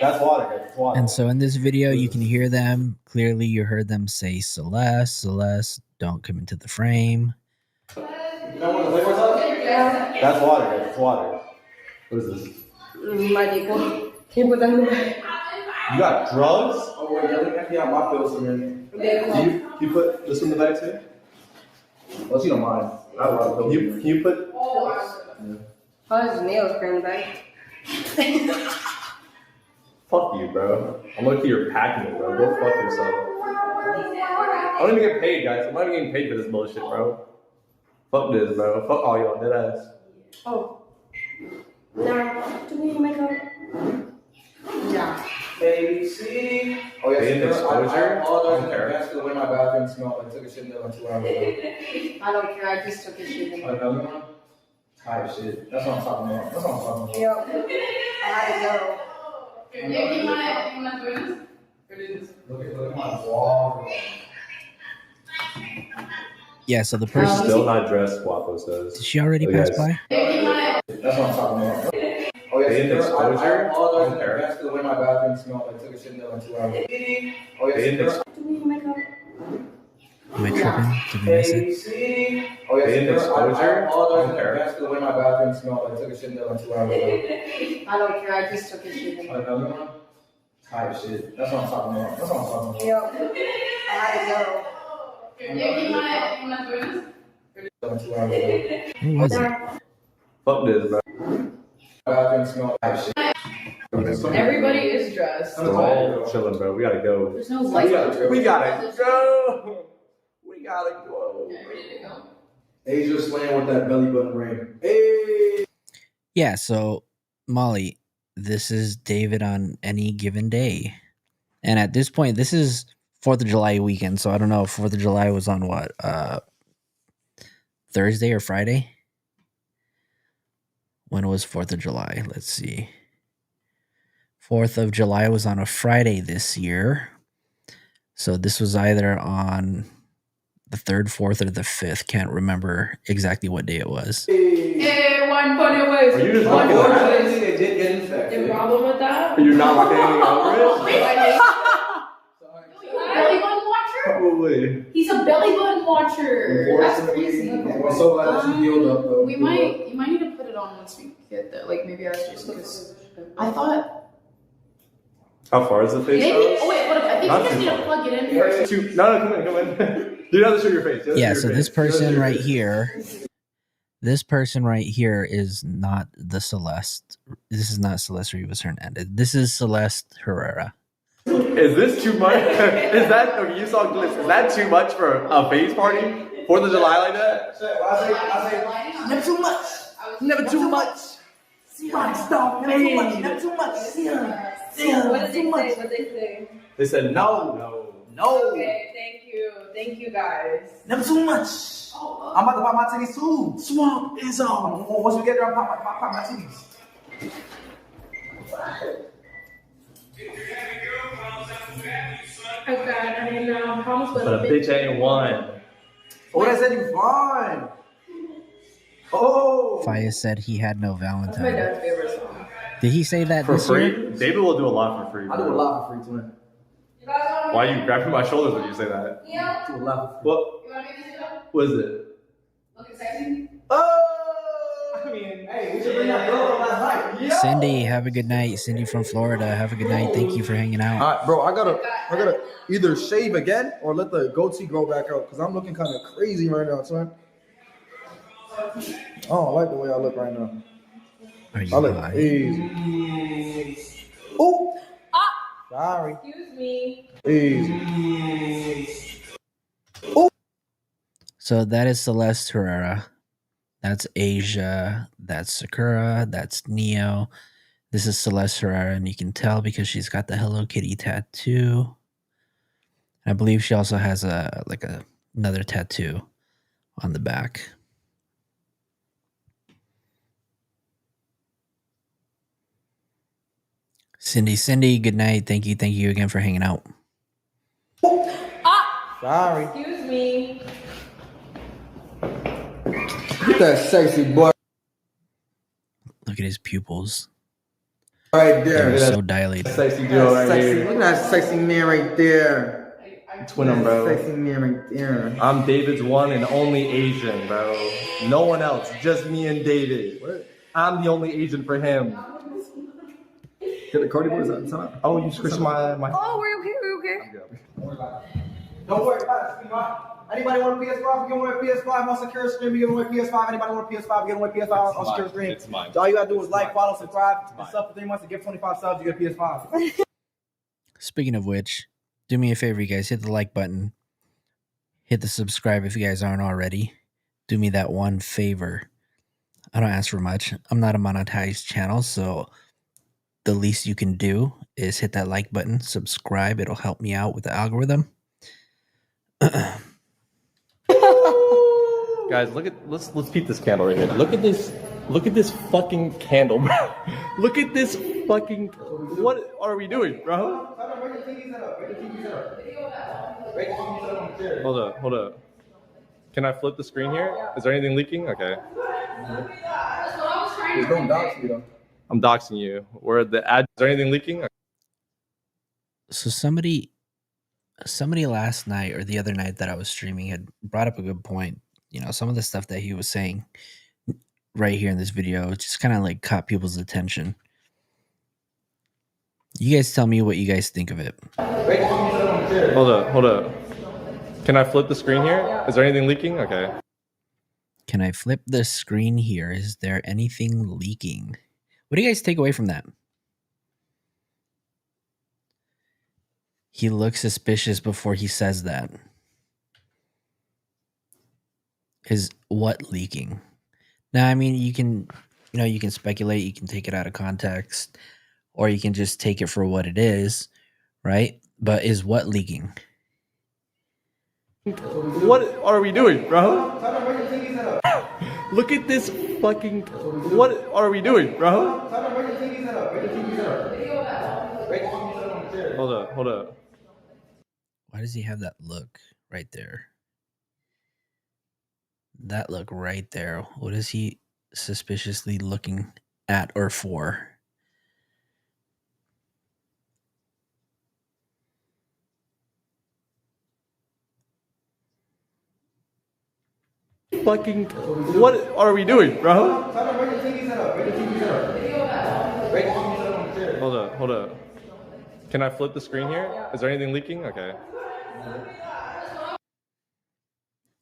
That's water. It's water. And so in this video, you can hear them. Clearly, you heard them say, Celeste, Celeste, don't come into the frame. That's water. It's water. What is this? Magical. Can you put that in the bag? You got drugs? Oh, wait, I think I have my pills in here. Can you put this in the bag too? Well, you don't mind. I have a lot of pills. Can you put? Oh, his nails are in the bag. Fuck you, bro. I'm looking at your packing it, bro. Go fuck yourself. I don't even get paid, guys. I'm not even getting paid for this bullshit, bro. Fuck this, bro. Fuck all y'all, dead ass. Oh. Now, do we need makeup? Yeah. ABC. Oh, yeah, In exposure. I apologize in advance for the way my bathroom smelled. I took a shit there like 2 hours ago. I don't care. I just took a shit. Another one? Tired shit. That's what I'm talking about. That's what I'm talking about. Yep. I had to go. Yeah, you wanna do this? Look at my wall. Yeah, so the person... Still not dressed, Guapo says. Did she already pass by? That's what I'm talking about. Oh, yeah, exposure. I apologize in advance for the way my bathroom smelled. I took a shit there like 2 hours ago. Oh, yeah, Do we need makeup? Am I tripping? Did we miss it? Oh, yeah, exposure. I apologize in advance for the way my bathroom smelled. I took a shit there like 2 hours ago. I don't care. I just took a shit. Another one? Tired shit. That's what I'm talking about. That's what I'm talking about. Yep. I had to go. Who was it? Fuck this, bro. Bathroom smell like shit. Everybody is dressed. We're all chilling, bro. We gotta go. There's no light. We gotta go. We gotta go. Asia slaying with that belly button ring. Hey. Yeah, so Molly, this is David on any given day. And at this point, this is 4th of July weekend, so I don't know if 4th of July was on what? Thursday or Friday? When was 4th of July? Let's see. 4th of July was on a Friday this year. So this was either on the 3rd, 4th, or the 5th. Can't remember exactly what day it was. Hey, one funny way. Are you just walking around? They did get infected. Your problem with that? You're not looking anything over it? Belly button watcher? Probably. He's a belly button watcher. That's crazy. I'm so glad that you healed up, though. You might need to put it on once we get there. Like maybe ask just because I thought. How far is the face? Maybe. Oh wait, but I think you just need to plug it in first. No, come in. Do not show your face. Yeah, so this person right here, is not the Celeste. This is not Celeste Rivas Hernandez. This is Celeste Herrera. Is this too much? Is that, okay, you saw clips, is that too much for a face party? 4th of July like that? Never too much. Never too much. Rockstar, never too much. Never too much. What did they say? What did they say? They said no. Okay, thank you guys. Never too much. I'm about to pop my titties too. Swamp is on. Once we get there, I'll pop my titties. Oh God, I mean, I promise. But a bitch ain't one. Oh, that said you fine. Oh. Faya said he had no That's my Valentine. dad's favorite song. Did he say that For this free? year? David will do a lot for free. I do a bro. lot for free, twin. Why are you grabbing my shoulders when you say that? I do a lot for free. What? You want me to do it? What is it? Looking sexy? Oh! I mean, hey, we should bring that girl from last night. Yo! Cindy, have a good night. Cindy from Florida, have a good night. Thank you for hanging out. All right, bro, I gotta either shave again or let the goatee grow back out because I'm looking kind of crazy right now, son. I don't like the way I look right now. Are you I look high? easy. Oh, sorry. Excuse me. Easy. So that is Celeste Herrera. That's Asia. That's Sakura. That's Neo. This is Celeste Herrera, and you can tell because she's got the Hello Kitty tattoo. I believe she also has another tattoo on the back. Cindy, good night. Thank you again for hanging out. Sorry. Excuse me. Look at that sexy boy. Look at at his pupils. Right They there. were so dilated. Sexy duo right here. Look at that sexy man right there. Twin him, bro. Sexy man right there. I'm David's one and only Asian, bro. No one else, just me and David. What? I'm the only Asian for him. Get the Cardi boys outside. Oh, you squished my. Oh, we're okay. We're okay. Don't worry about it. Anybody want a PS5? We give away a PS5 on secure stream. We give away a PS5. Anybody want a PS5? We give away a PS5 on secure stream. It's mine. So all you gotta do is like, follow, subscribe. It's sub for 3 months to give 25 subs. You get a PS5. Speaking of which, do me a favor, you guys. Hit the like button. Hit the subscribe if you guys aren't already. Do me that one favor. I don't ask for much. I'm not a monetized channel, so the least you can do is hit that like button, subscribe. It'll help me out with the algorithm. Guys, let's peep this candle right here. Look at this fucking candle, bro. Look at this fucking. What are we doing, bro? Hold up. Can I flip the screen here? Is there anything leaking? Okay. Don't dox me though. I'm doxing you. Where the ad? Is there anything leaking? So somebody last night or the other night that I was streaming had brought up a good point. You know, some of the stuff that he was saying right here in this video just kind of like caught people's attention. You guys tell me what you guys think of it. Hold up. Can I flip the screen here? Is there anything leaking? Okay. Can I flip the screen here? Is there anything leaking? What do you guys take away from that? He looks suspicious before he says that. Is what leaking? Now, I mean, you can speculate, you can take it out of context, or you can just take it for what it is, right? But is what leaking? What are we doing, bro? Look at this fucking. What are we doing, bro? Hold up. Why does he have that look right there? That look right there. What is he suspiciously looking at or for? Fucking. What are we doing, bro? Hold up. Can I flip the screen here? Is there anything leaking? Okay.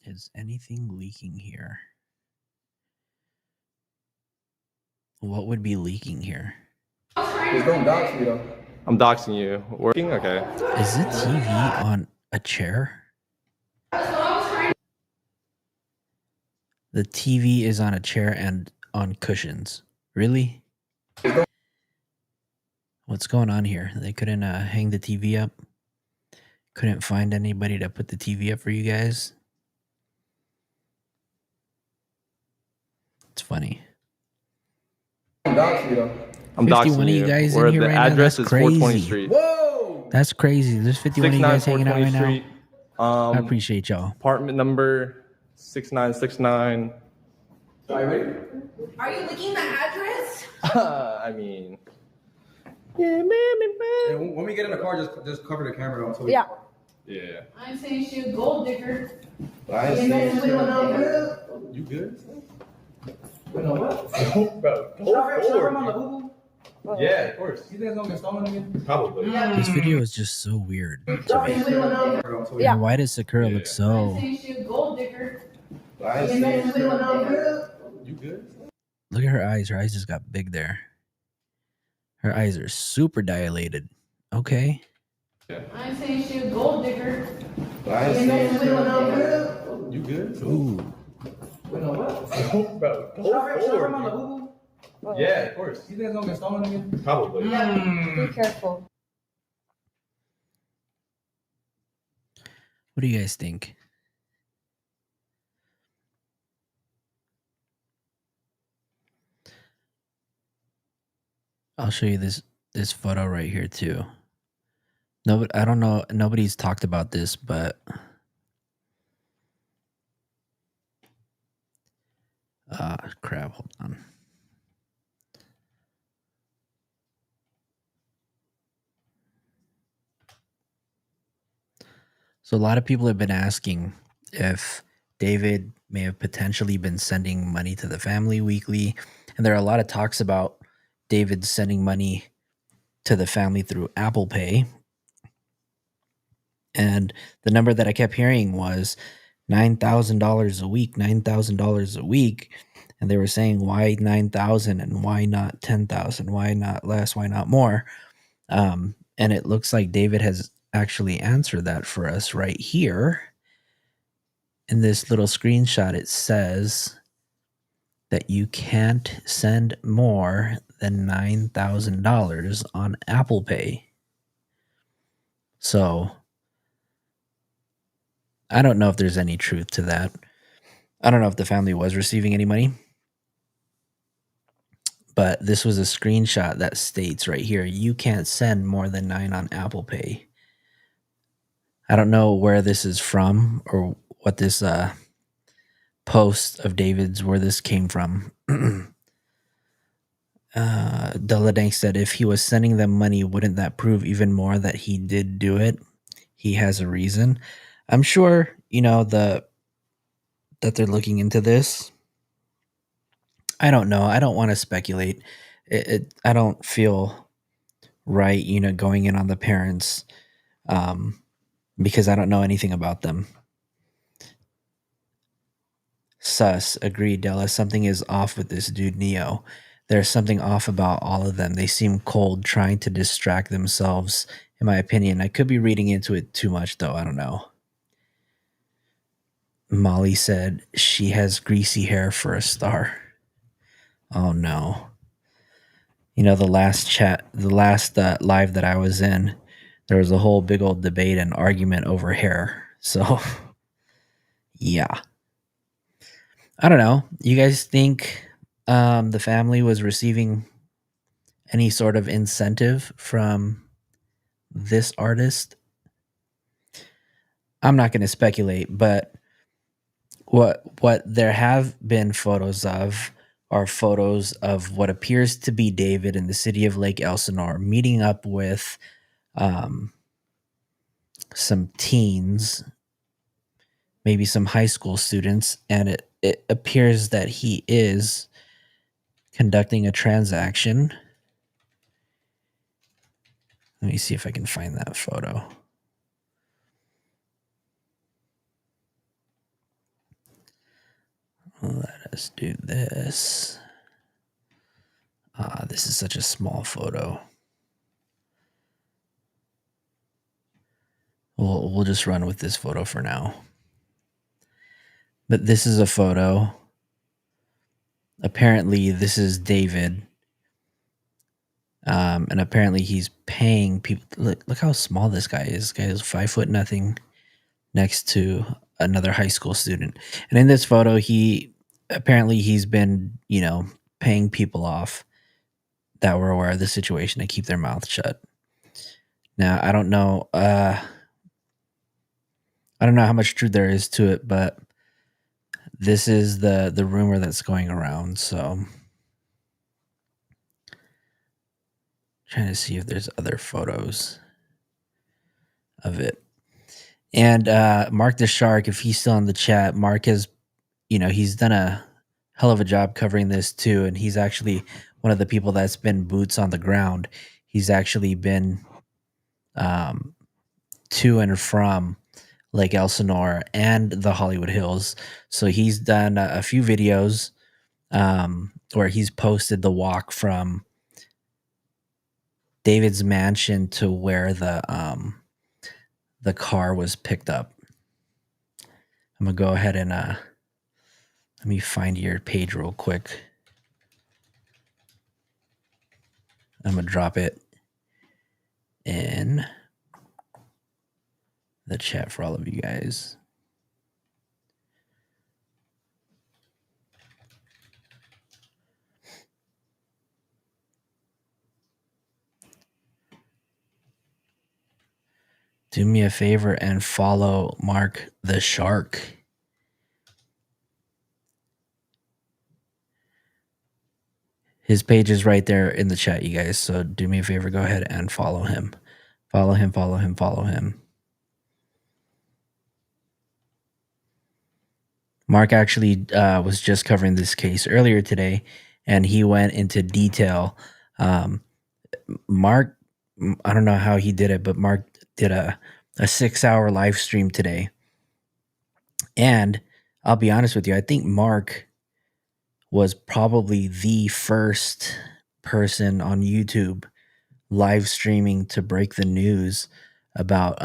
Is anything leaking here? What would be leaking here? Don't dox me though. I'm doxing you. Working? Okay. Is the TV on a chair? The TV is on a chair and on cushions. Really? What's going on here? They couldn't hang the TV up? Couldn't find anybody to put the TV up for you guys? It's funny. Don't dox me though. I'm 51 of you guys in here the right now? address That's is 420 crazy. Street. Whoa! That's crazy. There's 51 of you guys hanging out right now. Street. I appreciate y'all. Apartment number 6969. Are you ready? Are you looking the address? I mean. Yeah, when we get in the car, just cover the camera until we. Yeah. Yeah. I'm saying she a gold digger. I ain't saying shit. You good? Wait, no, what? Bro, Should I run on the Google? Yeah, of course. You think it's gonna get stolen again? Probably. This video is just so weird to me. Yeah. And why does Sakura look so... I'm saying she a gold digger. I ain't saying shit. You good? Look at her eyes. Her eyes just got big there. Her eyes are super dilated. Okay. I'm saying she a gold digger. I ain't saying shit. You good? Ooh. Wait, no, what? Bro, Should I run on the Google? Yeah, of course. You think it's gonna get stolen again? Probably. Be careful. What do you guys think? I'll show you this photo right here too. No, I don't know. Nobody's talked about this, but crap. Hold on. So a lot of people have been asking if David may have potentially been sending money to the family weekly. And there are a lot of talks about David sending money to the family through Apple Pay. And the number that I kept hearing was $9,000 a week, $9,000 a week. And they were saying, why 9,000 and why not 10,000? Why not less? Why not more? And it looks like David has actually answered that for us right here. In this little screenshot, it says that you can't send more than $9,000 on Apple Pay. So I don't know if there's any truth to that. I don't know if the family was receiving any money, but this was a screenshot that states right here, you can't send more than 9 on Apple Pay. I don't know where this is from or what this post of David's, where this came from. Deladank said, if he was sending them money, wouldn't that prove even more that he did do it? He has a reason. I'm sure, that they're looking into this. I don't know. I don't want to speculate. I don't feel right, going in on the parents, because I don't know anything about them. Sus, agreed, Della. Something is off with this dude, Neo. There's something off about all of them. They seem cold, trying to distract themselves, in my opinion. I could be reading into it too much, though. I don't know. Molly said she has greasy hair for a star. Oh, no. The last live that I was in, there was a whole big old debate and argument over hair. So, yeah. I don't know. You guys think the family was receiving any sort of incentive from this artist? I'm not going to speculate, but what there have been photos of are photos of what appears to be David in the city of Lake Elsinore meeting up with some teens, maybe some high school students, and it appears that he is conducting a transaction. Let me see if I can find that photo. Let us do this. This is such a small photo. We'll just run with this photo for now. But this is a photo. Apparently, this is David. And apparently he's paying people. Look how small this guy is. This guy is 5'0" next to another high school student. And in this photo, he's been, paying people off that were aware of the situation to keep their mouth shut. Now, I don't know how much truth there is to it, but this is the rumor that's going around. So trying to see if there's other photos of it. And Mark the Shark, if he's still in the chat, Mark has, he's done a hell of a job covering this too. And he's actually one of the people that's been boots on the ground. He's actually been to and from Lake Elsinore and the Hollywood Hills. So he's done a few videos where he's posted the walk from David's mansion to where the car was picked up. I'm gonna go ahead and let me find your page real quick. I'm gonna drop it in the chat for all of you guys. Do me a favor and follow Mark the Shark. His page is right there in the chat, you guys. So do me a favor, go ahead and follow him. Follow him, follow him, follow him. Mark actually was just covering this case earlier today, and he went into detail. Mark, I don't know how he did it, but Mark did a 6-hour live stream today. And I'll be honest with you, I think Mark was probably the first person on YouTube live streaming to break the news about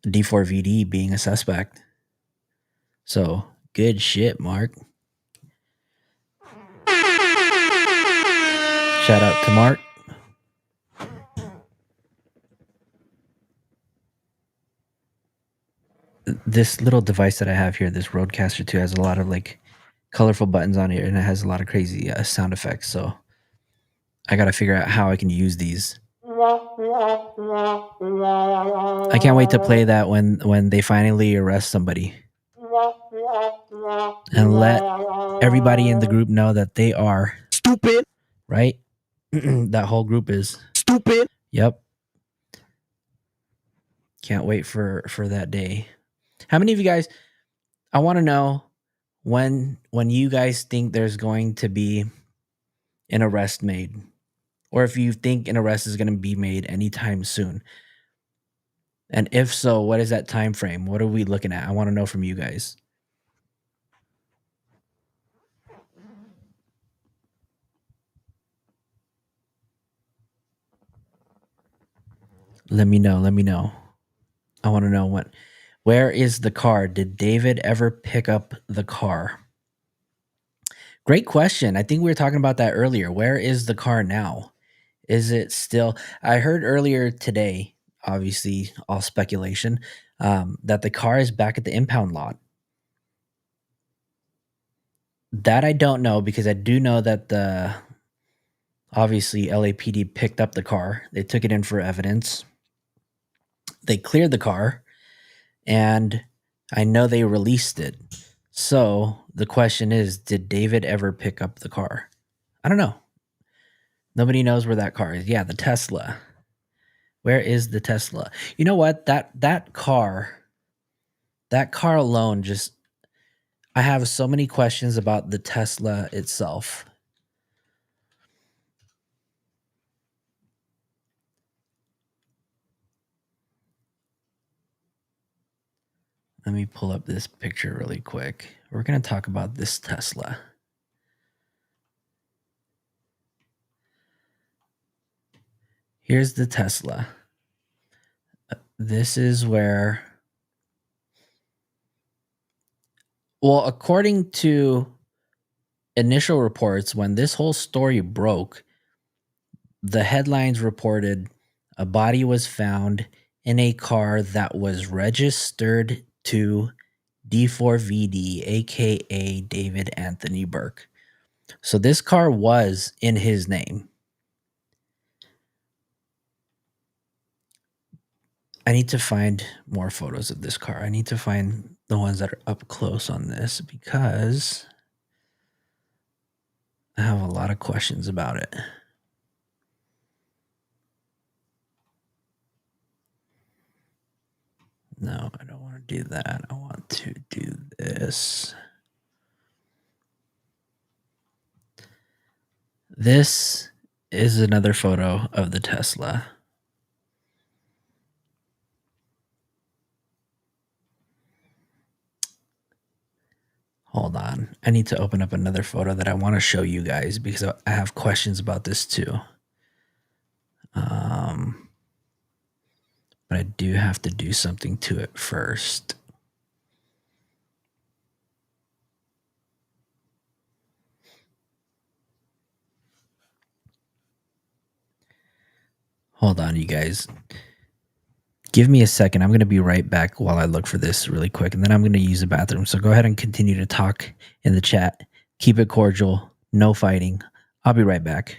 D4Vd being a suspect. So good shit, Mark. Shout out to Mark. This little device that I have here, this Rodecaster 2, has a lot of like colorful buttons on it, and it has a lot of crazy sound effects. So I got to figure out how I can use these. I can't wait to play that when they finally arrest somebody and let everybody in the group know that they are stupid, right? That whole group is stupid. Yep. Can't wait for that day. How many of you guys, I want to know when you guys think there's going to be an arrest made, or if you think an arrest is going to be made anytime soon. And if so, what is that time frame? What are we looking at? I want to know from you guys. Let me know. I want to know where is the car? Did David ever pick up the car? Great question. I think we were talking about that earlier. Where is the car now? Is it still? I heard earlier today, obviously all speculation, that the car is back at the impound lot. That I don't know, because I do know that obviously LAPD picked up the car. They took it in for evidence. They cleared the car, and I know they released it. So the question is, did David ever pick up the car? I don't know. Nobody knows where that car is. Yeah, the Tesla. Where is the Tesla? You know what? That car alone, just, I have so many questions about the Tesla itself. Let me pull up this picture really quick. We're going to talk about this Tesla. Here's the Tesla. This is where, well, according to initial reports, when this whole story broke, the headlines reported a body was found in a car that was registered to D4Vd, aka David Anthony Burke. So this car was in his name. I need to find more photos of this car. I need to find the ones that are up close on this, because I have a lot of questions about it. No, I don't want to do that. I want to do this. This is another photo of the Tesla. Hold on. I need to open up another photo that I want to show you guys, because I have questions about this too. But I do have to do something to it first. Hold on, you guys. Give me a second. I'm going to be right back while I look for this really quick, and then I'm going to use the bathroom. So go ahead and continue to talk in the chat. Keep it cordial. No fighting. I'll be right back.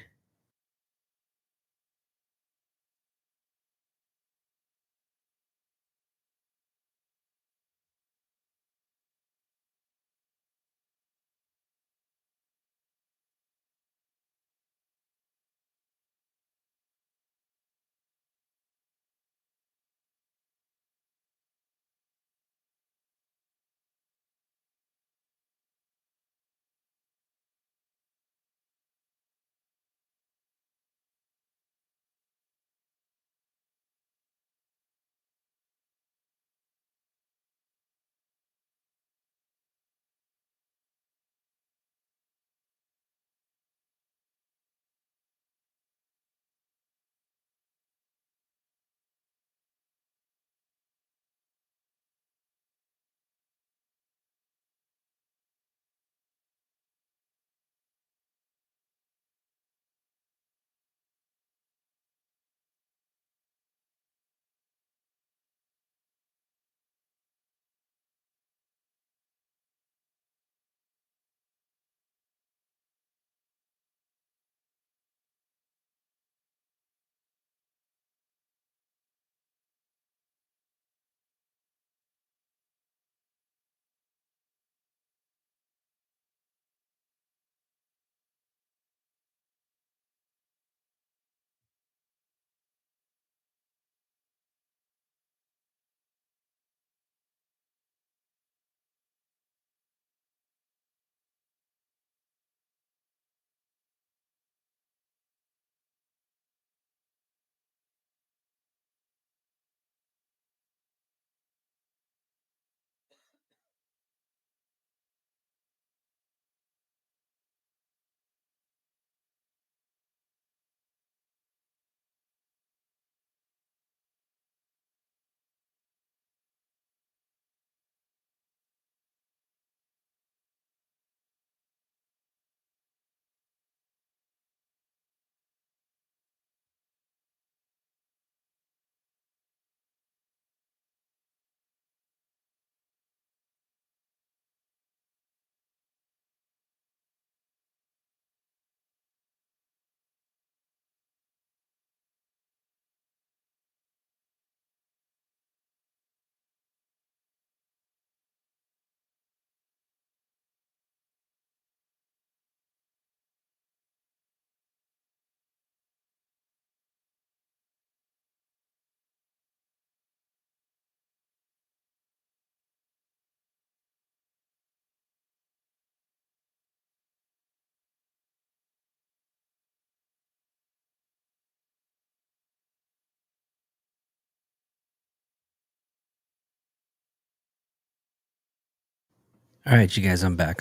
All right, you guys, I'm back.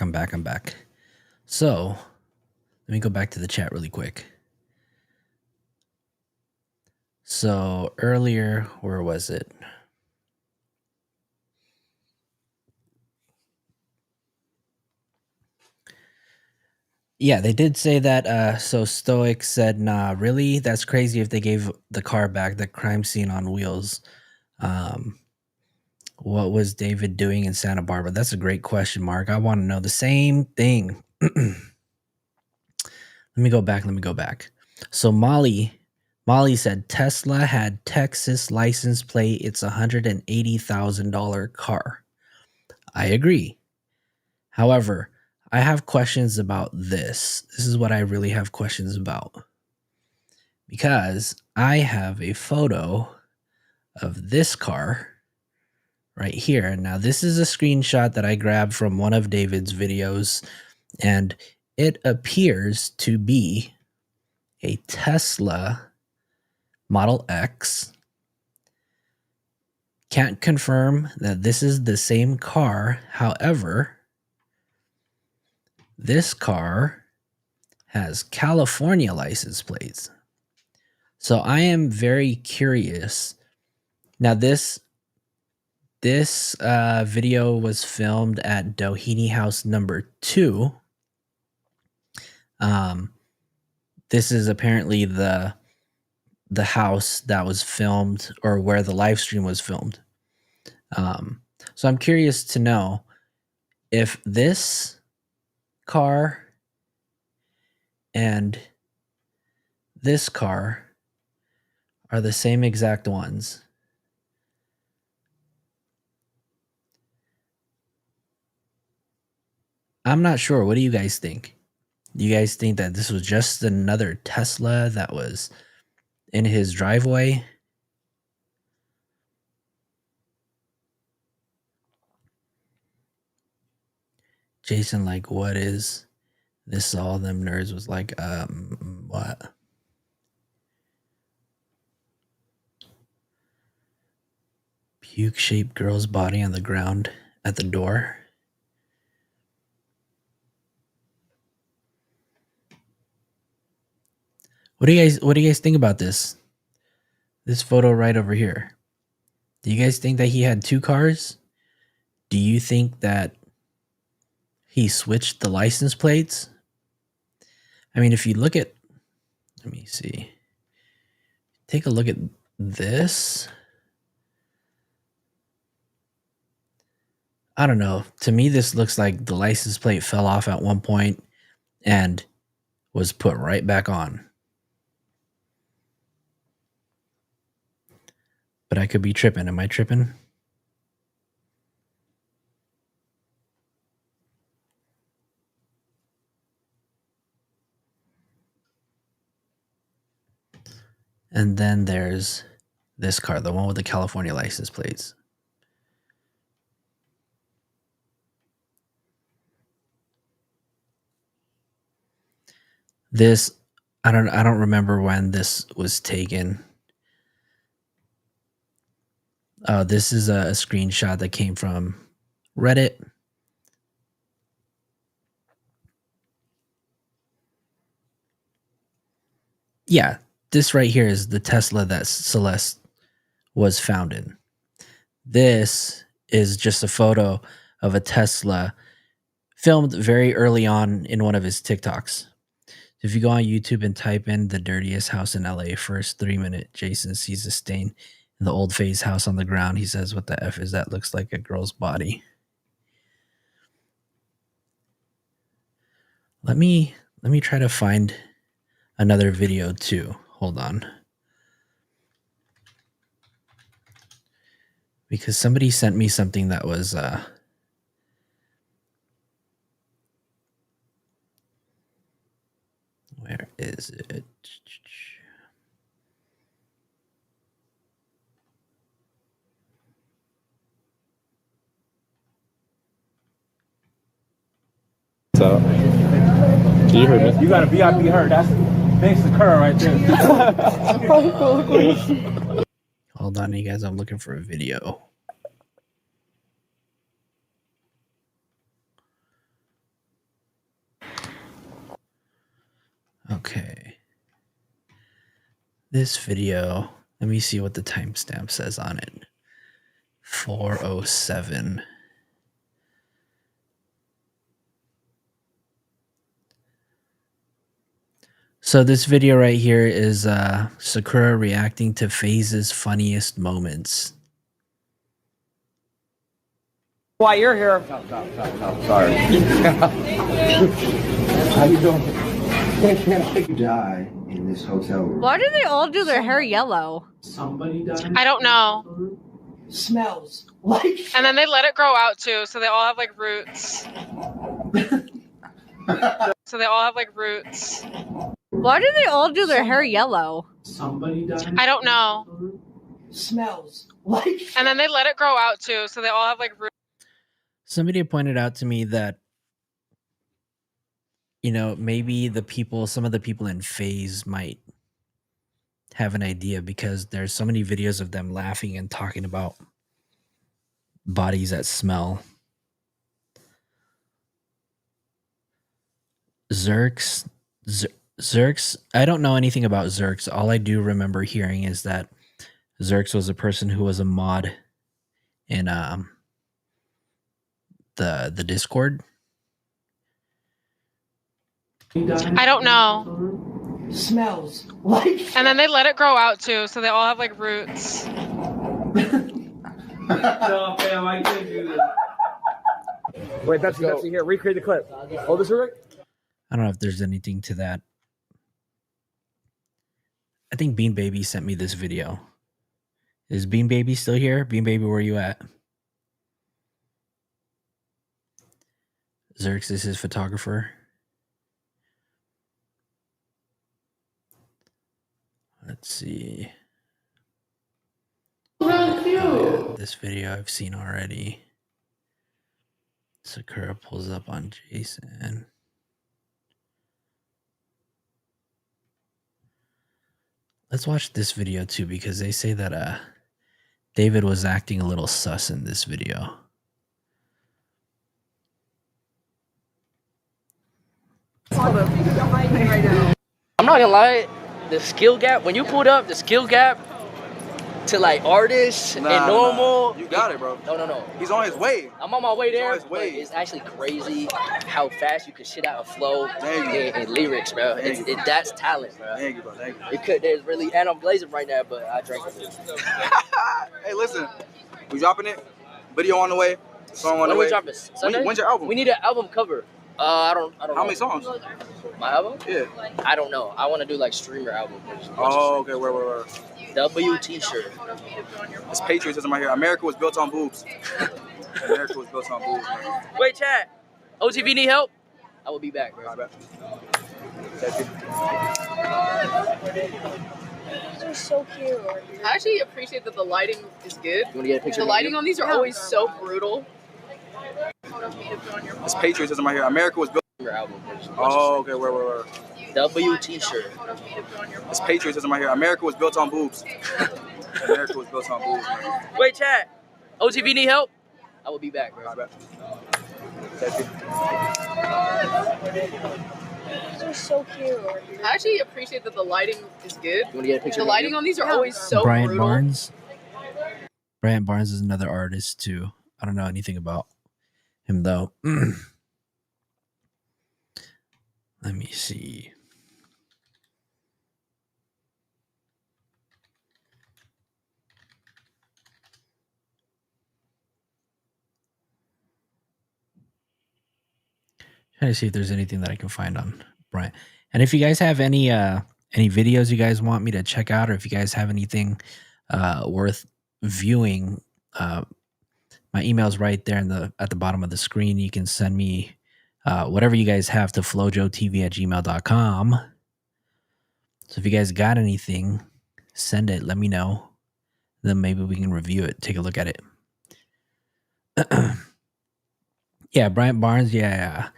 So let me go back to the chat really quick. So earlier, where was it? Yeah, they did say that. So Stoic said, nah, really? That's crazy if they gave the car back, the crime scene on wheels. What was David doing in Santa Barbara? That's a great question, Mark. I want to know the same thing. Let me go back. So Molly said Tesla had Texas license plate. It's $180,000 car. I agree. However, I have questions about this. This is what I really have questions about. Because I have a photo of this car right here. Now, this is a screenshot that I grabbed from one of David's videos, and it appears to be a Tesla Model X. Can't confirm that this is the same car. However, this car has California license plates. So I am very curious. Now, this video was filmed at Doheny House number 2. This is apparently the house that was filmed, or where the live stream was filmed. So I'm curious to know if this car and this car are the same exact ones. I'm not sure. What do you guys think? Do you guys think that this was just another Tesla that was in his driveway? Jason, like, what is this? All them nerds was like, what? Puke-shaped girl's body on the ground at the door. What do you guys think about this? This photo right over here. Do you guys think that he had 2 cars? Do you think that he switched the license plates? I mean, if you look at, let me see. Take a look at this. I don't know. To me, this looks like the license plate fell off at one point and was put right back on. But I could be tripping. Am I tripping? And then there's this car, the one with the California license plates. This, I don't remember when this was taken. This is a screenshot that came from Reddit. Yeah, this right here is the Tesla that Celeste was found in. This is just a photo of a Tesla filmed very early on in one of his TikToks. If you go on YouTube and type in the dirtiest house in LA, first 3-minute, Jason sees a stain in the old phase house on the ground. He says, what the F is that? Looks like a girl's body. Let me try to find another video too. Hold on. Because somebody sent me something that was where is it? So, you heard me. You got a VIP hurt. That's thanks to Kerr right there. Hold on, you guys. I'm looking for a video. Okay. This video, let me see what the timestamp says on it. 4:07. So this video right here is Sakura reacting to FaZe's funniest moments. Why you're here? Sorry. How you doing? You die in this hotel room. Why do they all do their hair yellow? Somebody died. I don't know. Smells like. And then they let it grow out too, so they all have like roots. So they all have like roots. Why do they all do their hair yellow? Somebody died. I don't know. Smells like. And then they let it grow out too, so they all have like roots. Somebody pointed out to me that, you know, maybe some of the people in FaZe might have an idea because there's so many videos of them laughing and talking about bodies that smell. Zerx, I don't know anything about Zerx. All I do remember hearing is that Zerx was a person who was a mod in the Discord. I don't know. Smells like. And then they let it grow out too, so they all have like roots. No, fam, I can't do this. Wait, Pepsi here. Recreate the clip. Hold this, Rick. I don't know if there's anything to that. I think Bean Baby sent me this video. Is Bean Baby still here? Bean Baby, where you at? Zerx is his photographer. Let's see. Yeah, this video I've seen already. Sakura pulls up on Jason. Let's watch this video too, because they say that David was acting a little sus in this video. I'm not gonna lie, the skill gap, when you pulled up the skill gap to like artists and normal. You got it, bro. No. He's on his way. I'm on my way there. He's on his way. It's actually crazy how fast you can shit out a flow Thank and lyrics, bro. That's talent, bro. Thank you, bro. Thank you. It could, there's really, and I'm blazing right now, but I drank it. Hey, listen, we dropping it. Video on the way. Song on When the are way. we dropping? Sunday? When's your album? We need an album cover. I don't know. How many songs? My album? Yeah. I don't know. I want to do like streamer album. Oh, okay. Where? WT shirt. It's patriotism right here. America was built on boobs. America was built on boobs, man. Wait, chat. OTV need help? I will be back, bro. I bet. These are so cute. I actually appreciate that the lighting is good. You want to get a picture? The lighting on these are always so brutal. It's patriotism right here. America was built. Album. Oh, okay. Where? WT shirt. It's patriotism right here. America was built on boobs. America was built on boobs, man. Wait, chat. OTV need help? I will be back, bro. I bet. These are so cute. I actually appreciate that the lighting is good. You want to get a picture? The lighting on these are always so Bryant brutal. Barnes. Bryant Barnes is another artist too. I don't know anything about him though. Let me see. Trying to see if there's anything that I can find on Bryant. And if you guys have any videos you guys want me to check out, or if you guys have anything worth viewing, my email's right there at the bottom of the screen. You can send me whatever you guys have to flojotv@gmail.com. So if you guys got anything, send it. Let me know. Then maybe we can review it. Take a look at it. Yeah, Bryant Barnes. Yeah.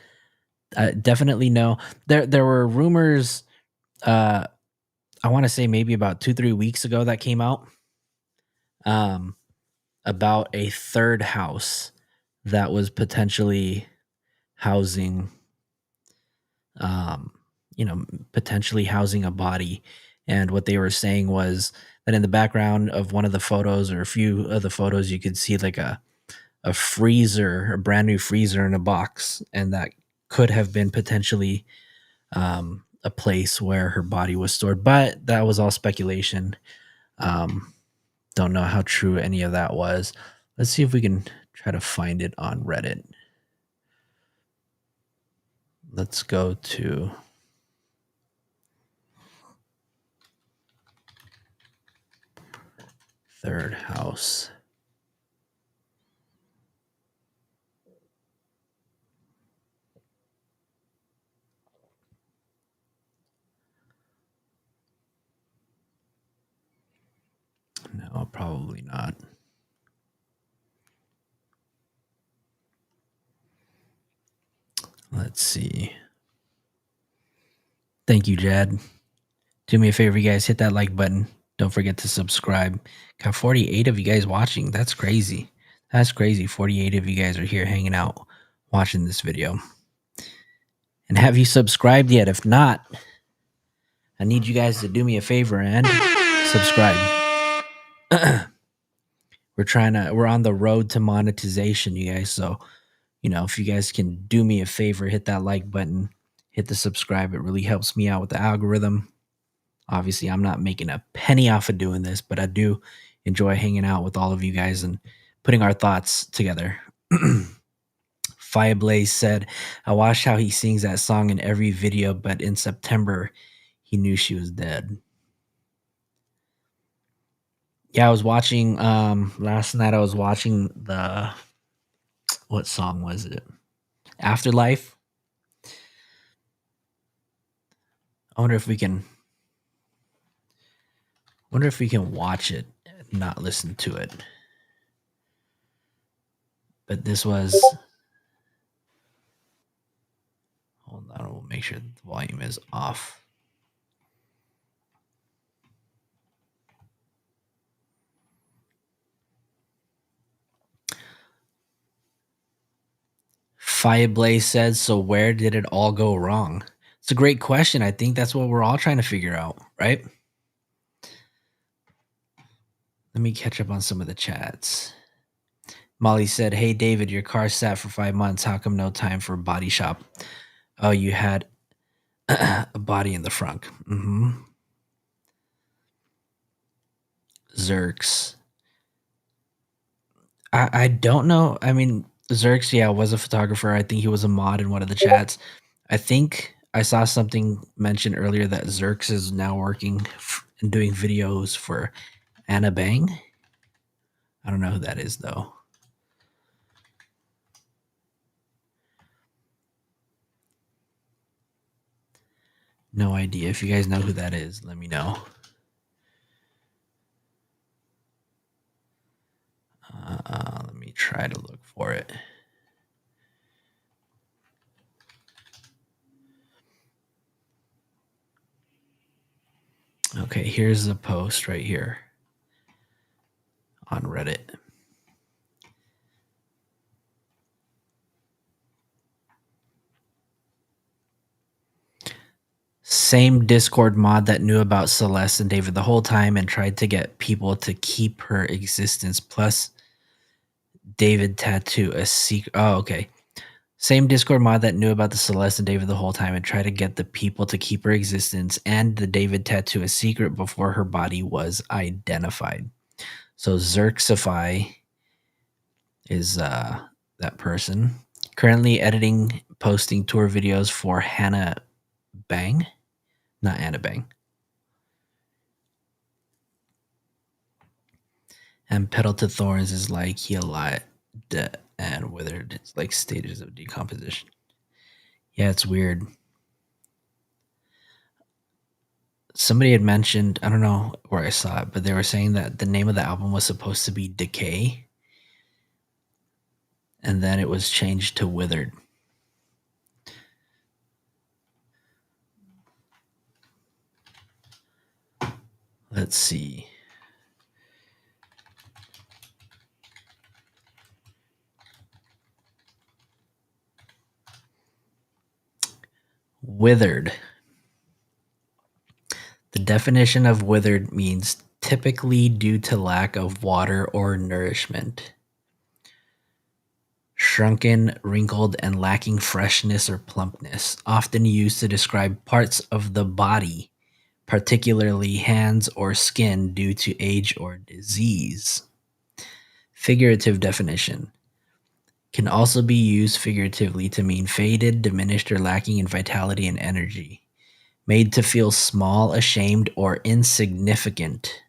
Definitely no. There were rumors. I want to say maybe about 2-3 weeks ago that came out. About a third house that was potentially housing potentially housing a body. And what they were saying was that in the background of one of the photos, or a few of the photos, you could see like a freezer, a brand new freezer in a box, and that could have been potentially a place where her body was stored. But that was all speculation. Don't know how true any of that was. Let's see if we can try to find it on Reddit. Let's go to third house. No, probably not. Let's see. Thank you, Jad. Do me a favor, you guys, hit that like button. Don't forget to subscribe. Got 48 of you guys watching. That's crazy. That's crazy. 48 of you guys are here hanging out watching this video. And have you subscribed yet? If not, I need you guys to do me a favor and subscribe. We're on the road to monetization, you guys. So, if you guys can do me a favor, hit that like button, hit the subscribe. It really helps me out with the algorithm. Obviously, I'm not making a penny off of doing this, but I do enjoy hanging out with all of you guys and putting our thoughts together. Fireblaze said, I watched how he sings that song in every video, but in September, he knew she was dead. Yeah, I was watching, last night I was watching what song was it? Afterlife. I wonder if we can watch it and not listen to it. But this was, hold on, we'll make sure the volume is off. Fireblaze says, so where did it all go wrong? It's a great question. I think that's what we're all trying to figure out, right? Let me catch up on some of the chats. Molly said, hey, David, your car sat for 5 months. How come no time for a body shop? Oh, you had a body in the front. Mm-hmm. Zerks. I don't know. I mean, Zerks, yeah, was a photographer. I think he was a mod in one of the chats. I think I saw something mentioned earlier that Zerks is now working and doing videos for Anna Bang. I don't know who that is, though. No idea. If you guys know who that is, let me know. Let me try to look for it. Okay, here's the post right here on Reddit. Same Discord mod that knew about Celeste and David the whole time and tried to get people to keep her existence. Plus, David tattoo a secret. Oh, okay. Same Discord mod that knew about the Celeste and David the whole time and tried to get the people to keep her existence and the David tattoo a secret before her body was identified. So Zerxify is that person. Currently editing, posting tour videos for Hannah Bang. Not Anna Bang. And Petal to Thorns is like he alive and withered. It's like stages of decomposition. Yeah, it's weird. Somebody had mentioned, I don't know where I saw it, but they were saying that the name of the album was supposed to be Decay. And then it was changed to Withered. Let's see. Withered. definition of withered means typically due to lack of water or nourishment. Shrunken, wrinkled, and lacking freshness or plumpness, often used to describe parts of the body, particularly hands or skin, due to age or disease. Figurative definition can also be used figuratively to mean faded, diminished, or lacking in vitality and energy, made to feel small, ashamed, or insignificant.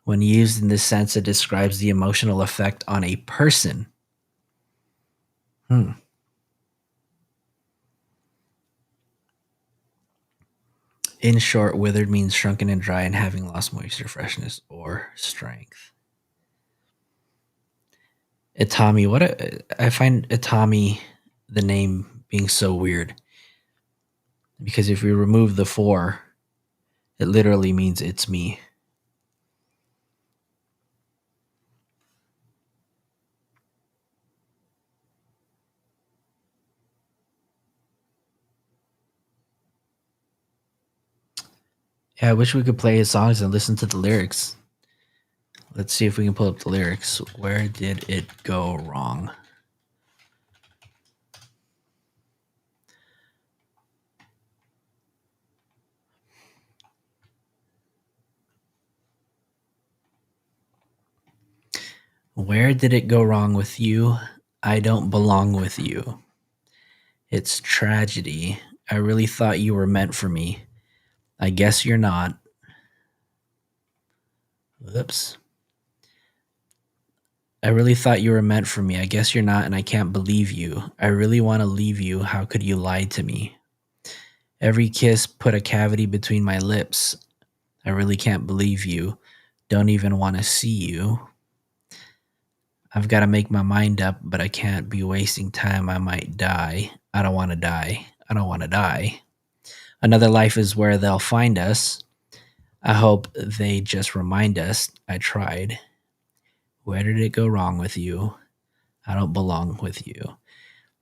When used in this sense, it describes the emotional effect on a person. In short, withered means shrunken and dry and having lost moisture, freshness, or strength. Itami, I find Itami, the name, being so weird. Because if we remove the 4, it literally means it's me. Yeah, I wish we could play his songs and listen to the lyrics. Let's see if we can pull up the lyrics. Where did it go wrong? Where did it go wrong with you? I don't belong with you. It's tragedy. I really thought you were meant for me. I guess you're not. Whoops. I really thought you were meant for me. I guess you're not, and I can't believe you. I really want to leave you. How could you lie to me? Every kiss put a cavity between my lips. I really can't believe you. Don't even want to see you. I've got to make my mind up, but I can't be wasting time. I might die. I don't want to die. I don't want to die. Another life is where they'll find us. I hope they just remind us I tried. Where did it go wrong with you? I don't belong with you.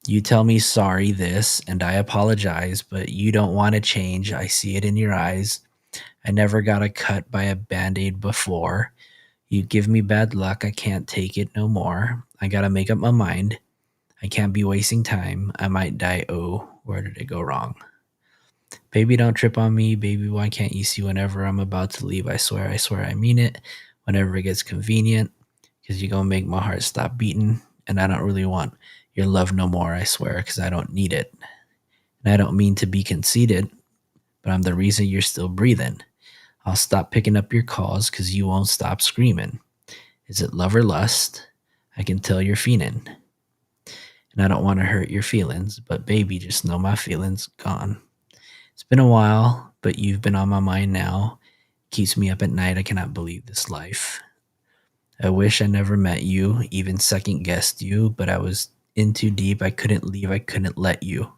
You tell me sorry this, and I apologize, but you don't want to change. I see it in your eyes. I never got a cut by a Band-Aid before. You give me bad luck. I can't take it no more. I gotta make up my mind. I can't be wasting time. I might die. Oh, where did it go wrong? Baby, don't trip on me. Baby, why can't you see whenever I'm about to leave? I swear, I mean it. Whenever it gets convenient, because you're gonna make my heart stop beating, and I don't really want your love no more, I swear, because I don't need it. And I don't mean to be conceited, but I'm the reason you're still breathing. I'll stop picking up your calls because you won't stop screaming. Is it love or lust? I can tell you're fiending. And I don't want to hurt your feelings, but baby, just know my feelings gone. It's been a while, but you've been on my mind now. Keeps me up at night. I cannot believe this life. I wish I never met you, even second guessed you, but I was in too deep. I couldn't leave. I couldn't let you.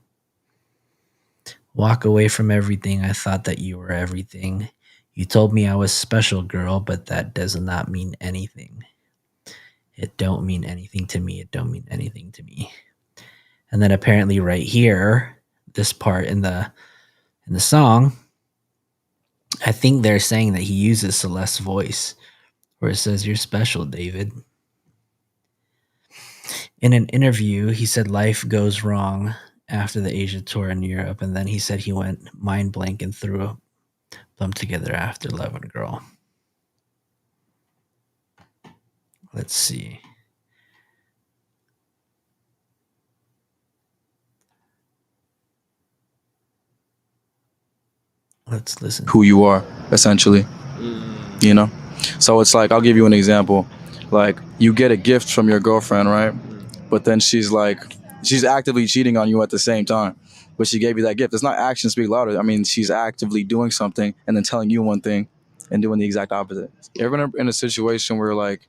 Walk away from everything. I thought that you were everything. You told me I was special, girl, but that does not mean anything. It don't mean anything to me. It don't mean anything to me. And then apparently right here, this part in the song, I think they're saying that he uses Celeste's voice, where it says, "You're special, David." In an interview, he said life goes wrong after the Asia tour in Europe, and then he said he went mind blank and threw a bump together after Love and Girl. Let's see. Let's listen. Who you are, essentially. You know? So it's like, I'll give you an example. Like, you get a gift from your girlfriend, right? But then she's actively cheating on you at the same time. But she gave you that gift. It's not actions speak louder. I mean, she's actively doing something and then telling you one thing and doing the exact opposite. You ever been in a situation where, like,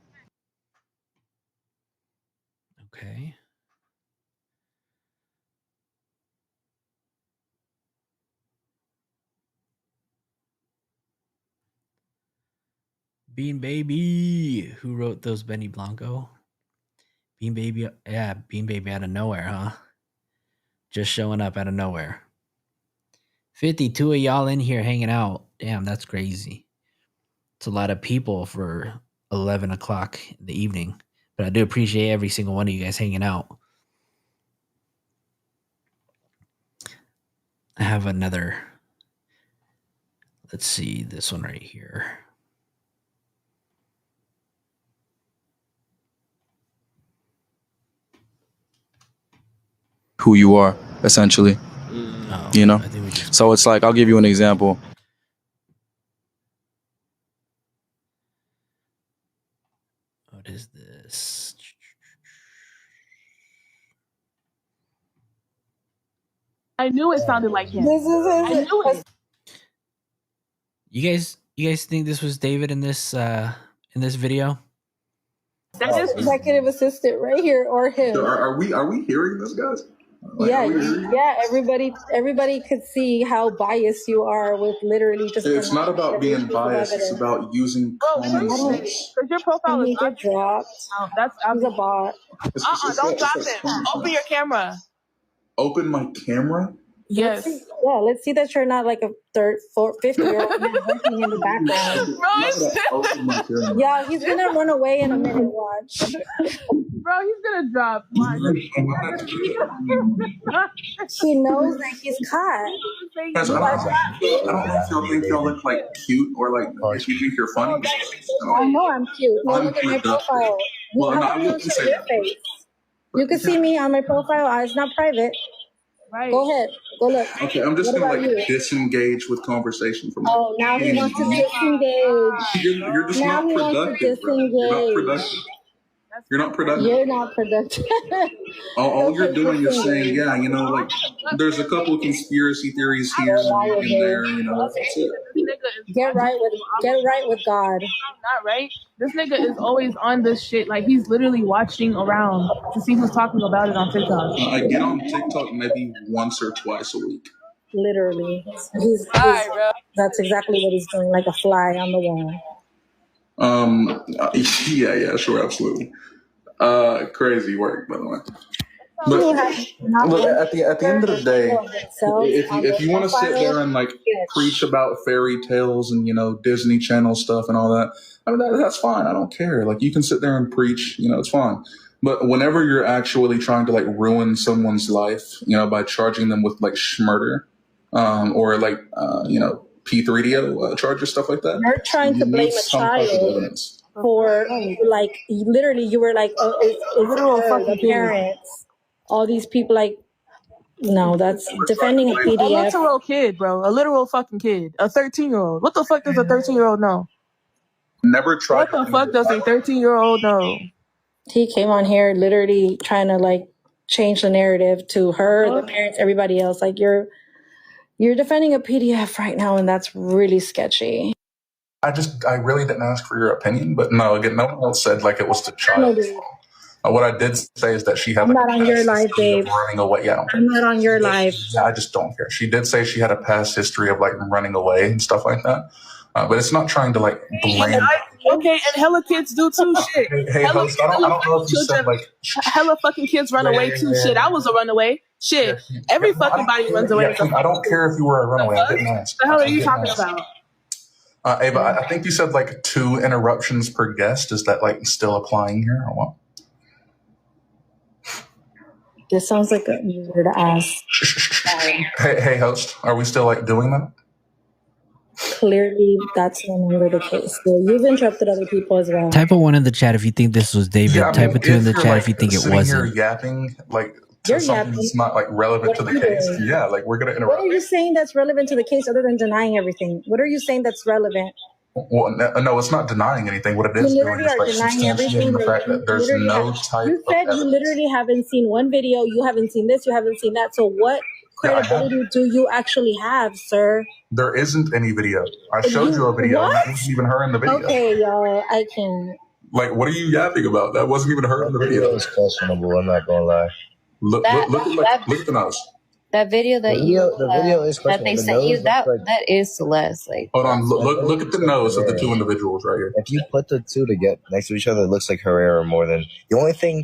Okay. Bean Baby. Who wrote those, Benny Blanco? Bean Baby. Yeah, Bean Baby out of nowhere, huh? Just showing up out of nowhere. 52 of y'all in here hanging out. Damn, that's crazy. It's a lot of people for 11 o'clock in the evening. But I do appreciate every single one of you guys hanging out. I have another. Let's see this one right here. Who you are, essentially. You know? So it's like, I'll give you an example. What is this? I knew it sounded like him. I knew it. You guys think this was David in this video? That is executive assistant right here, or him. So are we hearing this, guys? Like, yeah. Everybody could see how biased you are with literally just. It's not about being biased. It's about using common sense. Because your profile is get dropped. That's He's a bot. Don't drop it. Open your camera. Open my camera? Yes. Let's see that you're not like a 50-year-old man working in the background. Yeah, he's gonna run away in a minute. Watch. Bro, he's gonna drop. He knows that he's caught. Guys, I don't know if y'all think y'all look like cute or like if you think you're funny. I know I'm cute. No, look at my profile. Well, How no, I about you wouldn't show say your that. face? You can see me on my profile. It's not private. Right. Go ahead. Go look. Okay, I'm just What gonna about like disengage with conversation from. Oh, now he wants to disengage. You're just Now not he wants to productive. Bro. disengage. You're not productive. You're not productive. All you're doing is saying, yeah, you know, like there's a couple of conspiracy theories here and there, you know, that's it. Get right with God. Not right. This nigga is always on this shit. Like he's literally watching around to see who's talking about it on TikTok. I get on TikTok maybe once or twice a week. Literally. That's exactly what he's doing, like a fly on the wall. Yeah, sure, absolutely. Crazy work, by the way. But look, at the end of the day, if you want to sit there and like preach about fairy tales and, you know, Disney Channel stuff and all that, I mean, that's fine. I don't care. Like, you can sit there and preach, you know, it's fine. But whenever you're actually trying to like ruin someone's life, you know, by charging them with like schmurder, or like, you know, P3DO charges, stuff like that. You're trying to blame a child for like literally you were like literal fucking parents. All these people like no, that's defending a PDF. A literal kid, bro. A literal fucking kid. A 13-year-old. What the fuck does a 13-year-old know? Never tried. What the fuck does a 13-year-old know? He came on here literally trying to like change the narrative to her, the parents, everybody else. Like you're defending a PDF right now, and that's really sketchy. I really didn't ask for your opinion, but no, again, no one else said like it was the child's fault. What I did say is that she had. I'm not on your live, babe. Running away. Yeah, I'm not on your live. Yeah, I just don't care. She did say she had a past history of like running away and stuff like that, but it's not trying to like blame. Okay, and hella kids do too. Shit. Hey, host, I don't know if you said like hella fucking kids run away too. Shit, I was a runaway. Shit, every fucking body runs away. I don't care if you were a runaway. I didn't ask. The hell are you talking about? Ava, I think you said like 2 interruptions per guest. Is that like still applying here or what? This sounds like a weird ass. Hey, host, are we still like doing that? Clearly, that's no longer the case. So you've interrupted other people as well. Type a 1 in the chat if you think this was David. Yeah, I mean, Type a 2 in the chat like, if you think it sitting wasn't. Here yapping like to something that's not like relevant to the case. Yeah, like we're gonna interrupt. What are you saying that's relevant to the case other than denying everything? What are you saying that's relevant? Well, no, it's not denying anything. What it is doing is like substantiating the fact that there's no type. You said you literally haven't seen one video. You haven't seen this. You haven't seen that. So what credibility do you actually have, sir? There isn't any video. I showed you a video. What? That wasn't even her in the video. Okay, y'all. I can't. Like, what are you yapping about? That wasn't even her in the video. It's questionable. I'm not gonna lie. Look at the nose. That video that the video is that they sent you, that is Celeste. Like, hold on, look at the nose of the 2 individuals right here. If you put the 2 together next to each other, it looks like Herrera more than the only thing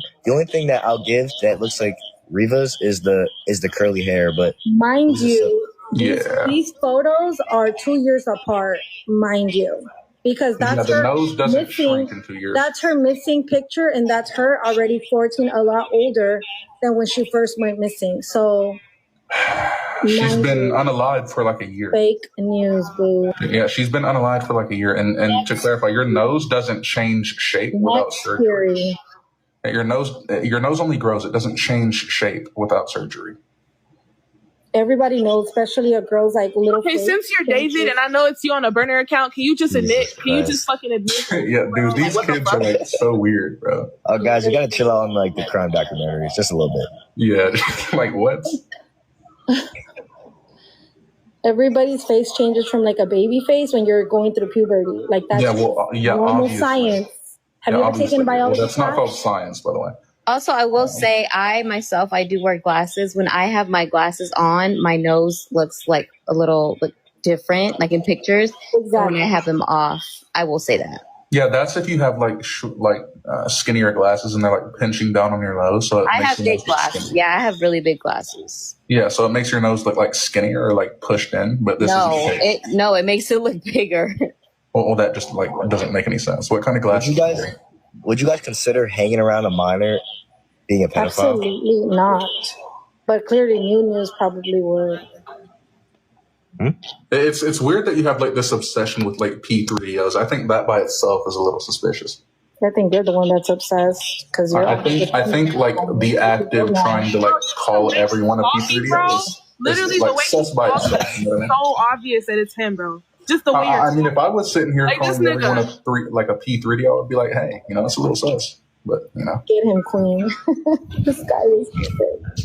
that I'll give that looks like Riva's is the curly hair. But mind you, These photos are 2 years apart, mind you, because that's the her nose doesn't missing. shrink in 2 years. That's her missing picture, and that's her already 14, a lot older than when she first went missing. So she's been unalive for like a year. Fake news, boo. Yeah, she's been unalive for like a year. And to clarify, your nose doesn't change shape without surgery. Your nose only grows. It doesn't change shape without surgery. Everybody knows, especially a girl's like little. Okay, since you're David and I know it's you on a burner account, can you just admit? Can you just fucking admit? Yeah, dude, these kids are like so weird, bro. Oh, guys, you gotta chill out on like the crime documentaries just a little bit. Yeah, like what? Everybody's face changes from like a baby face when you're going through puberty. Like that's normal science. Have you ever taken biology? Well, that's not called science, by the way. Also, I will say, I do wear glasses. When I have my glasses on, my nose looks like a little different, like in pictures. Exactly. When I have them off, I will say that. Yeah, that's if you have like skinnier glasses and they're like pinching down on your nose. So I have big glasses. Yeah, I have really big glasses. Yeah, so it makes your nose look like skinnier or like pushed in. But this it makes it look bigger. Well, that just like doesn't make any sense. What kind of glasses? Would you guys consider hanging around a minor being a pedophile? Absolutely not. But clearly, New News probably would. It's weird that you have like this obsession with like P3DOs. I think that by itself is a little suspicious. I think you're the one that's obsessed because you're. I think like the active trying to like call everyone a P3DO literally is the like way sus by itself. You know what I mean? So obvious that it's him, bro. Just the way I mean, if I was sitting here like calling everyone a P3DO, I would be like, hey, you know, it's a little sus. But you know, get him, queen. This guy is perfect.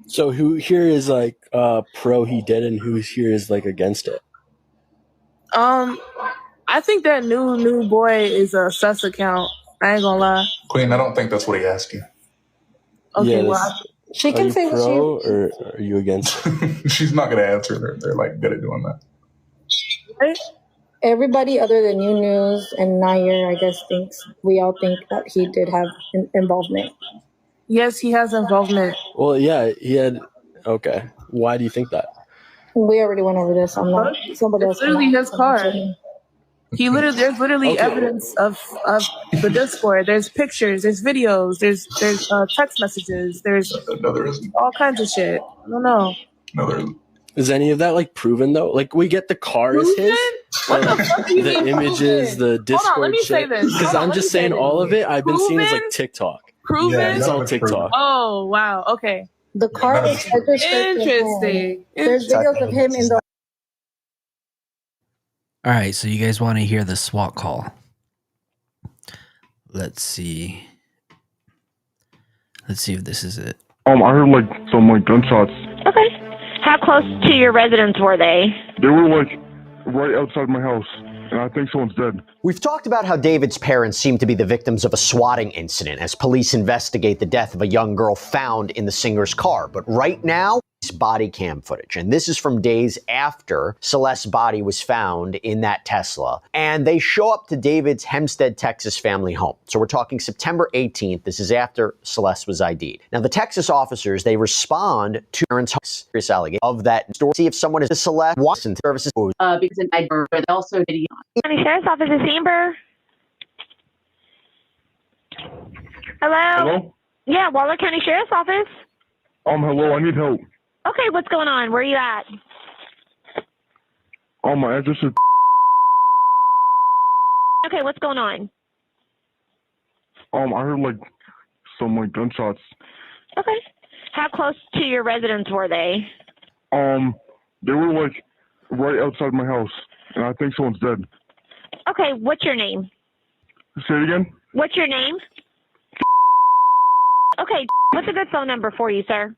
So who here is like pro he did and who here is like against it? I think that new boy is a sus account. I ain't gonna lie. Queen, I don't think that's what he asked you. Okay, yeah, well, she can say pro or are you against? She's not gonna answer. They're like good at doing that. Everybody other than New News and Nair, I guess, we all think that he did have involvement. Yes, he has involvement. Well, yeah, he had. Okay, why do you think that? We already went over this. I'm not. Somebody else. It's literally his car. There's literally evidence of the Discord. There's pictures. There's videos. There's text messages. There's all kinds of shit. I don't know. No, there isn't. Is any of that like proven though? Like we get the car is his. What the fuck do you the mean images, proven? the Discord Hold on, let me say shit. this. Because I'm just saying all of it. I've been seeing as like TikTok. Proven? Yeah, it's all TikTok. Oh wow. Okay. The car is interesting. There's videos of him in the. All right, so you guys want to hear the SWAT call? Let's see. Let's see if this is it. I heard like some like gunshots. Okay. How close to your residence were they? They were like right outside my house, and I think someone's dead. We've talked about how David's parents seem to be the victims of a swatting incident as police investigate the death of a young girl found in the singer's car. But right now, it's body cam footage. And this is from days after Celeste's body was found in that Tesla. And they show up to David's Hempstead, Texas family home. So we're talking September 18th. This is after Celeste was ID'd. Now, the Texas officers, they respond to parents' serious allegation of that story. See if someone is Celeste Watson services. Because they also did. County Sheriff's Office is Amber. Hello? Hello? Yeah, Waller County Sheriff's Office. Hello, I need help. Okay, what's going on? Where are you at? My address is. Okay, what's going on? I heard like some like gunshots. Okay. How close to your residence were they? They were like right outside my house, and I think someone's dead. Okay, what's your name? Say it again? What's your name? Okay, what's a good phone number for you, sir?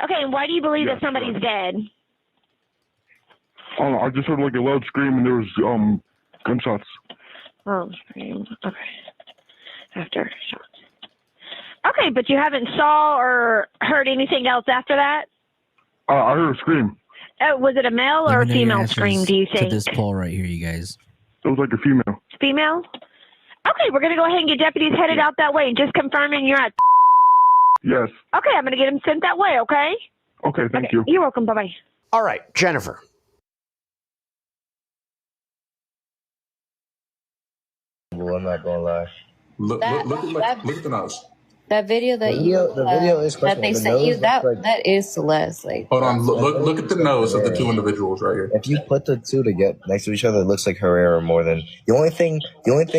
Okay, and why do you believe that somebody's dead? I just heard like a loud scream, and there was gunshots. Oh, scream. Okay. After shots. Okay, but you haven't saw or heard anything else after that? I heard a scream. Was it a male or a female scream, do you think? To this poll right here, you guys. It was like a female. Female? Okay, we're going to go ahead and get deputies headed out that way. Just confirming you're at. Yes. Okay, I'm going to get them sent that way, okay? Okay, thank you. You're welcome. Bye-bye. All right, Jennifer. Well, I'm not gonna lie. Look at the nose. That video that The video is that they questionable. The sent you, nose that looks like- that is Celeste. Like, Hold on, look at the nose of the two individuals right here. If you put the two together next to each other, it looks like Herrera more than the only thing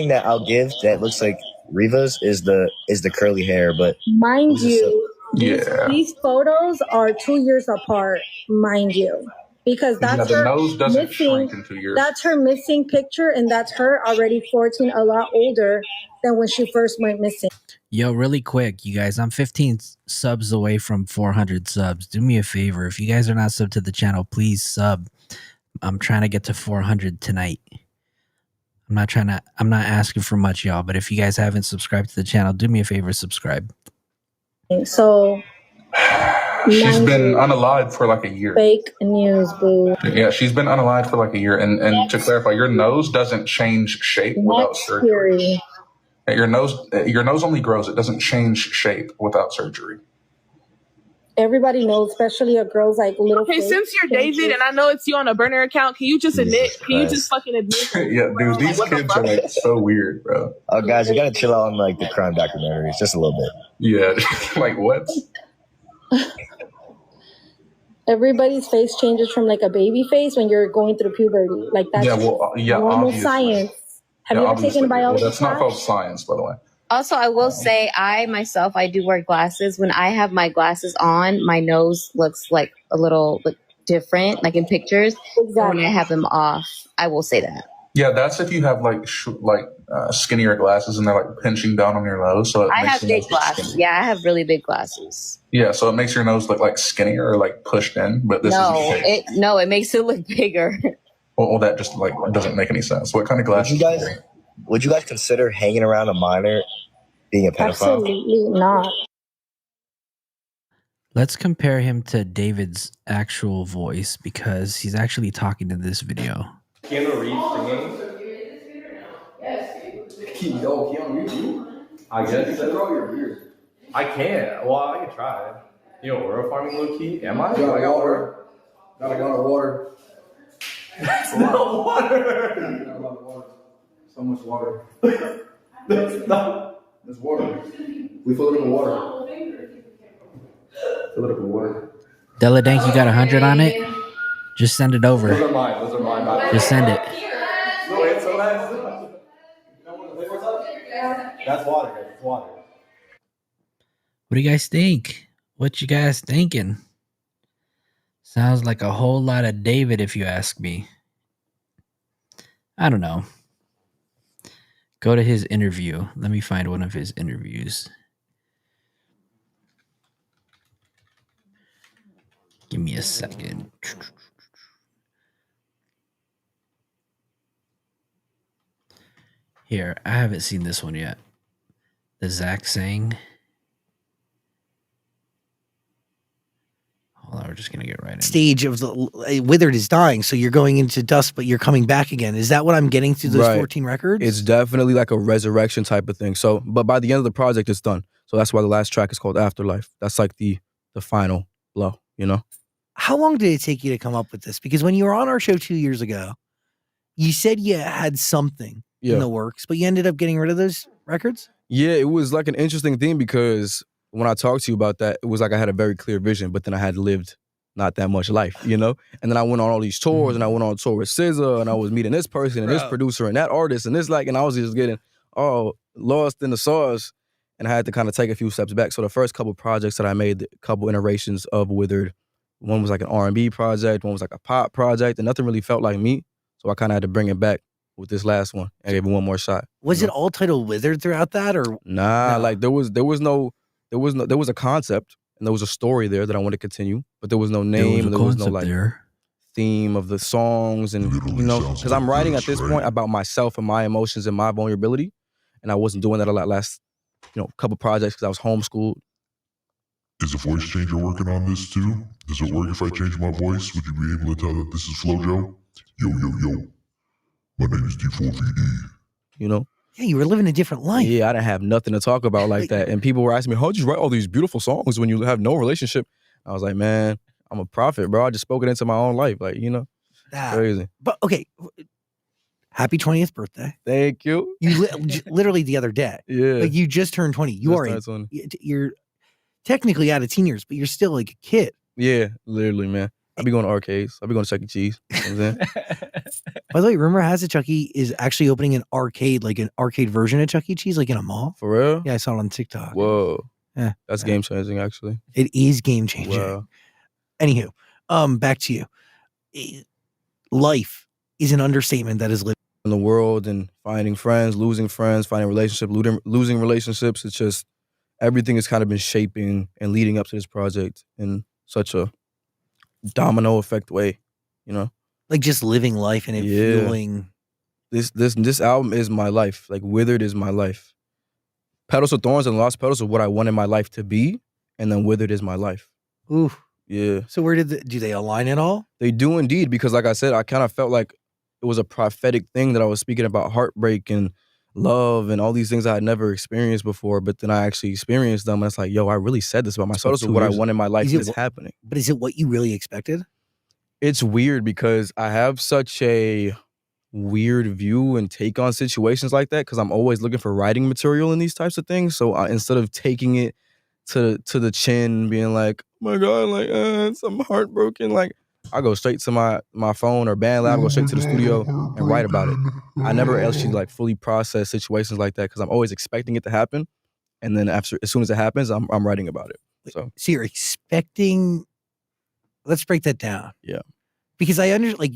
that I'll give that looks like Riva's is the curly hair, but Mind you, Yeah. these photos are 2 years apart, mind you, because that's the her nose doesn't missing. shrink in 2 years. That's her missing picture, and that's her already 14, a lot older than when she first went missing. Yo, really quick, you guys, I'm 15 subs away from 400 subs. Do me a favor. If you guys are not subbed to the channel, please sub. I'm trying to get to 400 tonight. I'm not asking for much, y'all, but if you guys haven't subscribed to the channel, do me a favor, subscribe. So She's been unalive for like a year. fake news, boo. Yeah, she's been unalive for like a year. And to clarify, your nose doesn't change shape without surgery. Your nose only grows. It doesn't change shape without surgery. Everybody knows, especially a girl's like little. Okay, since you're David and I know it's you on a burner account, can you just admit? Can you just fucking admit? Yeah, dude, these kids are like so weird, bro. Oh, guys, you gotta chill out on like the crime documentaries just a little bit. Yeah, like what? Everybody's face changes from like a baby face when you're going through puberty. Like that's normal obviously. science. Have you ever taken a biology That's not class? called science, by the way. also, I will say, I myself, I do wear glasses. When I have my glasses on, my nose looks like a little different, like in pictures. When I have them off, I will say that. Yeah, that's if you have like skinnier glasses and they're like pinching down on your nose. So I have big glasses. Yeah, I have really big glasses. Yeah, so it makes your nose look like skinnier or like pushed in. But this it makes it look bigger. Well, that just like doesn't make any sense. What kind of glasses? Would you guys consider hanging around a minor being a pedophile? Absolutely not. Let's compare him to David's actual voice because he's actually talking in this video. Keanu Reeves singing? Yo, Keanu Reeves, you? I guess. You should grow your beard. I can't. Well, I can try. You know, oil farming low key? Am I? Got water. Got a gallon of water. That's not water. Got a lot of water. So much water. That's not. There's water. We fill it up with water. Fill it up with water. Deladank, you got 100 on it? Just send it over. Those are mine. Those are mine. Just send it. No, wait, so that's water. It's water. What do you guys think? What you guys thinking? Sounds like a whole lot of David, if you ask me. I don't know. Go to his interview. Let me find one of his interviews. Give me a second. Here, I haven't seen this one yet. The Zach saying. Hold on, we're just gonna get right in. Stage of the Withered is dying, so you're going into dust, but you're coming back again. Is that what I'm getting through those 14 records? It's definitely like a resurrection type of thing. So, but by the end of the project, it's done. So that's why the last track is called Afterlife. That's like the final blow, you know? How long did it take you to come up with this? Because when you were on our show 2 years ago, you said you had something in the works, but you ended up getting rid of those records? Yeah, it was like an interesting thing because when I talked to you about that, it was like I had a very clear vision, but then I had lived not that much life, you know? And then I went on all these tours and I went on tour with SZA and I was meeting this person and this producer and that artist and this and I was just getting lost in the sauce and I had to kind of take a few steps back. So the first couple projects that I made, a couple iterations of Withered, one was like an R&B project, one was like a pop project, and nothing really felt like me. So I kind of had to bring it back with this last one. I gave it one more shot. Was it all titled Withered throughout that, or nah? Like there was a concept and there was a story there that I wanted to continue, but there was no name, and there was no like theme of the songs, and you know, because I'm writing at this point about myself and my emotions and my vulnerability, and I wasn't doing that a lot last, couple projects because I was homeschooled. Is the voice changer working on this too? Does it work if I change my voice? Would you be able to tell that this is FloJo? Yo, yo, yo. My name is D4Vd. You know? Yeah, you were living a different life. Yeah, I didn't have nothing to talk about like that. And people were asking me, how'd you write all these beautiful songs when you have no relationship? I was like, man, I'm a prophet, bro. I just spoke it into my own life. Like, crazy. But okay, happy 20th birthday. Thank you. You literally the other day. Yeah. Like you just turned 20. You're technically out of teen years, but you're still like a kid. Yeah, literally, man. I be going to arcades. I be going to Chuck E. Cheese. You know what I'm saying? By the way, rumor has it Chuck E. is actually opening an arcade, like an arcade version of Chuck E. Cheese, like in a mall. For real? Yeah, I saw it on TikTok. Whoa. Yeah. That's game changing, actually. It is game changing. Wow. Anywho, back to you. Life is an understatement that is lived in the world and finding friends, losing friends, finding relationships, losing relationships. It's just everything has kind of been shaping and leading up to this project in such a domino effect way, like just living life and it feeling. This album is my life. Like Withered is my life. Petals of Thorns and Lost Petals are what I wanted my life to be, and then Withered is my life. Ooh. Yeah. So where do they align at all? They do indeed, because like I said, I kind of felt like it was a prophetic thing that I was speaking about heartbreak and love and all these things I had never experienced before, but then I actually experienced them, and it's like, yo, I really said this about myself. This is what I wanted my life, and it's happening. But is it what you really expected? It's weird because I have such a weird view and take on situations like that because I'm always looking for writing material in these types of things. So instead of taking it to the chin, being like, oh my God, like, I'm heartbroken, like, I go straight to my phone or band lab, go straight to the studio and write about it. I never actually like fully process situations like that because I'm always expecting it to happen. And then as soon as it happens, I'm writing about it. So you're expecting, let's break that down. Yeah. Because I understand, like,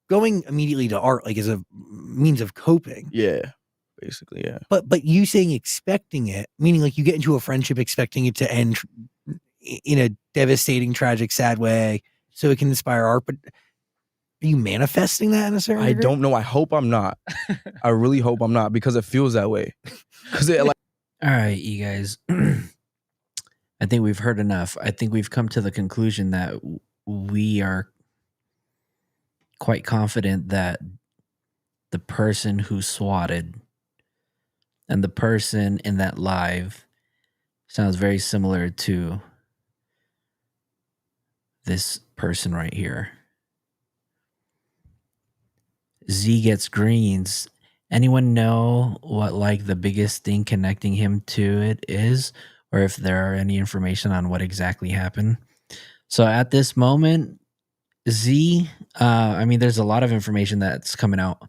going immediately to art, like, is a means of coping. Yeah. Basically, yeah. But you saying expecting it, meaning like you get into a friendship expecting it to end in a devastating, tragic, sad way so it can inspire art, but are you manifesting that in a certain degree? Don't know. I hope I'm not. I really hope I'm not because it feels that way. All right, you guys. I think we've heard enough. I think we've come to the conclusion that we are quite confident that the person who swatted and the person in that live sounds very similar to this person right here. Z gets greens. Anyone know what like the biggest thing connecting him to it is, or if there are any information on what exactly happened? So at this moment, Z, I mean, there's a lot of information that's coming out.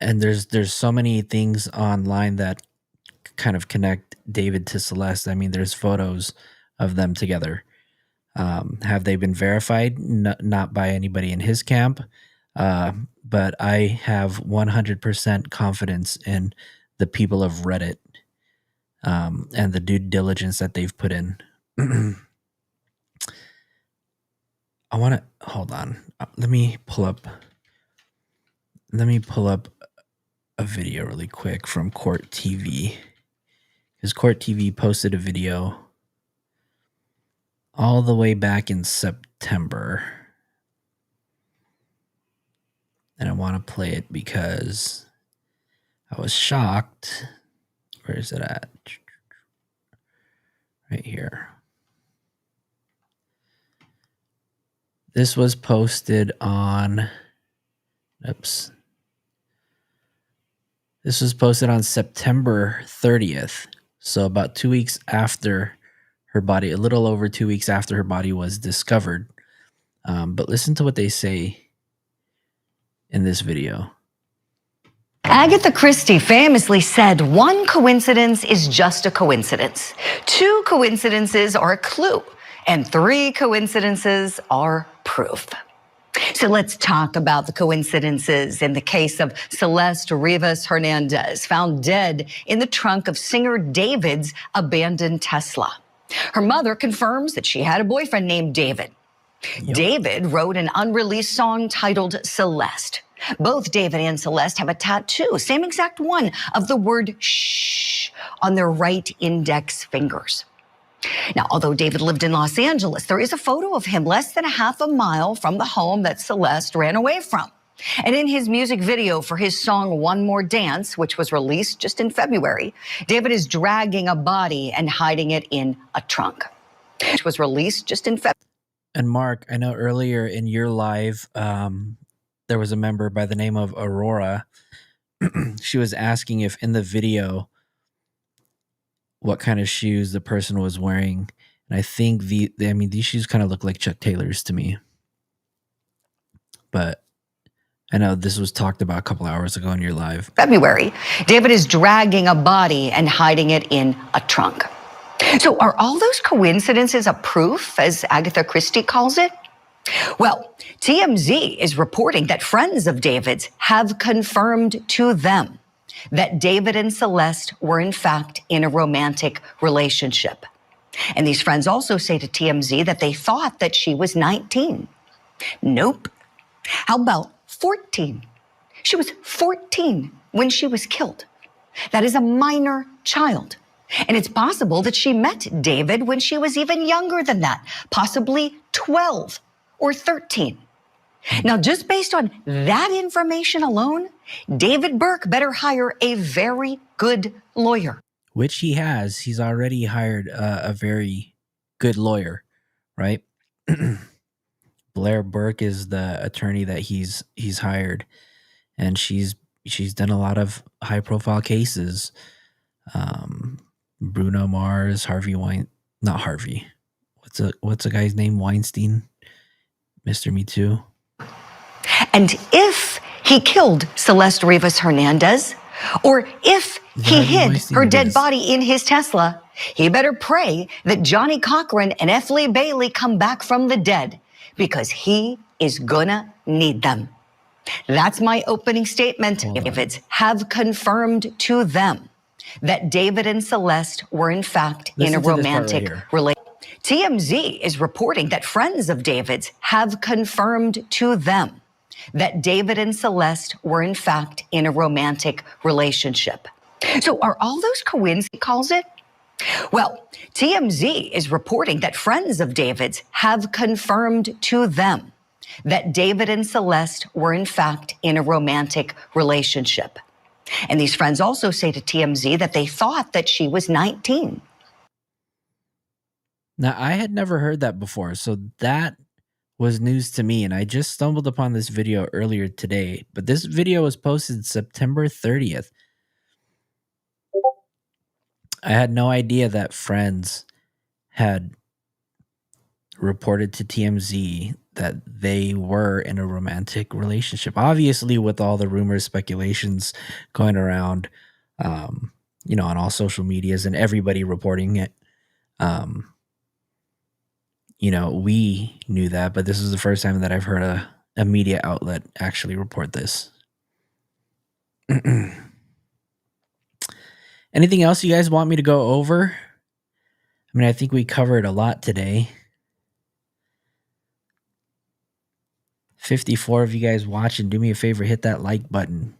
And there's so many things online that kind of connect David to Celeste. I mean, there's photos of them together. Have they been verified? Not by anybody in his camp, but I have 100% confidence in the people of Reddit and the due diligence that they've put in. I want to hold on. Let me pull up a video really quick from Court TV, because Court TV posted a video all the way back in September, and I want to play it because I was shocked. Where is it at? Right here. This was posted on, oops. This was posted on September 30th. So about 2 weeks after her body, a little over 2 weeks after her body was discovered. But listen to what they say in this video. Agatha Christie famously said, one coincidence is just a coincidence. 2 coincidences are a clue. And 3 coincidences are proof. So let's talk about the coincidences in the case of Celeste Rivas Hernandez, found dead in the trunk of singer David's abandoned Tesla. Her mother confirms that she had a boyfriend named David. Yep. David wrote an unreleased song titled Celeste. Both David and Celeste have a tattoo, same exact one, of the word shh on their right index fingers. Now, although David lived in Los Angeles, there is a photo of him less than a half a mile from the home that Celeste ran away from. And in his music video for his song One More Dance, which was released just in February, David is dragging a body and hiding it in a trunk, which was released just in February. And Mark, I know earlier in your live, there was a member by the name of Aurora. She was asking if in the video what kind of shoes the person was wearing. And I think these shoes kind of look like Chuck Taylors to me. But I know this was talked about a couple hours ago in your live. February, David is dragging a body and hiding it in a trunk. So are all those coincidences a proof, as Agatha Christie calls it? Well, TMZ is reporting that friends of David's have confirmed to them that David and Celeste were in fact in a romantic relationship. And these friends also say to TMZ that they thought that she was 19. Nope. How about 14? She was 14 when she was killed. That is a minor child. And it's possible that she met David when she was even younger than that, possibly 12 or 13. Now, just based on that information alone, David Burke better hire a very good lawyer. Which he has. He's already hired a very good lawyer, right? Blair Burke is the attorney that he's hired, and she's done a lot of high profile cases. Bruno Mars, not Harvey. What's a guy's name? Weinstein, Mr. Me Too. And if he killed Celeste Rivas Hernandez, or if he hid her dead body in his Tesla, he better pray that Johnny Cochran and F. Lee Bailey come back from the dead, because he is gonna need them. That's my opening statement. Davids have confirmed to them that David and Celeste were in fact in a romantic relationship. TMZ is reporting that friends of David's have confirmed to them that David and Celeste were in fact in a romantic relationship. So are all those coincidences, he calls it? Well, TMZ is reporting that friends of David's have confirmed to them that David and Celeste were in fact in a romantic relationship. And these friends also say to TMZ that they thought that she was 19. Now, I had never heard that before, so that was news to me, and I just stumbled upon this video earlier today. But this video was posted September 30th. I had no idea that friends had reported to TMZ that they were in a romantic relationship. Obviously, with all the rumors, speculations going around, on all social medias and everybody reporting it, we knew that, but this is the first time that I've heard a media outlet actually report this. Anything else you guys want me to go over? I mean, I think we covered a lot today. 54 of you guys watching, do me a favor, hit that like button.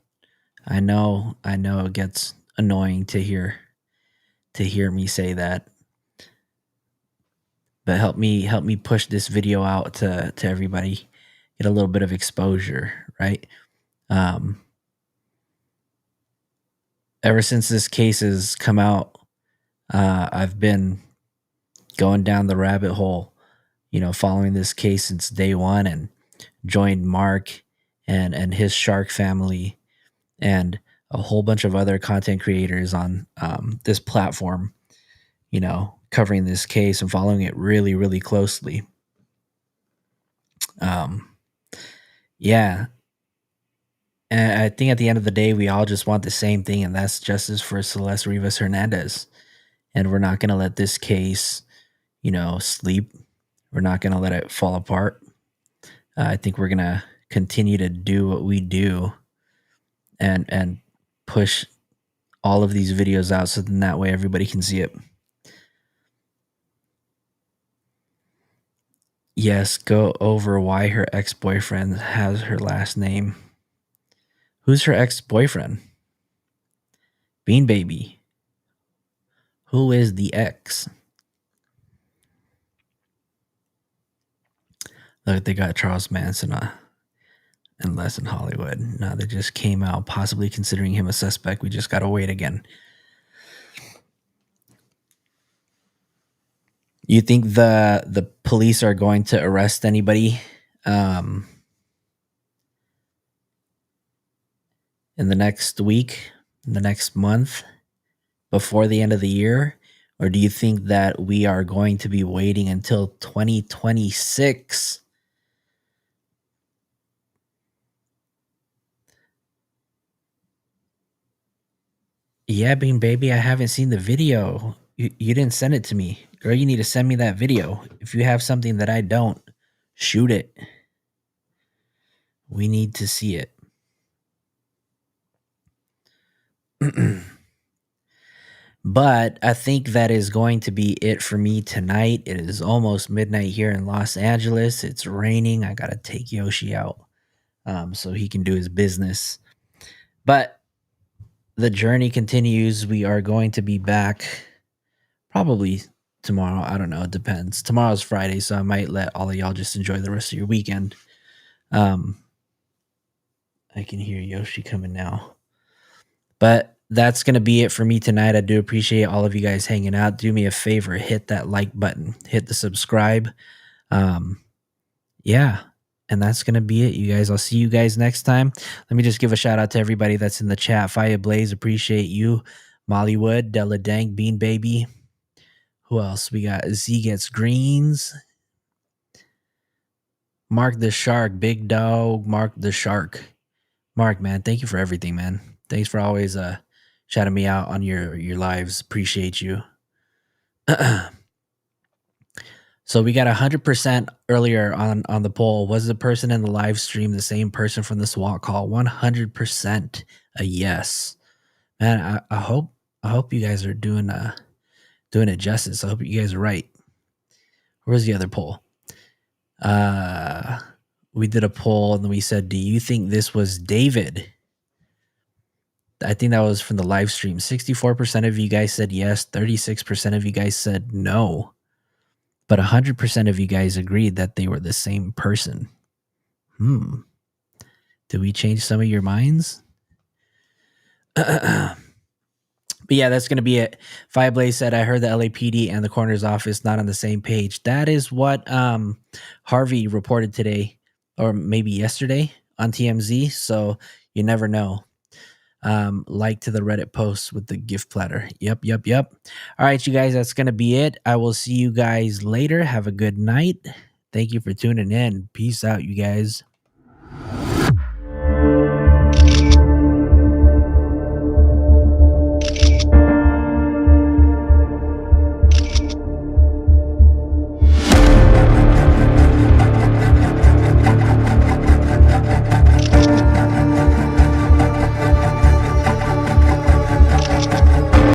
I know it gets annoying to hear me say that. But help me push this video out to everybody, get a little bit of exposure, right? Ever since this case has come out, I've been going down the rabbit hole, following this case since day one, and joined Mark and his shark family and a whole bunch of other content creators on this platform, covering this case and following it really, really closely. Yeah. And I think at the end of the day, we all just want the same thing, and that's justice for Celeste Rivas Hernandez. And we're not going to let this case, sleep. We're not going to let it fall apart. I think we're going to continue to do what we do and push all of these videos out, so then that way everybody can see it. Yes, go over why her ex-boyfriend has her last name. Who's her ex-boyfriend? Bean Baby. Who is the ex? Look, they got Charles Manson Unless in Hollywood. No, they just came out possibly considering him a suspect. We just got to wait again. You think the police are going to arrest anybody in the next week, in the next month, before the end of the year? Or do you think that we are going to be waiting until 2026? Yeah, Bean Baby, I haven't seen the video. You didn't send it to me. Girl, you need to send me that video. If you have something that I don't, shoot it. We need to see it. But I think that is going to be it for me tonight. It is almost midnight here in Los Angeles. It's raining. I got to take Yoshi out so he can do his business. But the journey continues. We are going to be back probably tomorrow. I don't know. It depends. Tomorrow's Friday, so I might let all of y'all just enjoy the rest of your weekend. I can hear Yoshi coming now. But that's going to be it for me tonight. I do appreciate all of you guys hanging out. Do me a favor, hit that like button, hit the subscribe. Yeah. And that's going to be it, you guys. I'll see you guys next time. Let me just give a shout out to everybody that's in the chat. Fire Blaze, appreciate you. Mollywood, Della Dank, Bean Baby. Who else? We got Z Gets Greens. Mark the Shark, Big Dog, Mark the Shark. Mark, man, thank you for everything, man. Thanks for always shouting me out on your lives. Appreciate you. So we got 100% earlier on the poll. Was the person in the live stream the same person from the SWAT call? 100% a yes. Man, I hope you guys are doing it justice. I hope you guys are right. Where's the other poll? We did a poll and we said, do you think this was David? I think that was from the live stream. 64% of you guys said yes. 36% of you guys said no. But 100% of you guys agreed that they were the same person. Did we change some of your minds? But yeah, that's going to be it. Fireblaze said, I heard the LAPD and the coroner's office not on the same page. That is what Harvey reported today, or maybe yesterday on TMZ. So you never know. Like to the Reddit post with the gift platter. Yep. All right, you guys, that's going to be it. I will see you guys later. Have a good night. Thank you for tuning in. Peace out, you guys.